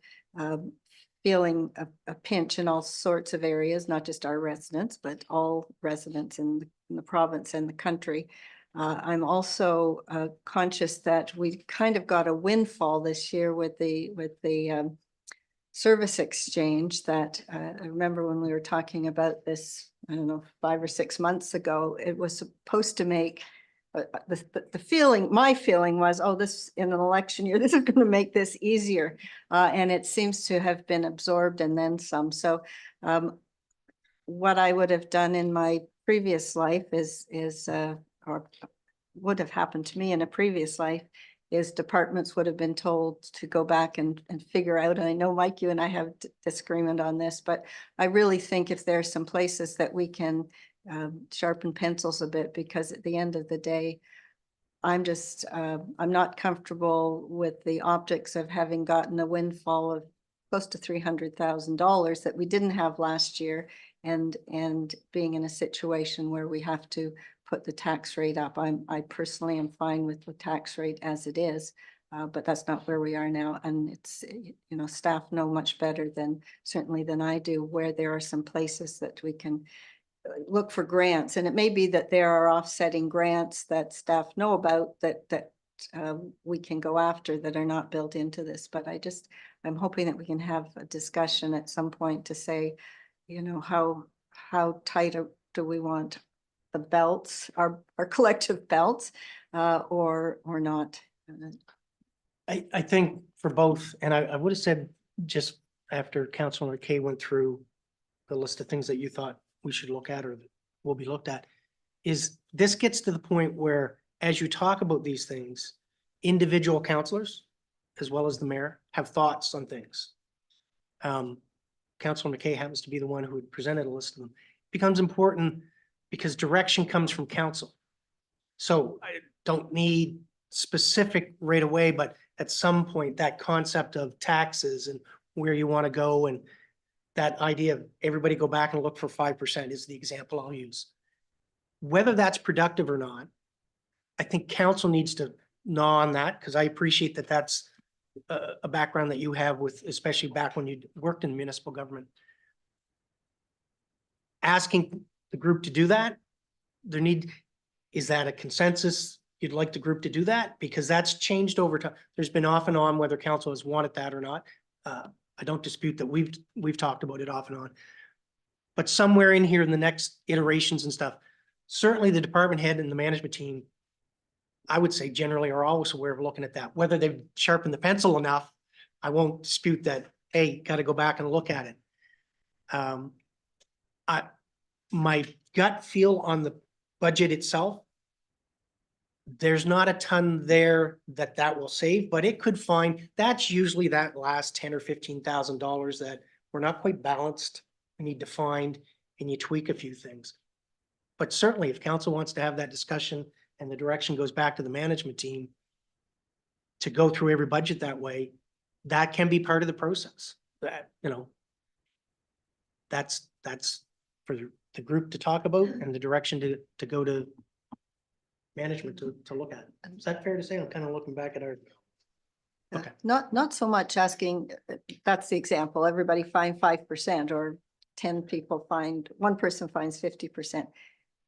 feeling a pinch in all sorts of areas, not just our residents, but all residents in the province and the country. I'm also conscious that we kind of got a windfall this year with the service exchange that I remember when we were talking about this, I don't know, 5 or 6 months ago, it was supposed to make the feeling, my feeling was, oh, this in an election year, this is going to make this easier. And it seems to have been absorbed and then some. So what I would have done in my previous life is or would have happened to me in a previous life, is departments would have been told to go back and figure out, and I know, Mike, you and I have disagreement on this, but I really think if there are some places that we can sharpen pencils a bit, because at the end of the day, I'm just, I'm not comfortable with the optics of having gotten a windfall of close to $300,000 that we didn't have last year, and being in a situation where we have to put the tax rate up. I personally am fine with the tax rate as it is, but that's not where we are now. And it's, you know, staff know much better certainly than I do, where there are some places that we can look for grants. And it may be that there are offsetting grants that staff know about that we can go after that are not built into this. But I'm hoping that we can have a discussion at some point to say, you know, how tight do we want the belts, our collective belts, or not. I think for both, and I would have said just after Councilor Kay went through the list of things that you thought we should look at or that will be looked at, is this gets to the point where, as you talk about these things, individual councilors, as well as the mayor, have thoughts on things. Councilor McKay happens to be the one who had presented a list of them. It becomes important because direction comes from council. So I don't need specific right away, but at some point, that concept of taxes and where you want to go and that idea of everybody go back and look for 5% is the example I'll use. Whether that's productive or not, I think council needs to gnaw on that, because I appreciate that that's a background that you have with, especially back when you worked in municipal government. Asking the group to do that, is that a consensus? You'd like the group to do that? Because that's changed over time. There's been off and on whether council has wanted that or not. I don't dispute that we've talked about it off and on. But somewhere in here in the next iterations and stuff, certainly the department head and the management team, I would say generally are always aware of looking at that. Whether they've sharpened the pencil enough, I won't dispute that, hey, got to go back and look at it. My gut feel on the budget itself, there's not a ton there that will save, but it could find, that's usually that last $10,000 or $15,000 that we're not quite balanced. We need to find, and you tweak a few things. But certainly if council wants to have that discussion and the direction goes back to the management team to go through every budget that way, that can be part of the process. That, that's for the group to talk about and the direction to go to management to look at. Is that fair to say? I'm kind of looking back at our. Okay. Not so much asking, that's the example, everybody find 5% or 10 people find, one person finds 50%.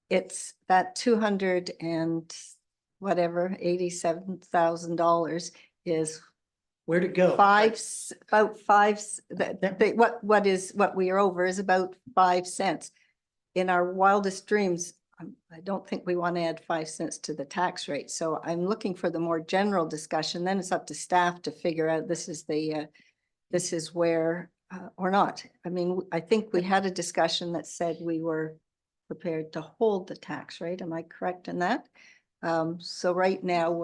It's that 200 and whatever, $87,000 is Where'd it go? about five, what we are over is about 5 cents. In our wildest dreams, I don't think we want to add 5 cents to the tax rate. So I'm looking for the more general discussion. Then it's up to staff to figure out this is where, or not. I mean, I think we had a discussion that said we were prepared to hold the tax rate. Am I correct in that? So right now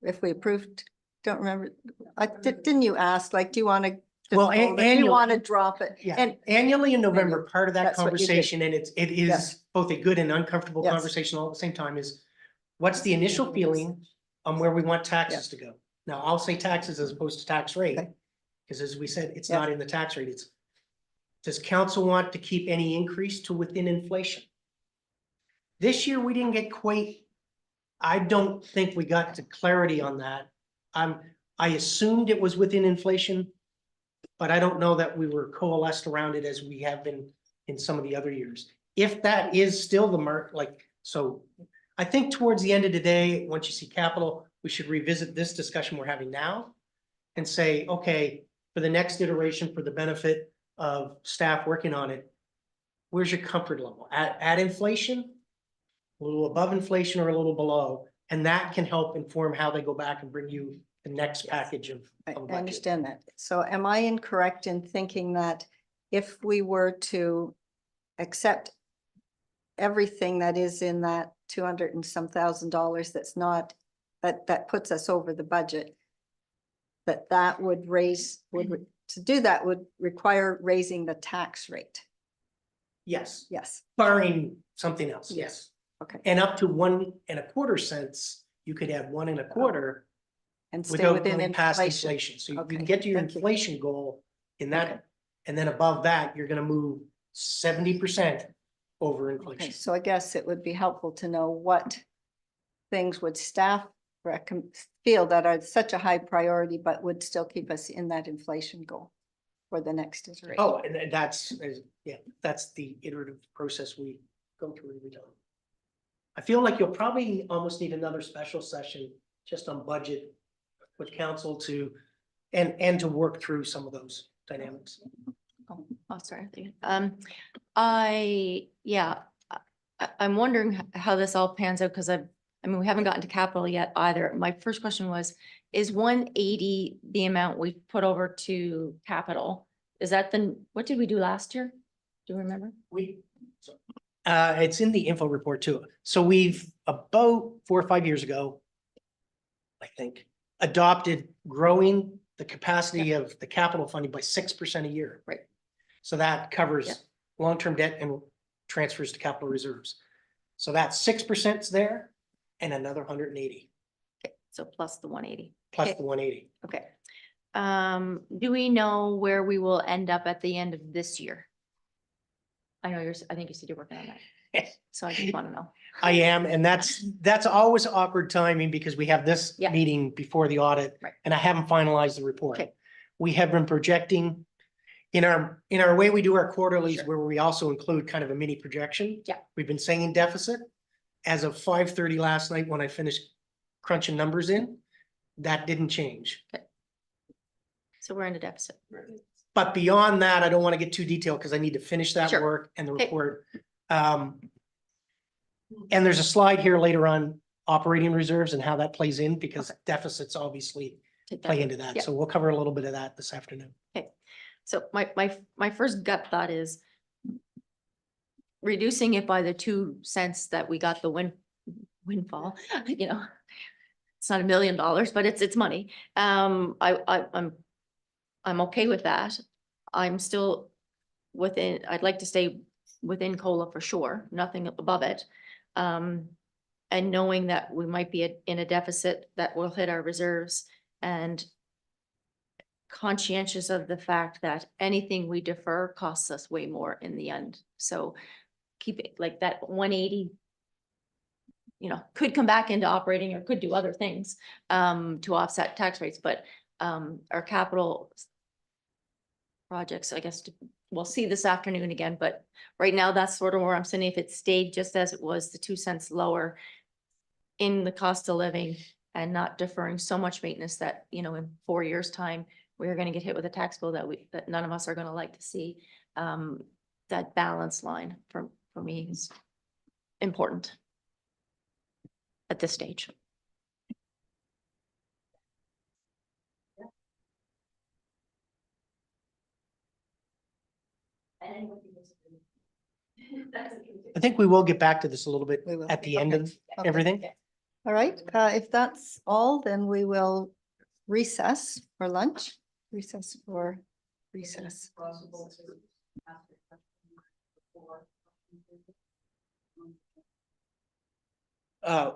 if we approved, don't remember, didn't you ask, like, do you want to? Well, Do you annually- want to drop it? Yeah, And annually in November, part of that That's what you did. conversation, and it Yeah. is both a good and uncomfortable Yes. conversation all at the same time, is what's the initial feeling on where we want taxes to go? Now, I'll say taxes as opposed to tax rate, Okay. because as we said, it's Yeah. not in the tax rate, does council want to keep any increase to within inflation? This year, we didn't get I don't think we got to clarity on that. I assumed it was within inflation, but I don't know that we were coalesced around it as we have been in some of the other years. If that is still the mark, so I think towards the end of the day, once you see capital, we should revisit this discussion we're having now and say, okay, for the next iteration, for the benefit of staff working on it, where's your comfort level? At inflation, a little above inflation or a little below, and that can help inform how they go back and bring you the next package of I budget. understand that. So am I incorrect in thinking that if we were to accept everything that is in that 200 and some $1,000 that's not, that puts us over the budget, that would to do that would require raising the tax rate? Yes, Yes, barring something else, yes. okay. And up to 1.25 cents, you could have 1.25 And stay without within going past inflation. inflation. So you Okay, can get to your thank you. inflation goal in Okay. that. And then above that, you're gonna move 70% over Okay, inflation. so I guess it would be helpful to know what things would staff feel that are such a high priority, but would still keep us in that inflation goal for the next iteration. Oh, and that's the iterative process we go through every time. I feel like you'll probably almost need another special session just on budget with council and to work through some of those dynamics. Oh, sorry. I'm wondering how this all pans out, because we haven't gotten to capital yet either. My first question was, is 180 the amount we put over to capital? Is that what did we do last year? Do you remember? It's in the info report too. So we've about 4 or 5 years ago, I think, adopted growing the capacity of the capital funding by 6% a year. Right. So that Yeah. covers long-term debt and transfers to capital reserves. So that 6% is there and another 180 Okay, so plus the 180. plus Okay. the 180. Okay. Do we know where we will end up at the end of this year? I know I think you said you're working on that, so I just want to know. I am, and that's always awkward timing because we have this Yeah. meeting before the audit. Right. And I haven't finalized the report. Okay. We have been projecting in our way we do our quarterlies, Sure. where we also include kind of a mini projection. Yeah. We've been saying deficit. As of 5:30 last night, when I finished crunching numbers in, that didn't change. So we're in a deficit. But beyond that, I don't want to get too detailed because I need to finish that Sure. work and the Okay. report. And there's a slide here later on operating reserves and how that plays in because Okay. deficits obviously Take that. play into that. Yeah. So we'll cover a little bit of that this afternoon. So my first gut thought is reducing it by the 2 cents that we got the windfall, you know. It's not $1 million, but it's money. I'm okay with that. I'm still I'd like to stay within COLA for sure, nothing above it. And knowing that we might be in a deficit that will hit our reserves and conscientious of the fact that anything we defer costs us way more in the end. So keep it like that 180, could come back into operating or could do other things to offset tax rates, but our capital projects, I guess, we'll see this afternoon again, but right now that's sort of where I'm sitting. If it stayed just as it was, the 2 cents lower in the cost of living and not deferring so much maintenance that, in 4 years' time, we're gonna get hit with a tax bill that none of us are gonna like to see. That balance line for me is important at this stage. I think we will get back to this a little bit We will. at the end of Okay. everything. All right, if that's all, then we will recess for lunch, recess.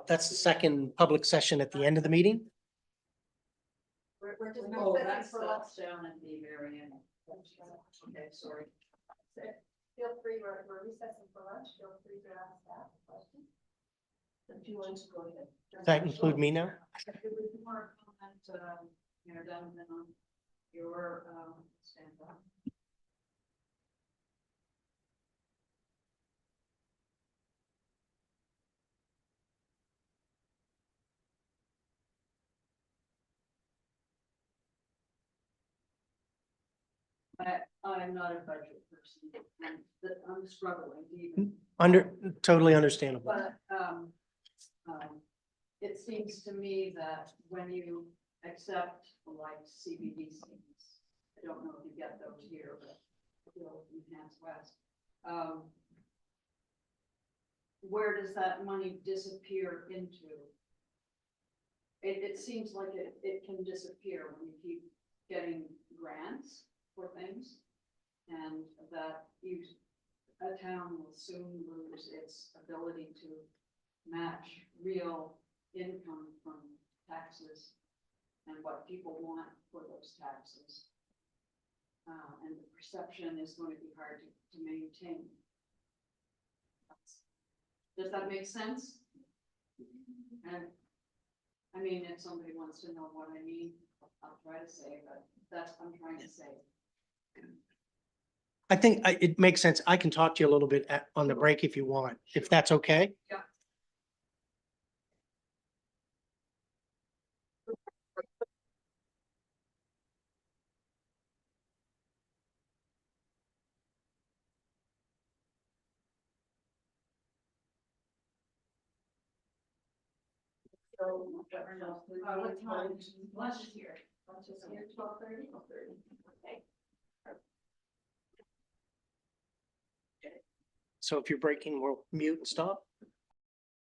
That's the second public session at the end of the meeting. We're just. Oh, that's down at the very end. Okay, sorry. Feel free, we're recessing for lunch, feel free to ask that question. If you want to go ahead. Does that include me now? If we want to comment, Mayor Donovan, on your, stand up. I'm not a budget person, and I'm struggling to even. Totally understandable. But, it seems to me that when you accept like CBDCs, I don't know if you get those here, but you'll enhance West. Where does that money disappear into? It seems like it can disappear when you keep getting grants for things. And that a town will soon lose its ability to match real income from taxes and what people want for those taxes. And the perception is going to be hard to maintain. Does that make sense? And I mean, if somebody wants to know what I mean, I'll try to say, but that's what I'm trying to say. I think it makes sense. I can talk to you a little bit on the break if you want, if that's okay. Yeah. What time? Lunch is here. Lunch is here, 12:30. Okay. So if you're breaking, we'll mute and stop.